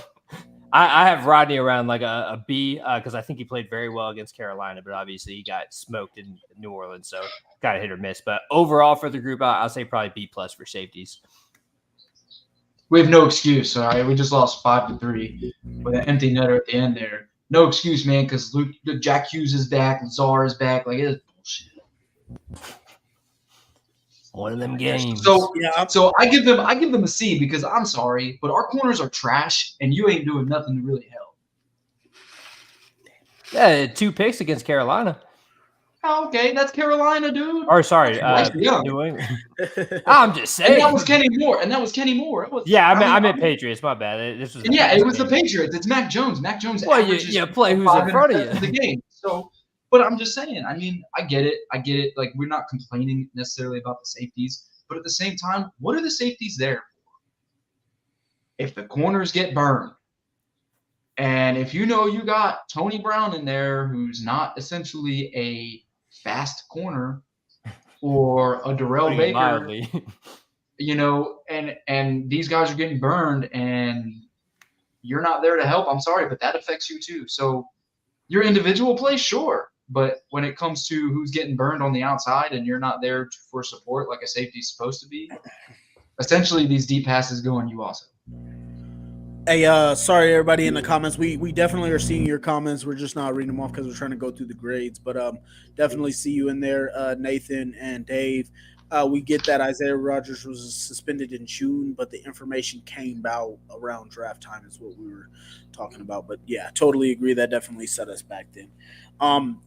I have Rodney around like a B because I think he played very well against Carolina, but obviously he got smoked in New Orleans, so kind of hit or miss. But overall for the group, I'll say probably B+ for safeties. We have no excuse. All right, we just lost 5-3 with an empty netter at the end there. No excuse, man, because Jack Hughes is back, Lazar is back. Like, it is bullshit. One of them games. So I give them a C because I'm sorry, but our corners are trash, and you ain't doing nothing to really help. Yeah, 2 picks against Carolina. Oh, okay, that's Carolina, dude. Or sorry, New England. I'm just saying. And that was Kenny Moore. I meant Patriots. My bad. This was it was the Patriots. It's Mac Jones. Mac Jones. Well, you play who's in front of you. The game. So, but I'm just saying. I mean, I get it. Like, we're not complaining necessarily about the safeties, but at the same time, what are the safeties there for? If the corners get burned, and if you know you got Tony Brown in there, who's not essentially a fast corner or a Darrell Baker, and these guys are getting burned and you're not there to help, I'm sorry, but that affects you too. So your individual play, sure, but when it comes to who's getting burned on the outside and you're not there for support like a safety's supposed to be, essentially these deep passes go on you also. Hey, sorry everybody in the comments. We definitely are seeing your comments. We're just not reading them off because we're trying to go through the grades. But definitely see you in there, Nathan and Dave. We get that Isaiah Rodgers was suspended in June, but the information came out around draft time is what we were talking about. But yeah, totally agree. That definitely set us back then.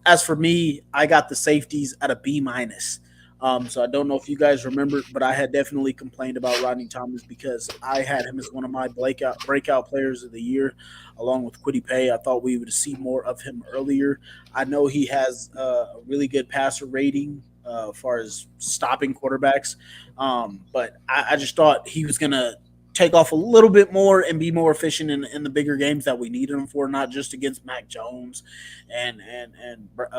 As for me, I got the safeties at a B-. So I don't know if you guys remember, but I had definitely complained about Rodney Thomas because I had him as one of my breakout players of the year, along with Kwity Paye. I thought we would see more of him earlier. I know he has a really good passer rating as far as stopping quarterbacks, but I just thought he was going to take off a little bit more and be more efficient in the bigger games that we needed him for, not just against Mac Jones and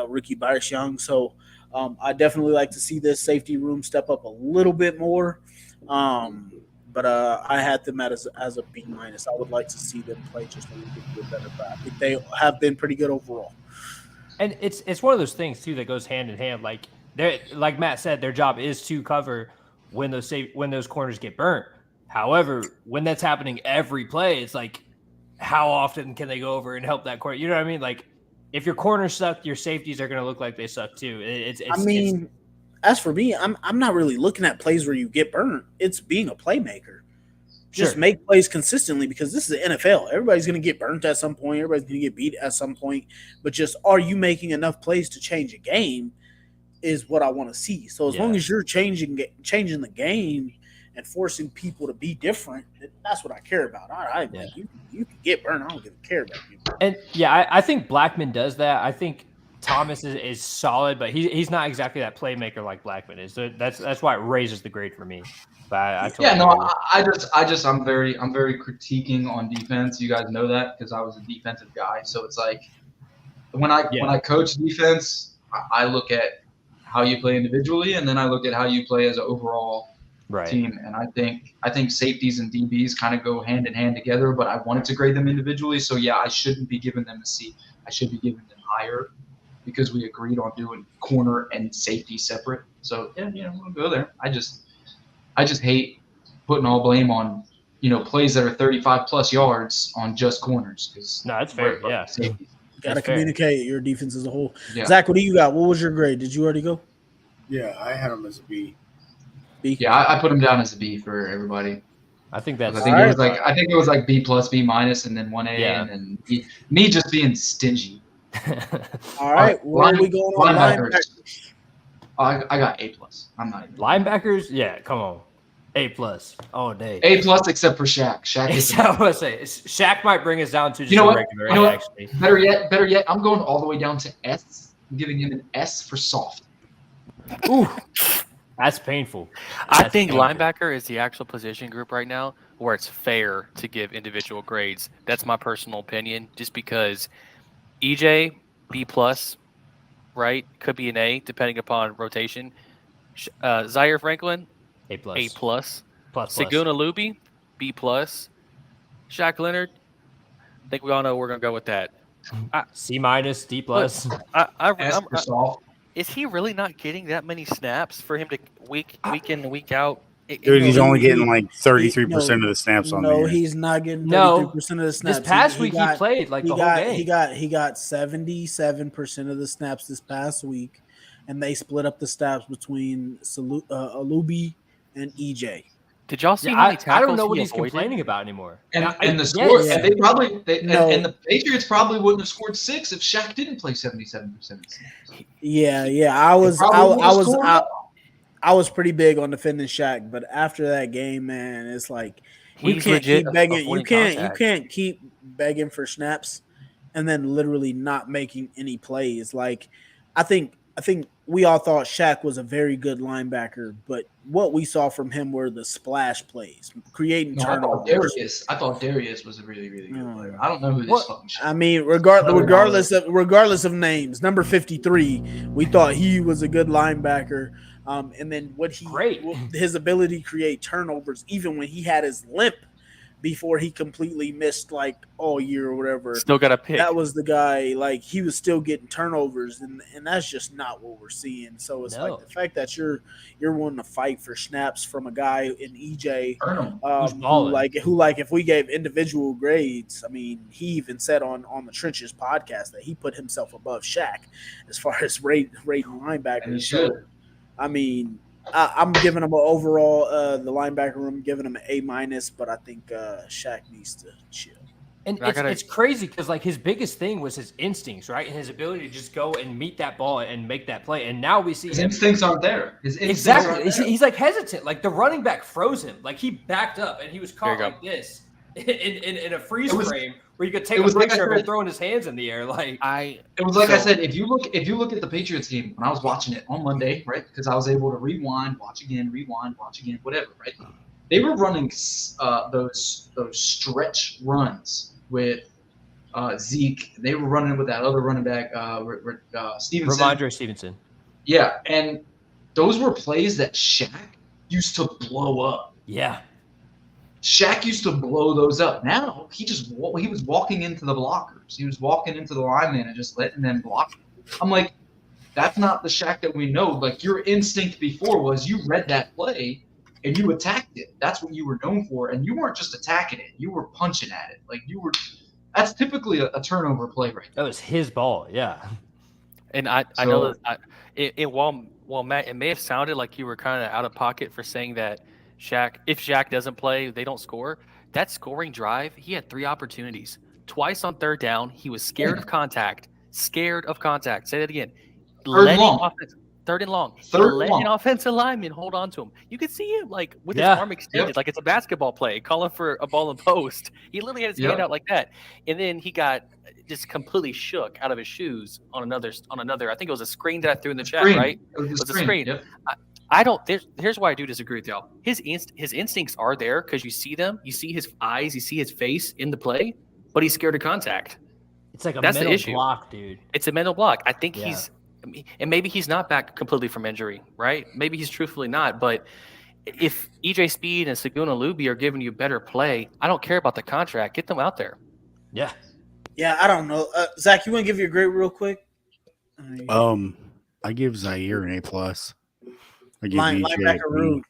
Ricky Bryce Young. So I definitely like to see this safety room step up a little bit more. But I had them as a B-. I would like to see them play just a little bit better, but I think they have been pretty good overall. And it's one of those things too that goes hand in hand. Like Matt said, their job is to cover when those corners get burnt. However, when that's happening every play, it's like, how often can they go over and help that corner? You know what I mean? Like, if your corners suck, your safeties are going to look like they suck too. As for me, I'm not really looking at plays where you get burnt. It's being a playmaker. Just make plays consistently because this is the NFL. Everybody's going to get burnt at some point. Everybody's going to get beat at some point. But just, are you making enough plays to change a game is what I want to see. So as long as you're changing the game and forcing people to be different, that's what I care about. All right, man, you can get burned. I don't care about you. And I think Blackman does that. I think Thomas is solid, but he's not exactly that playmaker like Blackman is. So that's why it raises the grade for me. But I'm very critiquing on defense. You guys know that because I was a defensive guy. So it's like when I coach defense, I look at how you play individually, and then I look at how you play as an overall team. And I think safeties and DBs kind of go hand in hand together, but I wanted to grade them individually. So yeah, I shouldn't be giving them a C. I should be giving them higher because we agreed on doing corner and safety separate. So yeah, we'll go there. I just hate putting all blame on, plays that are 35 plus yards on just corners. No, that's fair. Yeah. You got to communicate your defense as a whole. Yeah. Zach, what do you got? What was your grade? Did you already go? Yeah, I had him as a B. B? Yeah, I put him down as a B for everybody. I think that's. I think it was like B+, B-, and then 1A, and then me just being stingy. All right, where are we going on linebackers? I got A+. I'm not even. Linebackers, yeah, come on, A+ all day. A+ except for Shaq. I was say Shaq might bring us down to just a regular A. Actually, better yet, I'm going all the way down to S. I'm giving him an S for soft. Ooh. That's painful. I That's think painful. linebacker is the actual position group right now where it's fair to give individual grades. That's my personal opinion, just because EJ B plus, right, could be an A depending upon rotation. Zaire Franklin A plus. A plus. Plus. Saguna Luby B plus. Shaq Leonard, I think we all know we're gonna go with that. C minus, D plus. Ask yourself. Is he really not getting that many snaps for him to week in and week out? Dude, he's No, only he- getting like 33% no, of the snaps on No, the year. he's not getting No. 33% of the snaps. This past week he played like the whole game. He got 77% of the snaps this past week, and they split up the snaps between Alubi and EJ. Did y'all see Yeah, how many tackles I don't know what he he's avoided? complaining about anymore. And the score, yes. and they probably, No. and the Patriots probably wouldn't have scored 6 if Shaq didn't play 77% of the snaps. Yeah. I was pretty big on defending Shaq, but after that game, man, it's like you He's can't legit keep begging. You avoiding can't contact. keep begging for snaps and then literally not making any plays. Like I think we all thought Shaq was a very good linebacker, but what we saw from him were the splash plays, creating No, turnovers. I thought Darius was a really, really good player. I don't know who this fucking shit. I mean, regardless of names, number 53, we thought he was a good linebacker. And then his ability to create turnovers, even when he had his limp before he completely missed like all year or whatever. Still got a pick. That was the guy, like he was still getting turnovers, and that's just not what we're seeing. So it's like the fact that you're willing to fight for snaps from a guy in EJ, who if we gave individual grades, I mean, he even said on the Trenches podcast that he put himself above Shaq as far as rating linebackers. So, I mean, I'm giving him an overall the linebacker room, giving him an A minus, but I think Shaq needs to chill. And it's crazy because like his biggest thing was his instincts, right, and his ability to just go and meet that ball and make that play. And now we see his instincts aren't there. Exactly. He's like hesitant. Like the running back froze him. Like he backed up and he was caught like this in a freeze frame where you could take a picture of him throwing his hands in the air. I said, if you look at the Patriots game when I was watching it on Monday, right? Because I was able to rewind, watch again, whatever, right? They were running those stretch runs with Zeke. They were running with that other running back, Stevenson. Ramondre Stevenson. Yeah, and those were plays that Shaq used to blow up. Yeah. Shaq used to blow those up. Now he was walking into the blockers. He was walking into the linemen and just letting them block. I'm like, that's not the Shaq that we know. Like your instinct before was you read that play and you attacked it. That's what you were known for, and you weren't just attacking it. You were punching at it. Like you were. That's typically a turnover play, right? That was his ball. Yeah. And I know that while Matt, it may have sounded like you were kind of out of pocket for saying that. If Shaq doesn't play, they don't score. That scoring drive, he had 3 opportunities. Twice on third down, he was scared of contact. Say that again. Third and long. Letting offensive linemen hold on to him. You could see him like with his arm extended, like it's a basketball play, calling for a ball in post. He literally had his hand out like that, and then he got just completely shook out of his shoes on another. I think it was a screen that I threw in the chat. Right? It was a screen. Yep. I don't. Here's why I do disagree with y'all. His instincts are there because you see them. You see his eyes. You see his face in the play, but he's scared of contact. It's like that's mental block, dude. It's a mental block. I think and maybe he's not back completely from injury, right? Maybe he's truthfully not. But if EJ Speed and Saguna Luby are giving you better play, I don't care about the contract. Get them out there. Yeah. Yeah, I don't know. Zach, you want to give your grade real quick? I give Zaire an A plus. Linebacker room.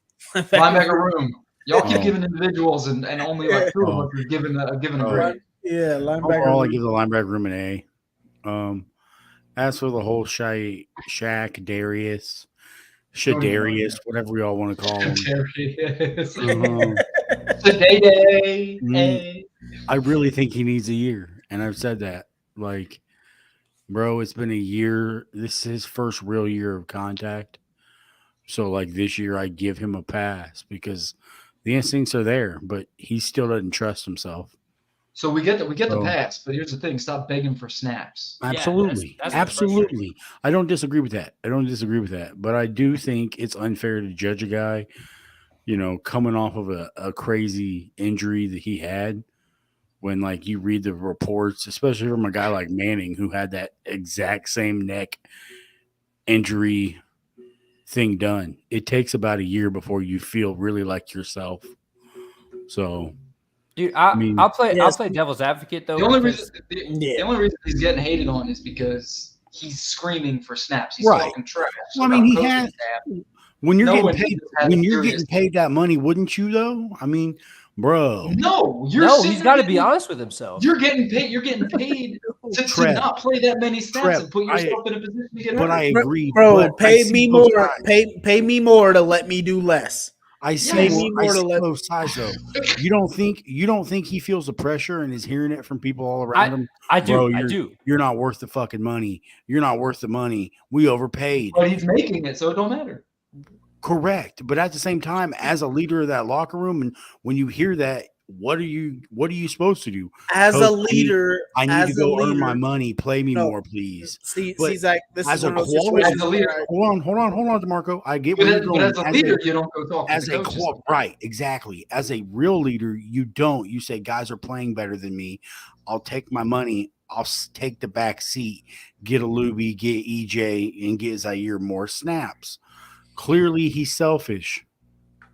Y'all keep giving individuals and only like 2 of us are giving a grade. Yeah, linebacker. Overall, I give the linebacker room an A. As for the whole Shaq, Darius, Shadarius, whatever we all want to call him. I really think he needs a year, and I've said that. Like, bro, it's been a year. This is his first real year of contact. So, like, this year I give him a pass because the instincts are there, but he still doesn't trust himself. So we get the So- pass, but here's the thing: stop begging for snaps. Absolutely. that's Absolutely. I don't disagree with that. But I do think it's unfair to judge a guy, coming off of a crazy injury that he had when, like, you read the reports, especially from a guy like Manning who had that exact same neck injury thing done. It takes about a year before you feel really like yourself. So, Dude, mean, I'll play yes. devil's advocate though. The only because- reason the only reason he's getting hated on is because he's screaming for snaps. He's Right. talking trash. Well, I mean, he about had coaching staff. when you're No getting one paid has when a you're serious- getting paid that money, wouldn't you though? I mean, bro. No, he's got to be honest with himself. You're getting paid. You're getting paid to Trev, not play that many snaps Trev, and put yourself in a position to get But hurt. I agree. Bro, but I pay see me both more. sides. Pay me more to let me do less. I see, Yes. I more to see let- both sides though. You don't think he feels the pressure and is hearing it from people all around him? I do. Bro, I do. You're not worth the fucking money. You're not worth the money. We overpaid. But he's making it, so it don't matter. Correct. But at the same time, as a leader of that locker room, and when you hear that, what are you supposed to do? As a Coach, leader, I need as to go a earn leader, my money. Play me No. more, please. See, But Zach, this as is a one of those quality- situations. As a leader- where I- Hold on, DeMarco. I get But where as, you're but going. as a leader, you don't go talk as to the a coaches. right, exactly. As a real leader, you don't. You say guys are playing better than me. I'll take my money. I'll take the back seat, get a Luby, get EJ, and get Zaire more snaps. Clearly, he's selfish.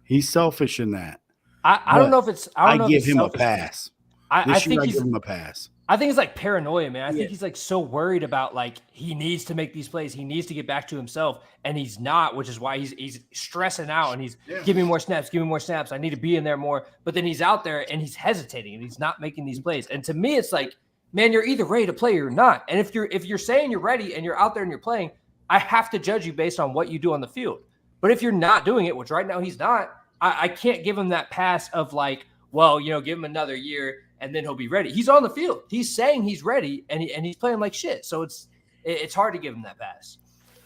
He's selfish in that. I don't know if it's. I I don't know if give it's him a selfish. pass. I This year, think I he's. give him a pass. I think it's like paranoia, man. I think Yeah. he's like so worried about like he needs to make these plays. He needs to get back to himself, and he's not, which is why he's stressing out and he's give me more snaps, give me more snaps. I need to be in there more. But then he's out there and he's hesitating and he's not making these plays. And to me, it's like, man, you're either ready to play or you're not. And if you're saying you're ready and you're out there and you're playing, I have to judge you based on what you do on the field. But if you're not doing it, which right now he's not, I can't give him that pass of like, well, give him another year and then he'll be ready. He's on the field. He's saying he's ready, and he's playing like shit. So it's hard to give him that pass.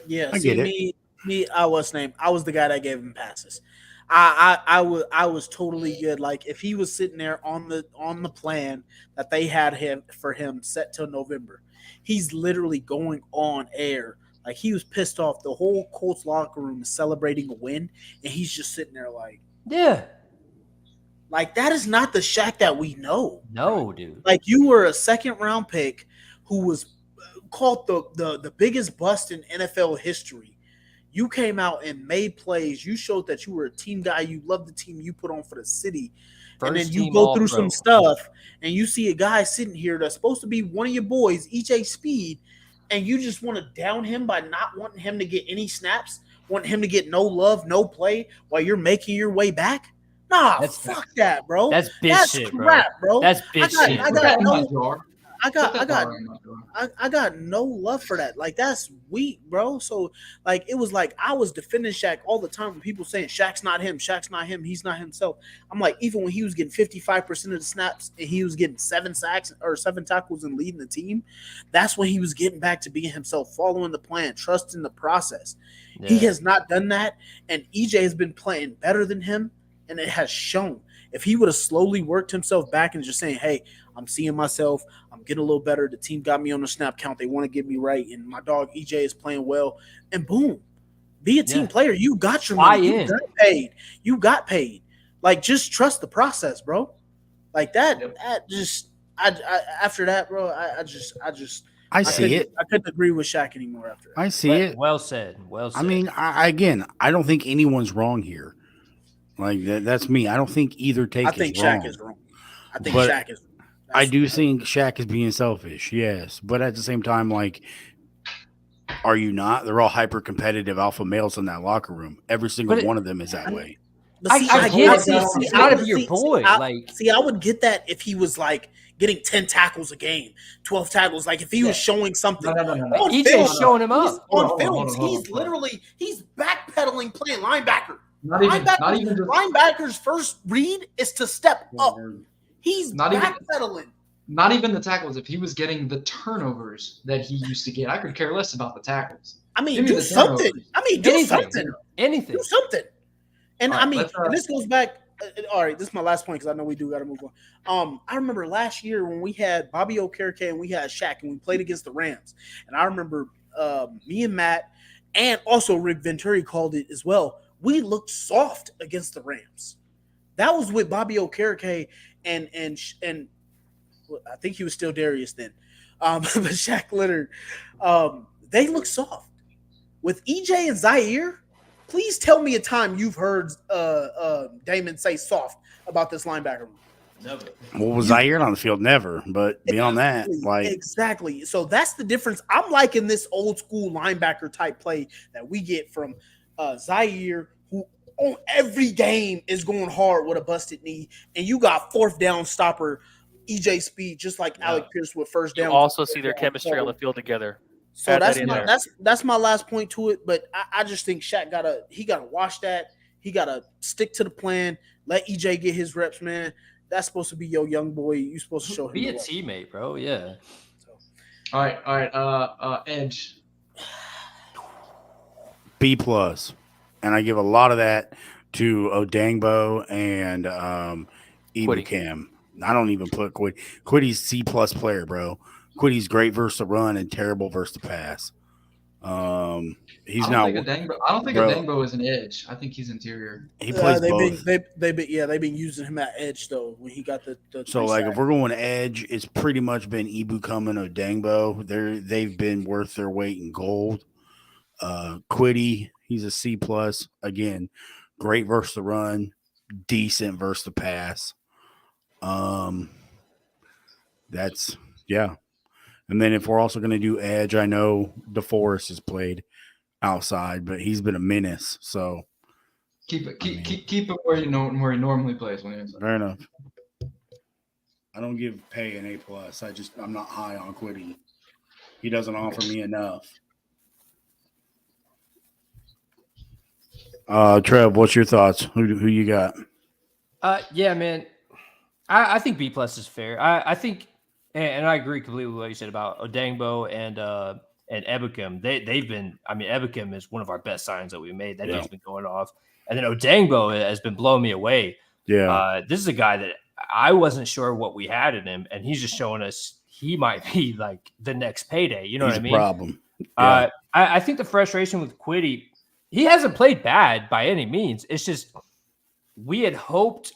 Yeah, I see, get it. me, I was the guy that gave him passes. I was totally good. Like if he was sitting there on the plan that they had for him set till November, he's literally going on air. Like he was pissed off. The whole Colts locker room is celebrating a win, and he's just sitting there like, Yeah. like that is not the Shaq that we know. No, dude. Like you were a second round pick who was called the biggest bust in NFL history. You came out and made plays. You showed that you were a team guy. You loved the team you put on for the city. And then you go through some stuff and you see a guy sitting here that's supposed to be one of your boys, EJ Speed, and you just want to down him by not wanting him to get any snaps, wanting him to get no love, no play while you're making your way back. Nah, fuck that, bro. That's bitch shit, crap, bro. That's bitch shit. I got no love for that. Like that's weak, bro. So like it was like I was defending Shaq all the time when people saying Shaq's not him, he's not himself. I'm like, even when he was getting 55% of the snaps and he was getting 7 sacks or 7 tackles and leading the team, that's when he was getting back to being himself, following the plan, trusting the process. Yeah. He has not done that, and EJ has been playing better than him, and it has shown. If he would have slowly worked himself back and just saying, hey, I'm seeing myself, I'm getting a little better, the team got me on the snap count, they want to get me right, and my dog EJ is playing well, and boom, be a team player. You got your money. You got paid. Like, just trust the process, bro. Like that just after that, bro, I see it. I couldn't agree with Shaq anymore after that. I see it. Well said. Well said. I mean, I don't think anyone's wrong here. Like that's me. I don't think either take. I think is wrong. Shaq is wrong. I think But Shaq is. I do think Shaq is being selfish. Yes, but at the same time, like, are you not? They're all hyper competitive alpha males in that locker room. Every single one of them is that way. But see, I get it. It's gotta be your boy. I would get that if he was like getting 10 tackles a game, 12 tackles. Like if he was showing something. No. EJ's showing him up. On films, he's literally backpedaling playing linebacker. Not even just, Linebacker's first read is to step up. He's Not backpedaling. not even the tackles. If he was getting the turnovers that he used to get, I could care less about the tackles. I mean, Give me do the something. turnovers. I mean, do Anything. something. Anything. Do something. And All right, I mean, let's, and this goes back. all right, this is my last point because I know we do got to move on. I remember last year when we had Bobby Okereke and we had Shaq and we played against the Rams, and I remember me and Matt and also Rick Venturi called it as well. We looked soft against the Rams. That was with Bobby Okereke and I think he was still Darius then, but Shaq Leonard. They look soft with EJ and Zaire. Please tell me a time you've heard Damon say soft about this linebacker room. Never. Well, was Zaire on the field? Never. But beyond that, like exactly. So that's the difference. I'm liking this old school linebacker type play that we get from Zaire, who on every game is going hard with a busted knee, and you got fourth down stopper EJ Speed, just like Alec Pierce with first down. You also see their chemistry on the field together. So that's my last point to it. But I just think Shaq gotta watch that. He gotta stick to the plan. Let EJ get his reps, man. That's supposed to be your young boy. You're supposed to show him. Be a teammate, bro. Yeah. So. All right. Edge. B+, and I give a lot of that to Odangbo and Ibukam. I don't even put Quiddy. Quiddy's C+ player, bro. Quiddy's great versus the run and terrible versus the pass. He's not. I don't think Odangbo is an edge. I think he's interior. He plays both. They've been using him at edge though when he got the so like if we're going edge, it's pretty much been Ibukam and Odangbo. They've been worth their weight in gold. Quiddy, he's a C+. Again, great versus the run, decent versus the pass. That's yeah. And then if we're also going to do edge, I know DeForest has played outside, but he's been a menace. So keep it where he normally plays when he's fair enough. I don't give Pay an A+. I'm not high on Quiddy. He doesn't offer me enough. Trev, what's your thoughts? Who you got? Yeah, man. I think B+ is fair. I think, and I agree completely with what you said about Odangbo and Ebukam. They've been. I mean, Ebukam is one of our best signs that we made. That dude's been going off, and then Odangbo has been blowing me away. Yeah, this is a guy that I wasn't sure what we had in him, and he's just showing us he might be like the next payday. You know what I mean? Problem. Yeah. I think the frustration with Quiddy, he hasn't played bad by any means. It's just we had hoped,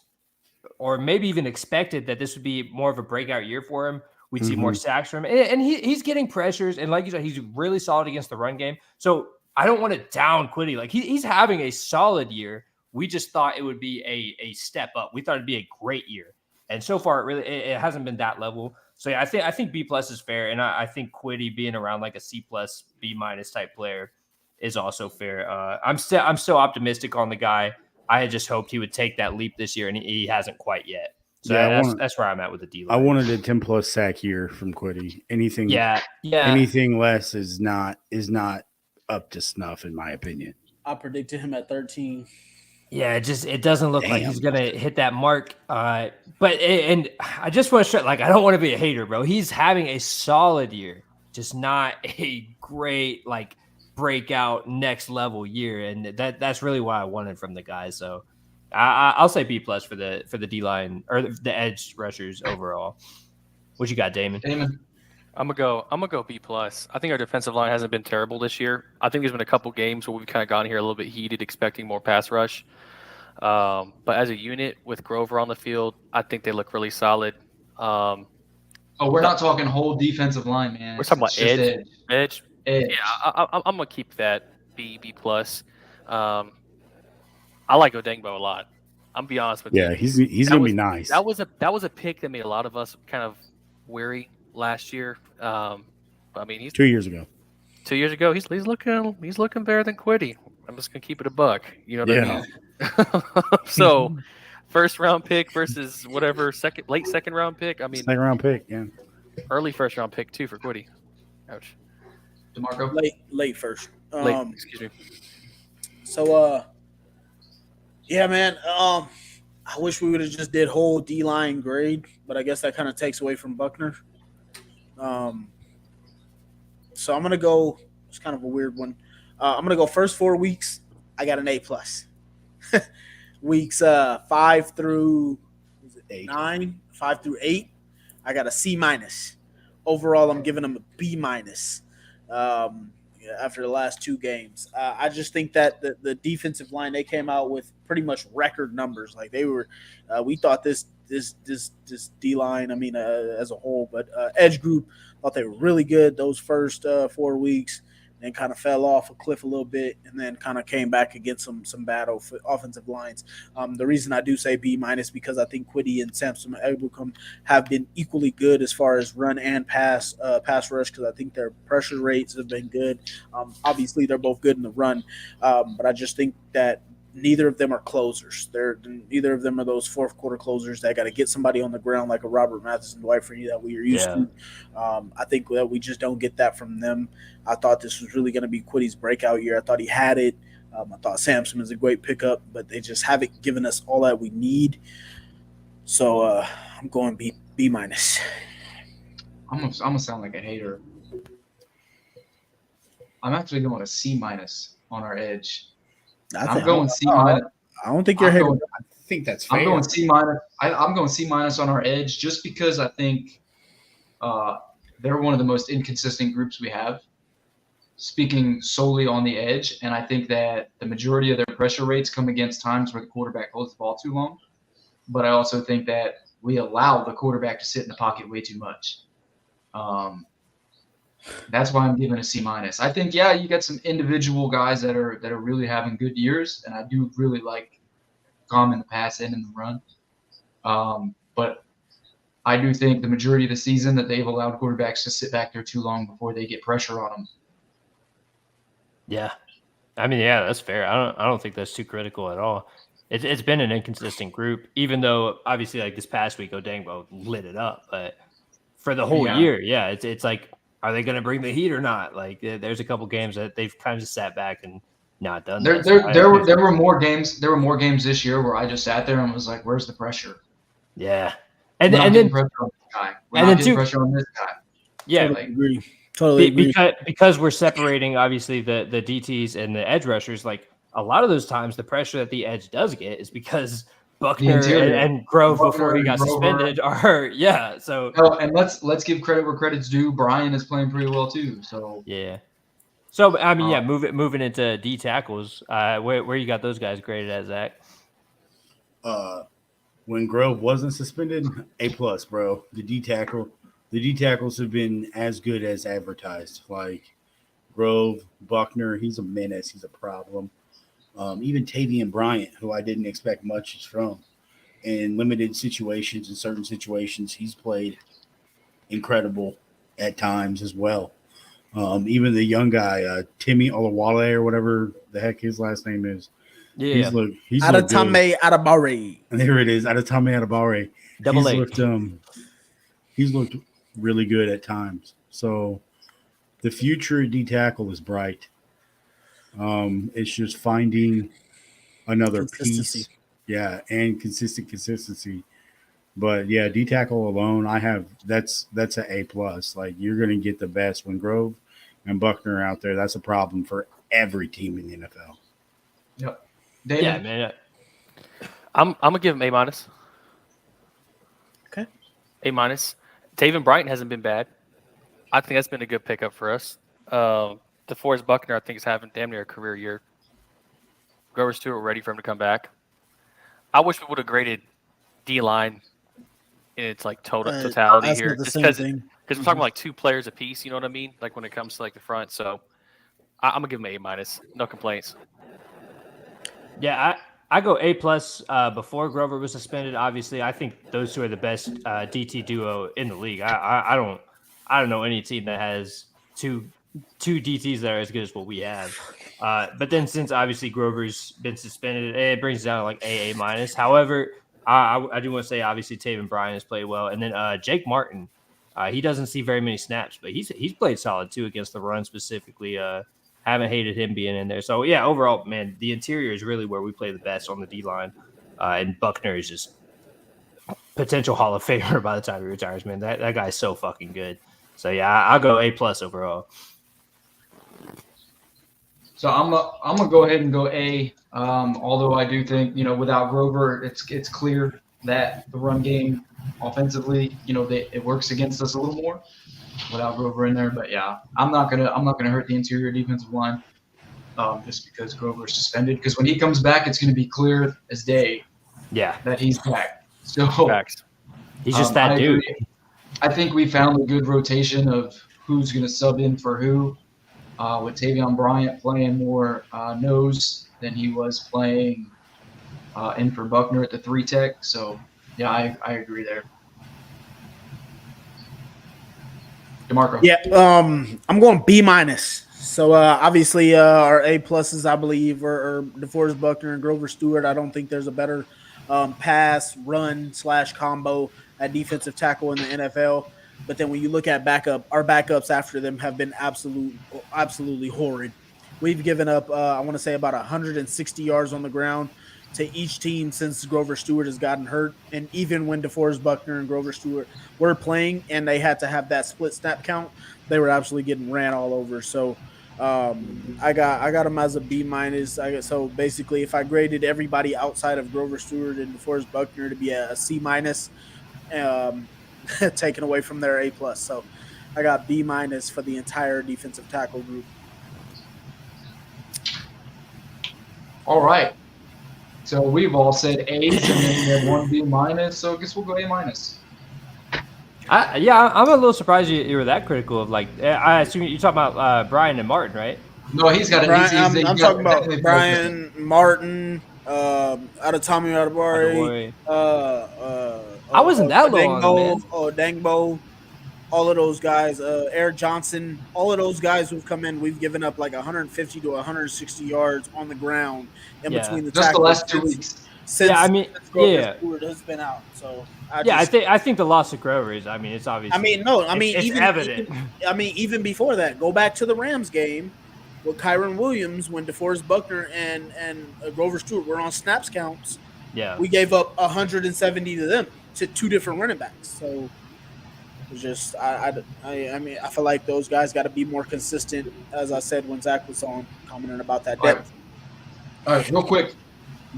or maybe even expected, that this would be more of a breakout year for him. We'd see more sacks from him. And he's getting pressures. And like you said, he's really solid against the run game. So I don't want to down Quiddy. Like he's having a solid year. We just thought it would be a step up. We thought it'd be a great year. And so far, it hasn't been that level. So yeah, I think B+ is fair. And I think Quiddy being around like a C+, B- type player is also fair. I'm so optimistic on the guy. I had just hoped he would take that leap this year, and he hasn't quite yet. So that's where I'm at with the D-line. I wanted a 10+ sack year from Quiddy. Anything, anything less is not up to snuff, in my opinion. I predicted him at 13. Yeah, it doesn't look like he's gonna hit that mark. But I just want to stress, like, I don't want to be a hater, bro. He's having a solid year, just not a great breakout next level year, and that's really what I wanted from the guy. So I'll say B+ for the D line or the edge rushers overall. What you got, Damon? I'm gonna go B+. I think our defensive line hasn't been terrible this year. I think there's been a couple games where we've kind of gone here a little bit heated, expecting more pass rush. But as a unit with Grover on the field, I think they look really solid. We're not talking whole defensive line, man. We're talking about edge. Yeah, I'm gonna keep that B+. I like Odangbo a lot. I'm gonna be honest with you. Yeah, he's gonna be nice. That was a pick that made a lot of us kind of weary last year. But I mean, he's 2 years ago. 2 years ago, he's looking better than Quiddy. I'm just gonna keep it a buck. You know what I mean? So, first round pick versus whatever late second round pick. I mean, second round pick, yeah. Early first round pick too for Quiddy. Ouch. DeMarco? Late first. Excuse me. So, yeah, man. I wish we would have just did whole D-line grade, but I guess that kind of takes away from Buckner. So I'm gonna go. It's kind of a weird one. I'm gonna go first 4 weeks. I got an A+. Weeks 5 through Eight. 9, 5 through 8, I got a C minus. Overall, I'm giving them a B minus. After the last 2 games, I just think that the defensive line, they came out with pretty much record numbers. Like they were, we thought this D line, I mean, as a whole, but edge group thought they were really good those first 4 weeks. And kind of fell off a cliff a little bit, and then kind of came back against some bad offensive lines. The reason I do say B minus because I think Quiddy and Samson Ebukam have been equally good as far as run and pass rush, because I think their pressure rates have been good. Obviously, they're both good in the run, but I just think that neither of them are closers. Neither of them are those fourth quarter closers that got to get somebody on the ground like a Robert Mathis and Dwight Freeney that we are used to. I think that we just don't get that from them. I thought this was really going to be Quiddy's breakout year. I thought he had it. I thought Samson is a great pickup, but they just haven't given us all that we need. So I'm going B minus. I'm gonna sound like a hater. I'm actually going a C minus on our edge. I'm going C minus. I don't think you're hating. I think that's fair. I'm going C minus. I'm going C minus on our edge just because I think they're one of the most inconsistent groups we have, speaking solely on the edge. And I think that the majority of their pressure rates come against times where the quarterback holds the ball too long. But I also think that we allow the quarterback to sit in the pocket way too much. That's why I'm giving a C minus. I think, yeah, you got some individual guys that are really having good years, and I do really like Calm in the pass and in the run. But I do think the majority of the season that they've allowed quarterbacks to sit back there too long before they get pressure on them. Yeah, I mean, yeah, that's fair. I don't think that's too critical at all. It's been an inconsistent group, even though obviously like this past week, Odangbo lit it up, but for the whole year, yeah, it's like, are they going to bring the heat or not? Like, there's a couple games that they've kind of sat back and not done that. There were more games. There were more games this year where I just sat there and was like, "Where's the pressure?" Yeah, and then pressure on this guy. We're not getting pressure on this guy. Yeah, totally agree. Because we're separating obviously the DTs and the edge rushers. Like a lot of those times, the pressure that the edge does get is because Buckner and Grove before he got suspended are So and let's give credit where credit's due. Brian is playing pretty well too. So yeah. So I mean, moving into D tackles, where you got those guys graded at, Zach? When Grove wasn't suspended, A+, bro. The D tackles have been as good as advertised. Like Grove, Buckner, he's a menace. He's a problem. Even Tavian Bryant, who I didn't expect much from, in limited situations, in certain situations, he's played incredible at times as well. Even the young guy, Timmy Olawale or whatever the heck his last name is. Yeah, he's Adatame Adabare. There it is, Adatame Adabare. He's looked really good at times. So the future D tackle is bright. It's just finding another piece. Yeah, and consistency. But yeah, D tackle alone, that's an A+. Like you're gonna get the best when Grove and Buckner are out there. That's a problem for every team in the NFL. Yep. David? Yeah, man. I'm gonna give him A-. Okay. A-. Taven Bryant hasn't been bad. I think that's been a good pickup for us. DeForest Buckner, I think, is having damn near a career year. Grover Stewart ready for him to come back. I wish we would have graded D-line in its like totality here, just because we're talking about like 2 players apiece. You know what I mean? Like when it comes to like the front. So I'm gonna give him A-. No complaints. Yeah, I go A+ before Grover was suspended. Obviously, I think those two are the best DT duo in the league. I don't know any team that has two DTs that are as good as what we have. But then since obviously Grover's been suspended, it brings down like AA-. However, I do want to say obviously Taven Bryan has played well, and then Jake Martin, he doesn't see very many snaps, but he's played solid too against the run specifically. Haven't hated him being in there. So yeah, overall, man, the interior is really where we play the best on the D line, and Buckner is just potential Hall of Famer by the time he retires. Man, that guy's so fucking good. So yeah, I'll go A+ overall. So I'm gonna go ahead and go A. Although I do think without Grover, it's clear that the run game offensively, it works against us a little more without Grover in there. But yeah, I'm not gonna hurt the interior defensive line just because Grover's suspended. Because when he comes back, it's gonna be clear as day that he's back. So Facts. He's just that dude. I think we found a good rotation of who's gonna sub in for who. With Tavion Bryant playing more nose than he was playing in for Buckner at the 3 tech. So, yeah, I agree there. DeMarco. Yeah, I'm going B minus. So obviously our A pluses, I believe, are DeForest Buckner and Grover Stewart. I don't think there's a better pass, run / combo at defensive tackle in the NFL. But then when you look at our backups after them have been absolutely horrid. We've given up, I want to say, about 160 yards on the ground to each team since Grover Stewart has gotten hurt. And even when DeForest Buckner and Grover Stewart were playing and they had to have that split snap count, they were absolutely getting ran all over. So I got them as a B minus. So basically, if I graded everybody outside of Grover Stewart and DeForest Buckner to be a C minus, taken away from their A plus. So I got B minus for the entire defensive tackle group. All right. So we've all said A's and then we have one B minus. So I guess we'll go A minus. I'm a little surprised you were that critical of I assume you're talking about Brian and Martin, right? No, he's got an I'm talking about Brian, Martin, Tommy Adebari, I wasn't that low on him, Dangbo, all of those guys, Eric Johnson, all of those guys who've come in, we've given up like 150 to 160 yards on the ground in between the just tackles. The last 2 weeks. Since Stewart has been out. So I think the loss of Grover is, it's obvious. It's evident. Even before that, go back to the Rams game with Kyron Williams when DeForest Buckner and Grover Stewart were on snaps counts. Yeah, we gave up 170 to them, to 2 different running backs. So it's just I feel like those guys got to be more consistent. As I said when Zach was on commenting about that depth. All right, real quick.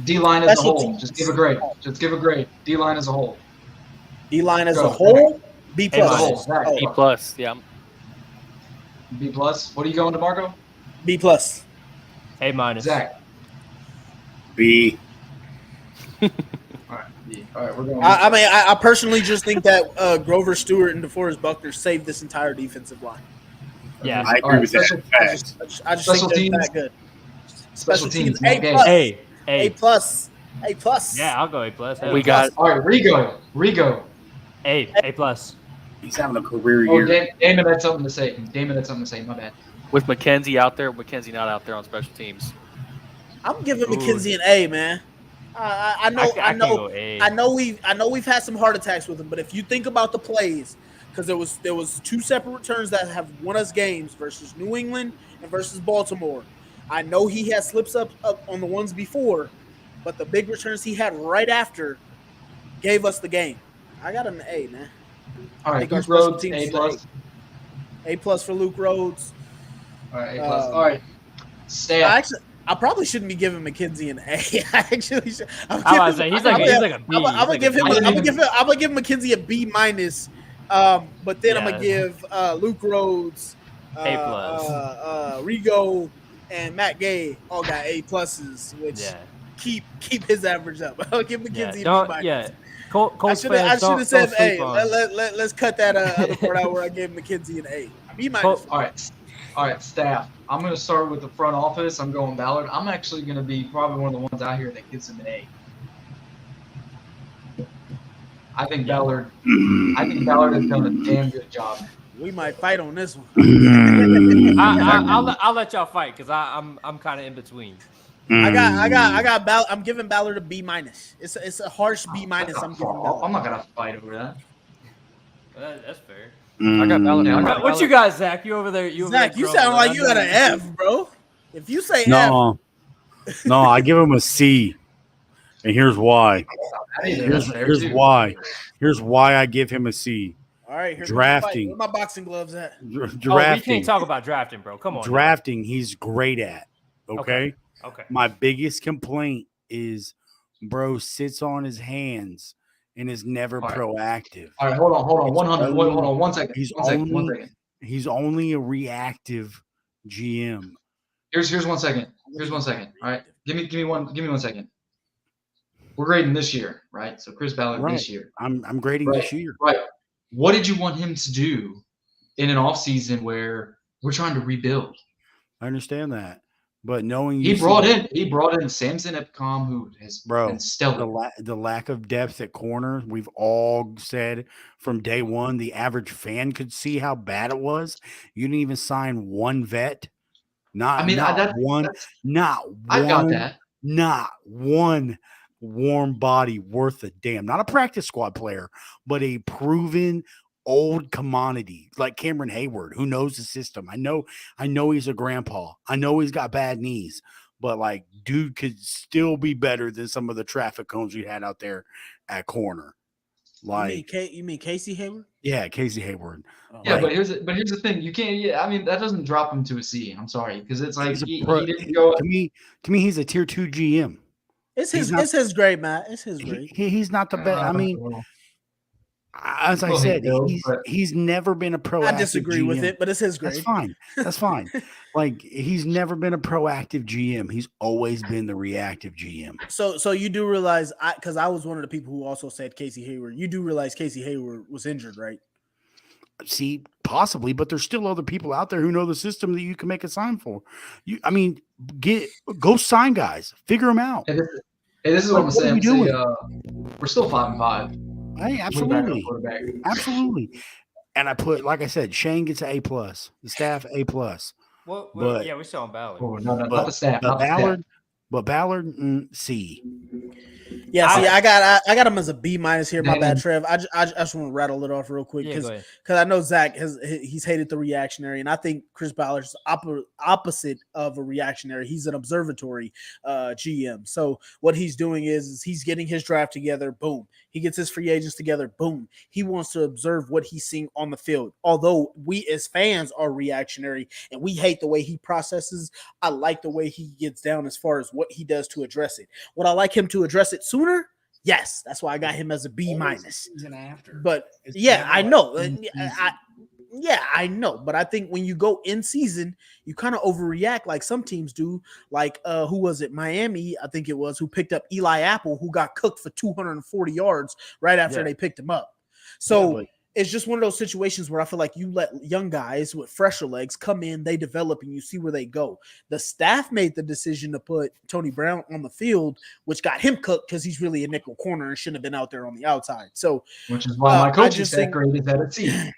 D-line as a whole. Just give a grade. D-line as a whole. D-line as a whole? B plus. B plus, yeah. B plus. What are you going to, Marco? B plus. A minus. Zach. B. All right, B. All right, we're going. I personally just think that Grover Stewart and DeForest Buckner saved this entire defensive line. Yeah, I agree with that. I just think they're that good. Special teams. A plus. Yeah, I'll go A plus. We got all right. Rigo. A plus. He's having a career year. Damon had something to say. My bad. With McKenzie out there, McKenzie not out there on special teams. I'm giving McKenzie an A, man. I know we've had some heart attacks with him, but if you think about the plays, because there was 2 separate returns that have won us games versus New England and versus Baltimore. I know he had slips up on the ones before, but the big returns he had right after gave us the game. I got him an A, man. All right, Luke Rhodes, A plus. A plus for Luke Rhodes. All right, A plus. All right, stay. I probably shouldn't be giving McKenzie an A. I actually should. He's like a B. I'm gonna give McKenzie a B minus. But then I'm gonna give Luke Rhodes, A plus, Rigo, and Matt Gay all got A pluses, which keep his average up. I'll give McKenzie a B minus. Yeah. I should have said A. Let's cut that other part out where I gave McKenzie an A. B minus. All right, staff. I'm going to start with the front office. I'm going Ballard. I'm actually going to be probably one of the ones out here that gives him an A. I think Ballard has done a damn good job. We might fight on this one. I'll let y'all fight because I'm kind of in between. I got Ballard. I'm giving Ballard a B minus. It's a harsh B minus. I'm giving Ballard. I'm not gonna fight over that. That's fair. I got Ballard. What you got, Zach? You over there? Zach, you sound like you got an F, bro. If you say no, I give him a C, and here's why. Here's why. Here's why I give him a C. All right, here's drafting. Where my boxing gloves at? Drafting. We can't talk about drafting, bro. Come on. Drafting, he's great at. Okay. Okay. My biggest complaint is bro sits on his hands and is never All right. proactive. All right, hold on. Hold on, 1 second. He's 1 second. 1 only second. he's only a reactive GM. Here's 1 second. Here's 1 second. All right. Give me 1 second. We're grading this year, right? So Chris Ballard Right. this year. I'm grading Right. this year. Right. What did you want him to do in an offseason where we're trying to rebuild? I understand that. But knowing He brought in Samson Epcom, who has been stellar. the lack of depth at corner, we've all said from day one, the average fan could see how bad it was. You didn't even sign one vet. Not one. I got that. Not one warm body worth a damn. Not a practice squad player, but a proven old commodity like Cameron Hayward, who knows the system. I know he's a grandpa. I know he's got bad knees, but like dude could still be better than some of the traffic cones we had out there at corner. Like you mean Casey Hayward? Yeah, Casey Hayward. Yeah, like, but here's the thing. You can't. Yeah, I mean that doesn't drop him to a C. I'm sorry, because it's like he didn't go. To me, he's a tier 2 GM. It's his grade, Matt. It's his grade. He's not the best. I mean, as I said, he's never been a proactive. I disagree with it, but it's his grade. That's fine. Like he's never been a proactive GM. He's always been the reactive GM. So you do realize, because I was one of the people who also said Casey Hayward. You do realize Casey Hayward was injured, right? See, possibly, but there's still other people out there who know the system that you can make a sign for. Go sign guys, figure them out. Hey, this is what I'm saying. We're still 5-5. Hey, absolutely. And I put, like I said, Shane gets an A+. The staff A+. Well, but, yeah, we saw him Ballard. Oh, no, not the staff. But Ballard, C. Yeah, I got him as a B- here. My bad, Trev. I just want to rattle it off real quick because I know Zach he's hated the reactionary, and I think Chris Ballard's opposite of a reactionary. He's an observatory GM. So what he's doing is he's getting his draft together. Boom. He gets his free agents together. Boom. He wants to observe what he's seeing on the field. Although we as fans are reactionary and we hate the way he processes, I like the way he gets down as far as what he does to address it. Would I like him to address it sooner? Yes. That's why I got him as a B-. But yeah, I know. I know. But I think when you go in season, you kind of overreact like some teams do. Like, who was it? Miami, I think it was, who picked up Eli Apple, who got cooked for 240 yards right after they picked him up. So it's just one of those situations where I feel like you let young guys with fresher legs come in, they develop, and you see where they go. The staff made the decision to put Tony Brown on the field, which got him cooked because he's really a nickel corner and shouldn't have been out there on the outside. So, which is why my coaching staff graded that at C.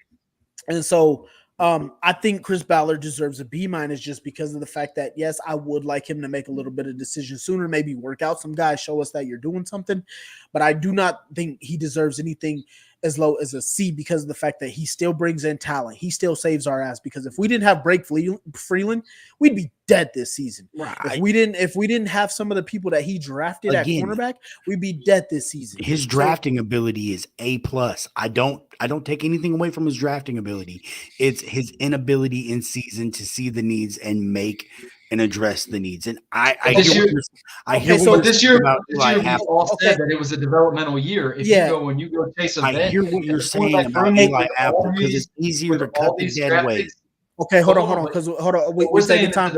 And so I think Chris Ballard deserves a B- just because of the fact that, yes, I would like him to make a little bit of decision sooner, maybe work out some guys, show us that you're doing something. But I do not think he deserves anything as low as a C because of the fact that he still brings in talent. He still saves our ass because if we didn't have Blake Freeland, we'd be dead this season. Right. If we didn't have some of the people that he drafted at cornerback, we'd be dead this season. His drafting ability is A+. I don't take anything away from his drafting ability. It's his inability in season to see the needs and make and address the needs. And this year we all said that it was a developmental year. If you go chase a vet, I hear what you're saying about Eli Apple because it's easier to cut the dead weight. Okay, hold on. Because we're taking time.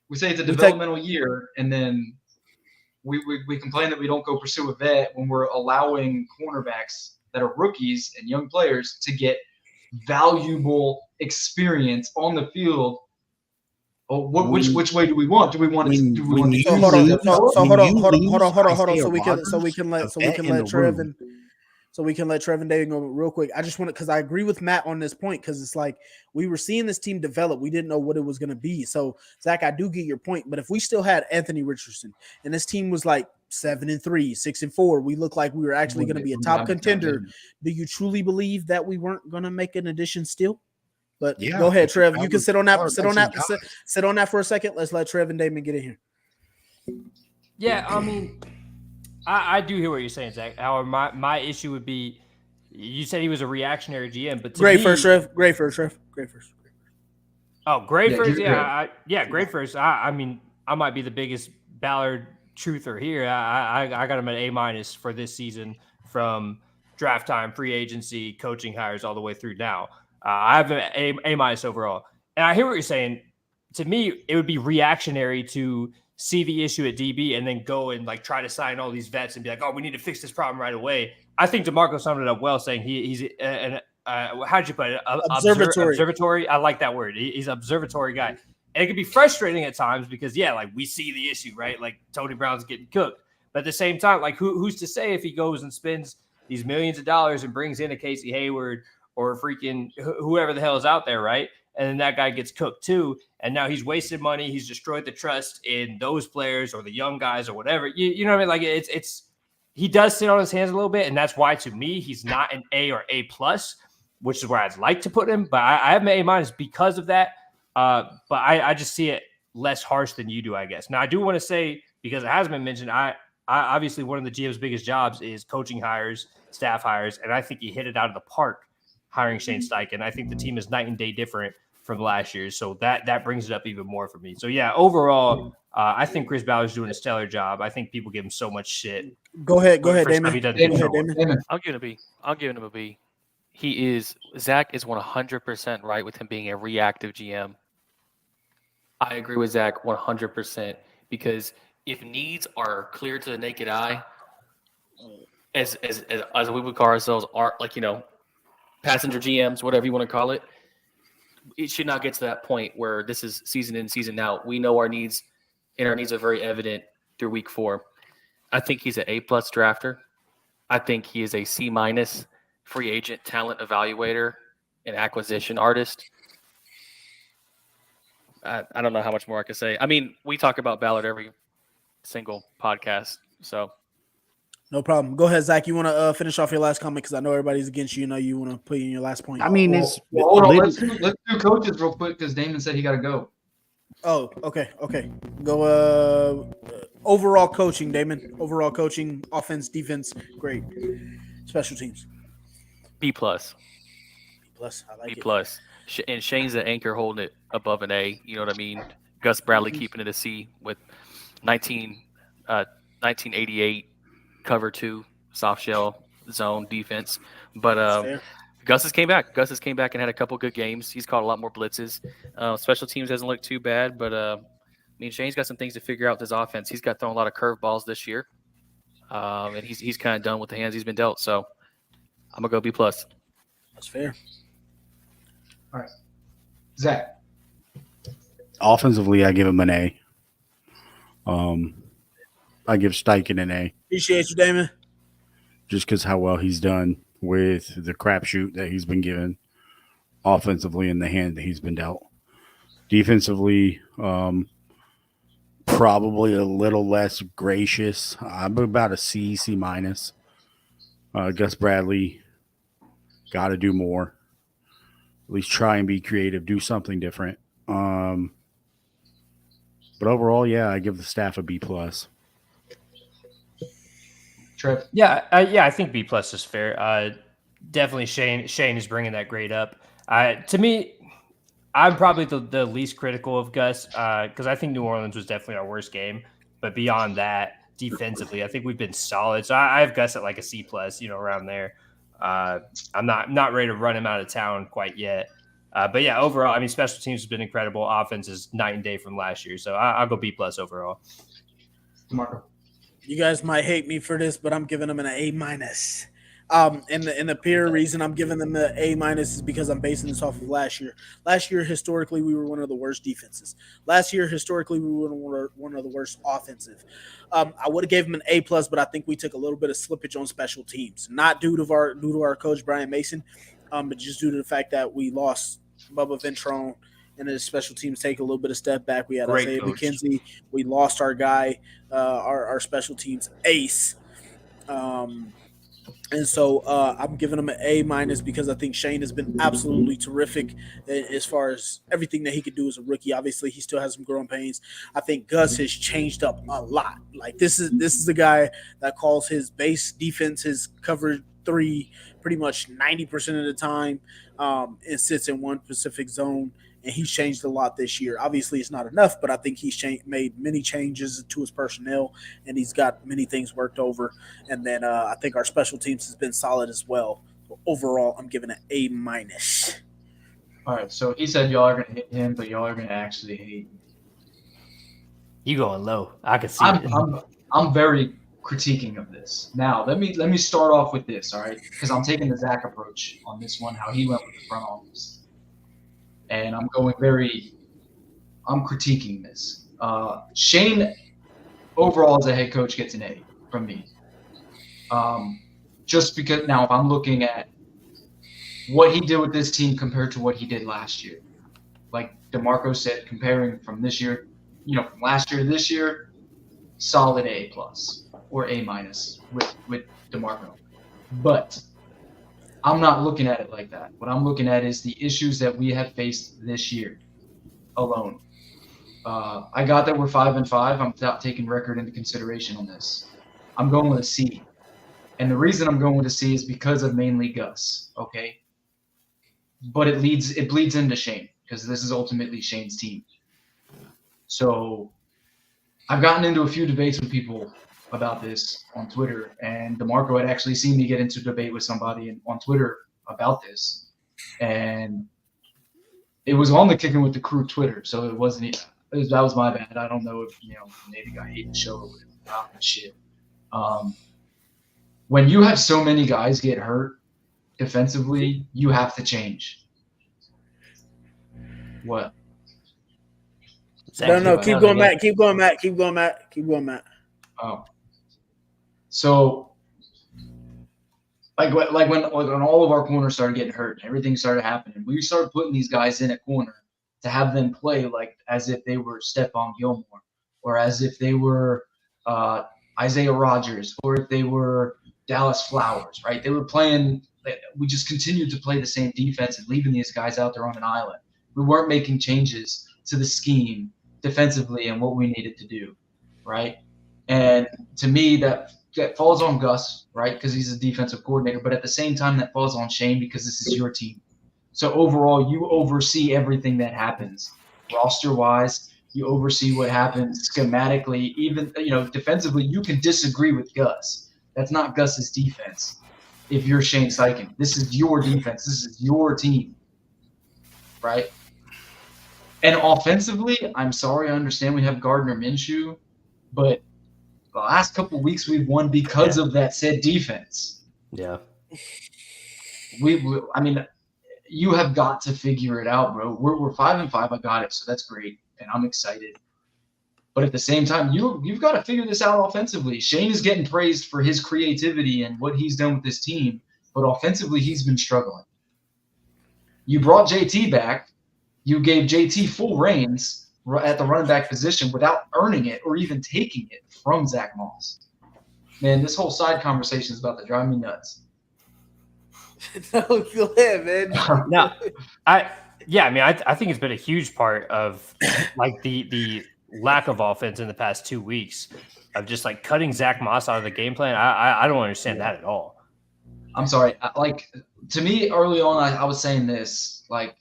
We say it's a developmental year, and then we complain that we don't go pursue a vet when we're allowing cornerbacks that are rookies and young players to get valuable experience on the field. Oh, which way do we want? Do we want to? Hold on. So we can let Trev and David go real quick. I just want to, because I agree with Matt on this point, because it's like we were seeing this team develop. We didn't know what it was going to be. So Zach, I do get your point, but if we still had Anthony Richardson and this team was like 7-3, 6-4, we look like we were actually going to be a top contender. Do you truly believe that we weren't going to make an addition still? But go ahead, Trev. You can sit on that. Sit on that for a second. Let's let Trev and Damon get in here. Yeah, I mean, I do hear what you're saying, Zach. However, my issue would be, you said he was a reactionary GM, but Great first, Trev. Oh, great Yeah, first. you're Yeah, good. great first. I mean, I might be the biggest Ballard truther here. I got him at A- for this season from draft time, free agency, coaching hires all the way through now. I have an A- overall. And I hear what you're saying. To me, it would be reactionary to see the issue at DB and then go and like try to sign all these vets and be like, oh, we need to fix this problem right away. I think DeMarco summed it up well, saying he's an how'd you put it? Observatory. Observatory. I like that word. He's an observatory guy. And it can be frustrating at times because, yeah, like we see the issue, right? Like Tony Brown's getting cooked. But at the same time, like who's to say if he goes and spends these millions of dollars and brings in a Casey Hayward or freaking whoever the hell is out there, right? And then that guy gets cooked too. And now he's wasted money. He's destroyed the trust in those players or the young guys or whatever. You know what I mean? Like it's he does sit on his hands a little bit. And that's why, to me, he's not an A or A plus, which is where I'd like to put him. But I have an A- because of that. But I just see it less harsh than you do, I guess. Now, I do want to say, because it has been mentioned, I obviously one of the GM's biggest jobs is coaching hires, staff hires, and I think he hit it out of the park hiring Shane Steichen. I think the team is night and day different from last year, so that brings it up even more for me. So, yeah, overall, I think Chris Ballard's doing a stellar job. I think people give him so much shit. Go ahead, Damon. Damon. Damon. I'll give him a B. Zach is 100% right with him being a reactive GM. I agree with Zach 100% because if needs are clear to the naked eye, as we would call ourselves, passenger GMs, whatever you want to call it, it should not get to that point where this is season in, season out. We know our needs, and our needs are very evident through week 4. I think he's an A+ drafter. I think he is a C- free agent talent evaluator and acquisition artist. I don't know how much more I could say. I mean, we talk about Ballard every single podcast, so. No problem. Go ahead, Zach. You want to finish off your last comment because I know everybody's against you. You know you want to put in your last point. I mean, Hold on. Let's do coaches real quick because Damon said he got to go. Oh, okay. Go overall coaching, Damon. Overall coaching, offense, defense, great. Special teams. B+. B+. I like B+. And Shane's the anchor holding it above an A. You know what I mean? Gus Bradley keeping it a C with 1988 cover 2 soft shell zone defense. But Gus has came back and had a couple good games. He's caught a lot more blitzes. Special teams hasn't looked too bad, but I mean, Shane's got some things to figure out with his offense. He's got thrown a lot of curveballs this year, and he's kind of done with the hands he's been dealt. So I'm gonna go B+. That's fair. All right, Zach. Offensively, I give him an A. I give Steichen an A. Appreciate you, Damon. Just because how well he's done with the crapshoot that he's been given offensively in the hand that he's been dealt. Defensively, probably a little less gracious. I'm about a C, C-. Gus Bradley got to do more. At least try and be creative, do something different. But overall, yeah, I give the staff a B+. Trev. Yeah, I think B+ is fair. Definitely Shane is bringing that grade up. To me, I'm probably the least critical of Gus because I think New Orleans was definitely our worst game. But beyond that, defensively, I think we've been solid. So I have Gus at like a C+, around there. I'm not ready to run him out of town quite yet. But yeah, overall, I mean, special teams has been incredible. Offense is night and day from last year. So I'll go B+ overall. DeMarco. You guys might hate me for this, but I'm giving them an A-. And the pure reason I'm giving them the A- is because I'm basing this off of last year. Last year, historically, we were one of the worst defenses. Last year, historically, we were one of the worst offensive. I would have gave them an A+, but I think we took a little bit of slippage on special teams, not due to our coach Brian Mason, but just due to the fact that we lost Bubba Ventrone. And the special teams take a little bit of step back. We had Isaiah McKenzie. We lost our guy, our special teams ace. And so I'm giving him an A- because I think Shane has been absolutely terrific as far as everything that he could do as a rookie. Obviously, he still has some growing pains. I think Gus has changed up a lot. Like this is the guy that calls his base defense, his cover 3 pretty much 90% of the time, and sits in one specific zone. and he's changed a lot this year. Obviously, it's not enough, but I think he's made many changes to his personnel, and he's got many things worked over. And then I think our special teams has been solid as well. So overall, I'm giving it A-. All right, so he said y'all are going to hit him, but y'all are going to actually hate me. You going low. I can see it. I'm very critiquing of this. Now, let me start off with this, all right? Because I'm taking the Zach approach on this one, how he went with the front office. And I'm critiquing this. Shane, overall as a head coach, gets an A from me. Just because now if I'm looking at what he did with this team compared to what he did last year, like DeMarco said, comparing from this year, from last year to this year, solid A+ or A- with DeMarco. But I'm not looking at it like that. What I'm looking at is the issues that we have faced this year alone. I got that we're 5-5. I'm not taking record into consideration on this. I'm going with a C. And the reason I'm going with a C is because of mainly Gus, okay? But it bleeds into Shane because this is ultimately Shane's team. So I've gotten into a few debates with people about this on Twitter, and DeMarco had actually seen me get into a debate with somebody on Twitter about this, and it was on the Kicking with the Crew Twitter, so that was my bad. I don't know if maybe I hate the show or whatever. Shit. When you have so many guys get hurt defensively, you have to change. What? No, keep going, Matt. Keep going, Matt. Oh. So, like when all of our corners started getting hurt and everything started happening, we started putting these guys in at corner to have them play like as if they were Stephon Gilmore or as if they were Isaiah Rodgers or if they were Dallas Flowers, right? They were playing – we just continued to play the same defense and leaving these guys out there on an island. We weren't making changes to the scheme defensively and what we needed to do, right? And to me, that falls on Gus, right, because he's a defensive coordinator. But at the same time, that falls on Shane because this is your team. So overall, you oversee everything that happens, roster-wise. You oversee what happens schematically. Even defensively, you can disagree with Gus. That's not Gus's defense. If you're Shane Steichen, this is your defense. This is your team, right? And offensively, I'm sorry, I understand we have Gardner Minshew, but the last couple of weeks we've won because of that said defense. Yeah. I mean, you have got to figure it out, bro. We're 5-5. I got it, so that's great, and I'm excited. But at the same time, you've got to figure this out offensively. Shane is getting praised for his creativity and what he's done with this team, but offensively he's been struggling. You brought JT back. You gave JT full reins at the running back position without earning it or even taking it from Zach Moss. Man, this whole side conversation is about to drive me nuts. No, go ahead, man. No, I think it's been a huge part of like the lack of offense in the past 2 weeks of just like cutting Zach Moss out of the game plan. I don't understand that at all. I'm sorry. To me, early on, I was saying this, like,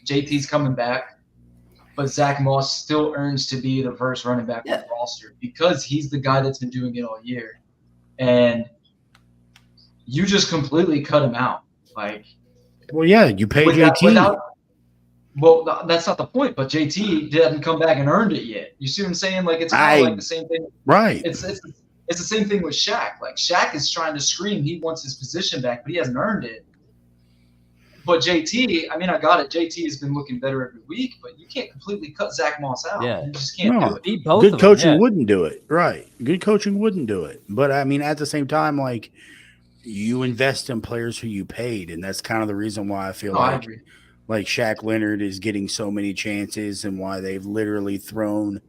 JT's coming back, but Zach Moss still earns to be the first running back on the roster because he's the guy that's been doing it all year. And you just completely cut him out. Like, well, yeah, you pay JT. Well, that's not the point, but JT didn't come back and earned it yet. You see what I'm saying? Like, it's kind of like the same thing. Right. It's the same thing with Shaq. Like, Shaq is trying to scream he wants his position back, but he hasn't earned it. But JT, I mean, I got it. JT has been looking better every week, but you can't completely cut Zach Moss out. Yeah. You just can't do it. Good coaching wouldn't do it. Right. Good coaching wouldn't do it. But, I mean, at the same time, like, you invest in players who you paid, and that's kind of the reason why I feel like Shaq Leonard is getting so many chances and why they've literally thrown,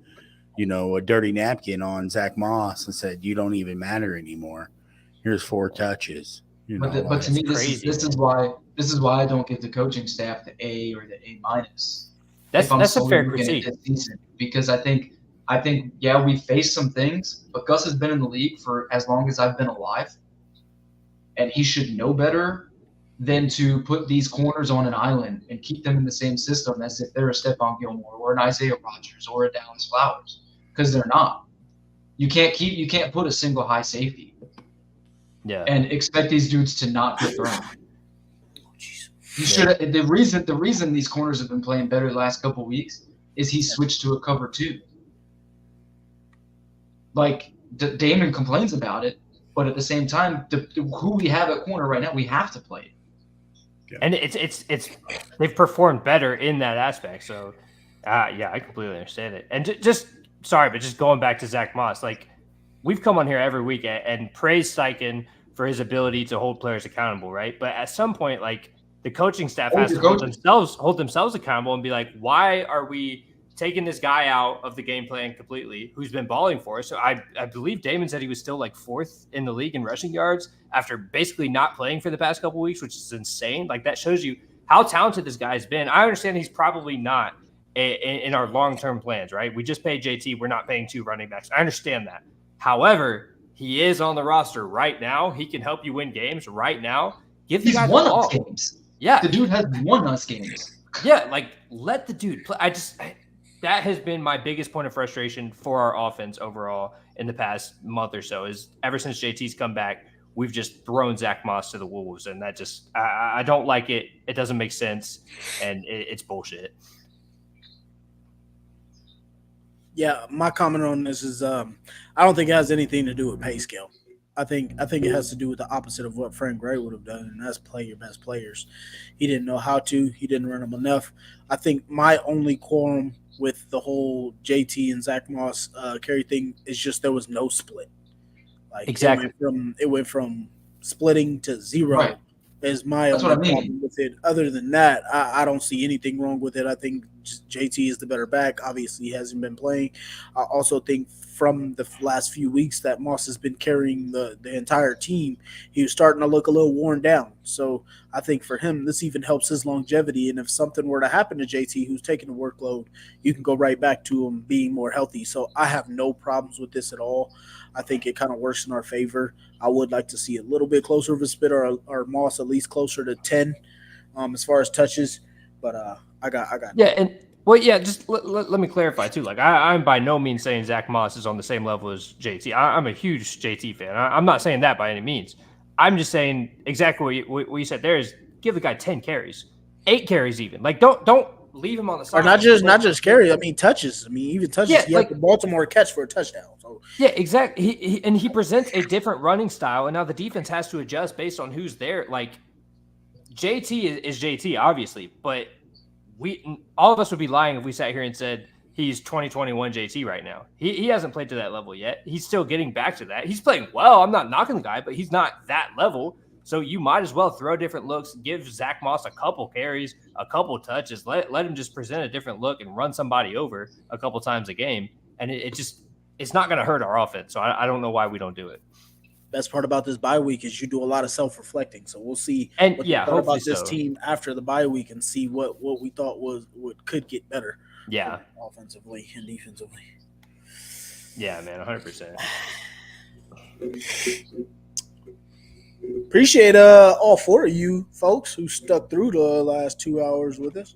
a dirty napkin on Zach Moss and said, you don't even matter anymore. Here's 4 touches. But to me, this is why I don't give the coaching staff the A or the A-. That's a fair critique. Because I think we faced some things, but Gus has been in the league for as long as I've been alive, and he should know better than to put these corners on an island and keep them in the same system as if they're a Stephon Gilmore or an Isaiah Rodgers or a Dallas Flowers, because they're not. You can't put a single high safety and expect these dudes to not get thrown. You should. The reason these corners have been playing better the last couple of weeks is he switched to a cover 2. Like Damon complains about it, but at the same time, who we have at corner right now, we have to play it. Yeah. And it's they've performed better in that aspect. So, yeah, I completely understand it. And just going back to Zach Moss, like we've come on here every week and praised Steichen for his ability to hold players accountable, right? But at some point, like the coaching staff has to hold themselves accountable and be like, why are we taking this guy out of the game plan completely who's been balling for us? So I believe Damon said he was still like 4th in the league in rushing yards after basically not playing for the past couple of weeks, which is insane. Like that shows you how talented this guy's been. I understand he's probably not in our long-term plans, right? We just paid JT. We're not paying 2 running backs. I understand that. However, he is on the roster right now. He can help you win games right now. Give the guy the ball. He's won us games. Yeah. The dude has won us games. Yeah, like let the dude play. That has been my biggest point of frustration for our offense overall in the past month or so, is ever since JT's come back, we've just thrown Zach Moss to the wolves. And that just, I don't like it. It doesn't make sense. And it's bullshit. Yeah, my comment on this is I don't think it has anything to do with pay scale. I think it has to do with the opposite of what Frank Gray would have done, and that's play your best players. He didn't know how to. He didn't run them enough. I think my only quorum with the whole JT and Zach Moss carry thing is just there was no split. Like exactly, it went from splitting to 0. Right. Is my only problem with it. Other than that, I don't see anything wrong with it. I think JT is the better back. Obviously, he hasn't been playing. I also think from the last few weeks that Moss has been carrying the entire team, he was starting to look a little worn down. So I think for him, this even helps his longevity. And if something were to happen to JT, who's taking the workload, you can go right back to him being more healthy. So I have no problems with this at all. I think it kind of works in our favor. I would like to see a little bit closer of a split, or Moss at least closer to 10 as far as touches. But I got. Yeah, and well, yeah. Just let me clarify too. Like I'm by no means saying Zach Moss is on the same level as JT. I'm a huge JT fan. I'm not saying that by any means. I'm just saying exactly what you said there is give the guy 10 carries, 8 carries even. Like don't leave him on the side. Or not just carries. I mean touches. I mean even touches. Yeah, he had the Baltimore catch for a touchdown. So yeah, exactly. He presents a different running style, and now the defense has to adjust based on who's there. Like JT is JT, obviously, but all of us would be lying if we sat here and said he's 2021 JT right now. He hasn't played to that level yet. He's still getting back to that. He's playing well. I'm not knocking the guy, but he's not that level. So you might as well throw different looks, give Zach Moss a couple carries, a couple touches, let him just present a different look and run somebody over a couple times a game. And it's not going to hurt our offense. So I don't know why we don't do it. Best part about this bye week is you do a lot of self-reflecting. So we'll see what we thought about this team after the bye week and see what we thought what could get better. Yeah. Offensively and defensively. Yeah, man, 100%. Appreciate all 4 of you folks who stuck through the last 2 hours with us.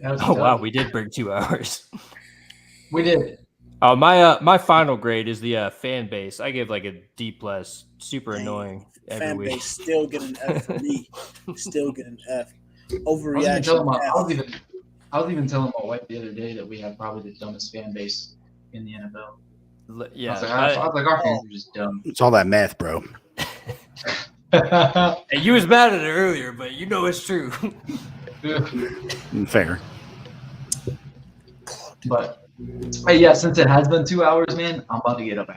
Oh, wow, we did bring 2 hours. We did. My final grade is the fan base. I give like a D+. Super annoying every fan week. Base still get an F for me. Still get an F. Overreaction. I was even telling my wife the other day that we have probably the dumbest fan base in the NFL. Yeah, I was like, our fans are just dumb. It's all that math, bro. Hey, you was mad at it earlier, but you know it's true. Fair. But hey, yeah, since it has been 2 hours, man, I'm about to get up.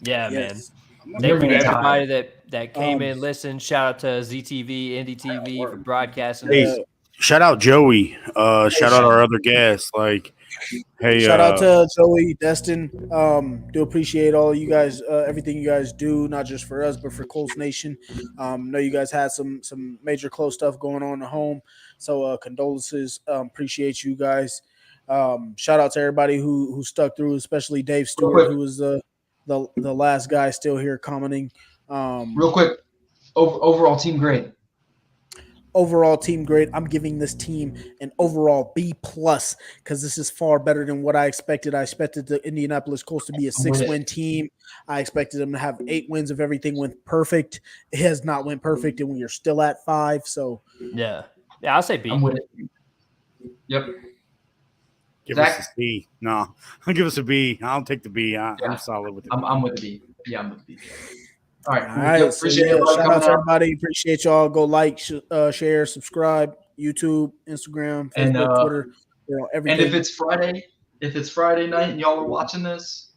Yeah, Yes. man. Thank you to everybody that came in, listened. Shout out to ZTV, Indie TV for broadcasting. Hey, shout out Joey. Shout out our other guests. Like, hey, shout out to Joey, Destin. Do appreciate all you guys, everything you guys do, not just for us, but for Colts Nation. Know you guys had some major close stuff going on at home. So condolences. Appreciate you guys. Shout out to everybody who stuck through, especially Dave Stewart, who was the last guy still here commenting. Real quick, overall team grade. overall team grade, I'm giving this team an overall B+ because this is far better than what I expected. I expected the Indianapolis Colts to be a 6-win team. I expected them to have 8 wins if everything went perfect. It has not went perfect, and we are still at 5. So Yeah, I'll say B. I'm with it. Yep. Give Zach? us a C. No, I'll give us a B. I'll take the B. I'm solid with it. I'm with the B. Yeah, I'm with the B. All right. all right, Appreciate so, everybody shout out coming to out. everybody. Appreciate y'all. Go like, share, subscribe, YouTube, Instagram, And, Facebook, Twitter, everything. And if it's Friday night and y'all are watching this,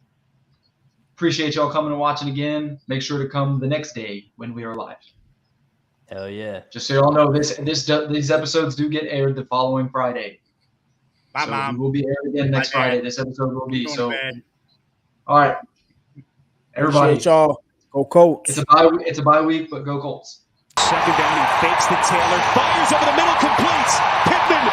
appreciate y'all coming and watching again. Make sure to come the next day when we are live. Hell yeah. Just so y'all know, these episodes do get aired the following Friday. Bye, so Mom. we will be aired again next Bye, Dad. Friday. This episode will be Going so. to bed. All right, everybody. Appreciate y'all. Go Colts. It's a bye week, but go Colts. Second down, he fakes the Taylor, fires over the middle, completes. Pittman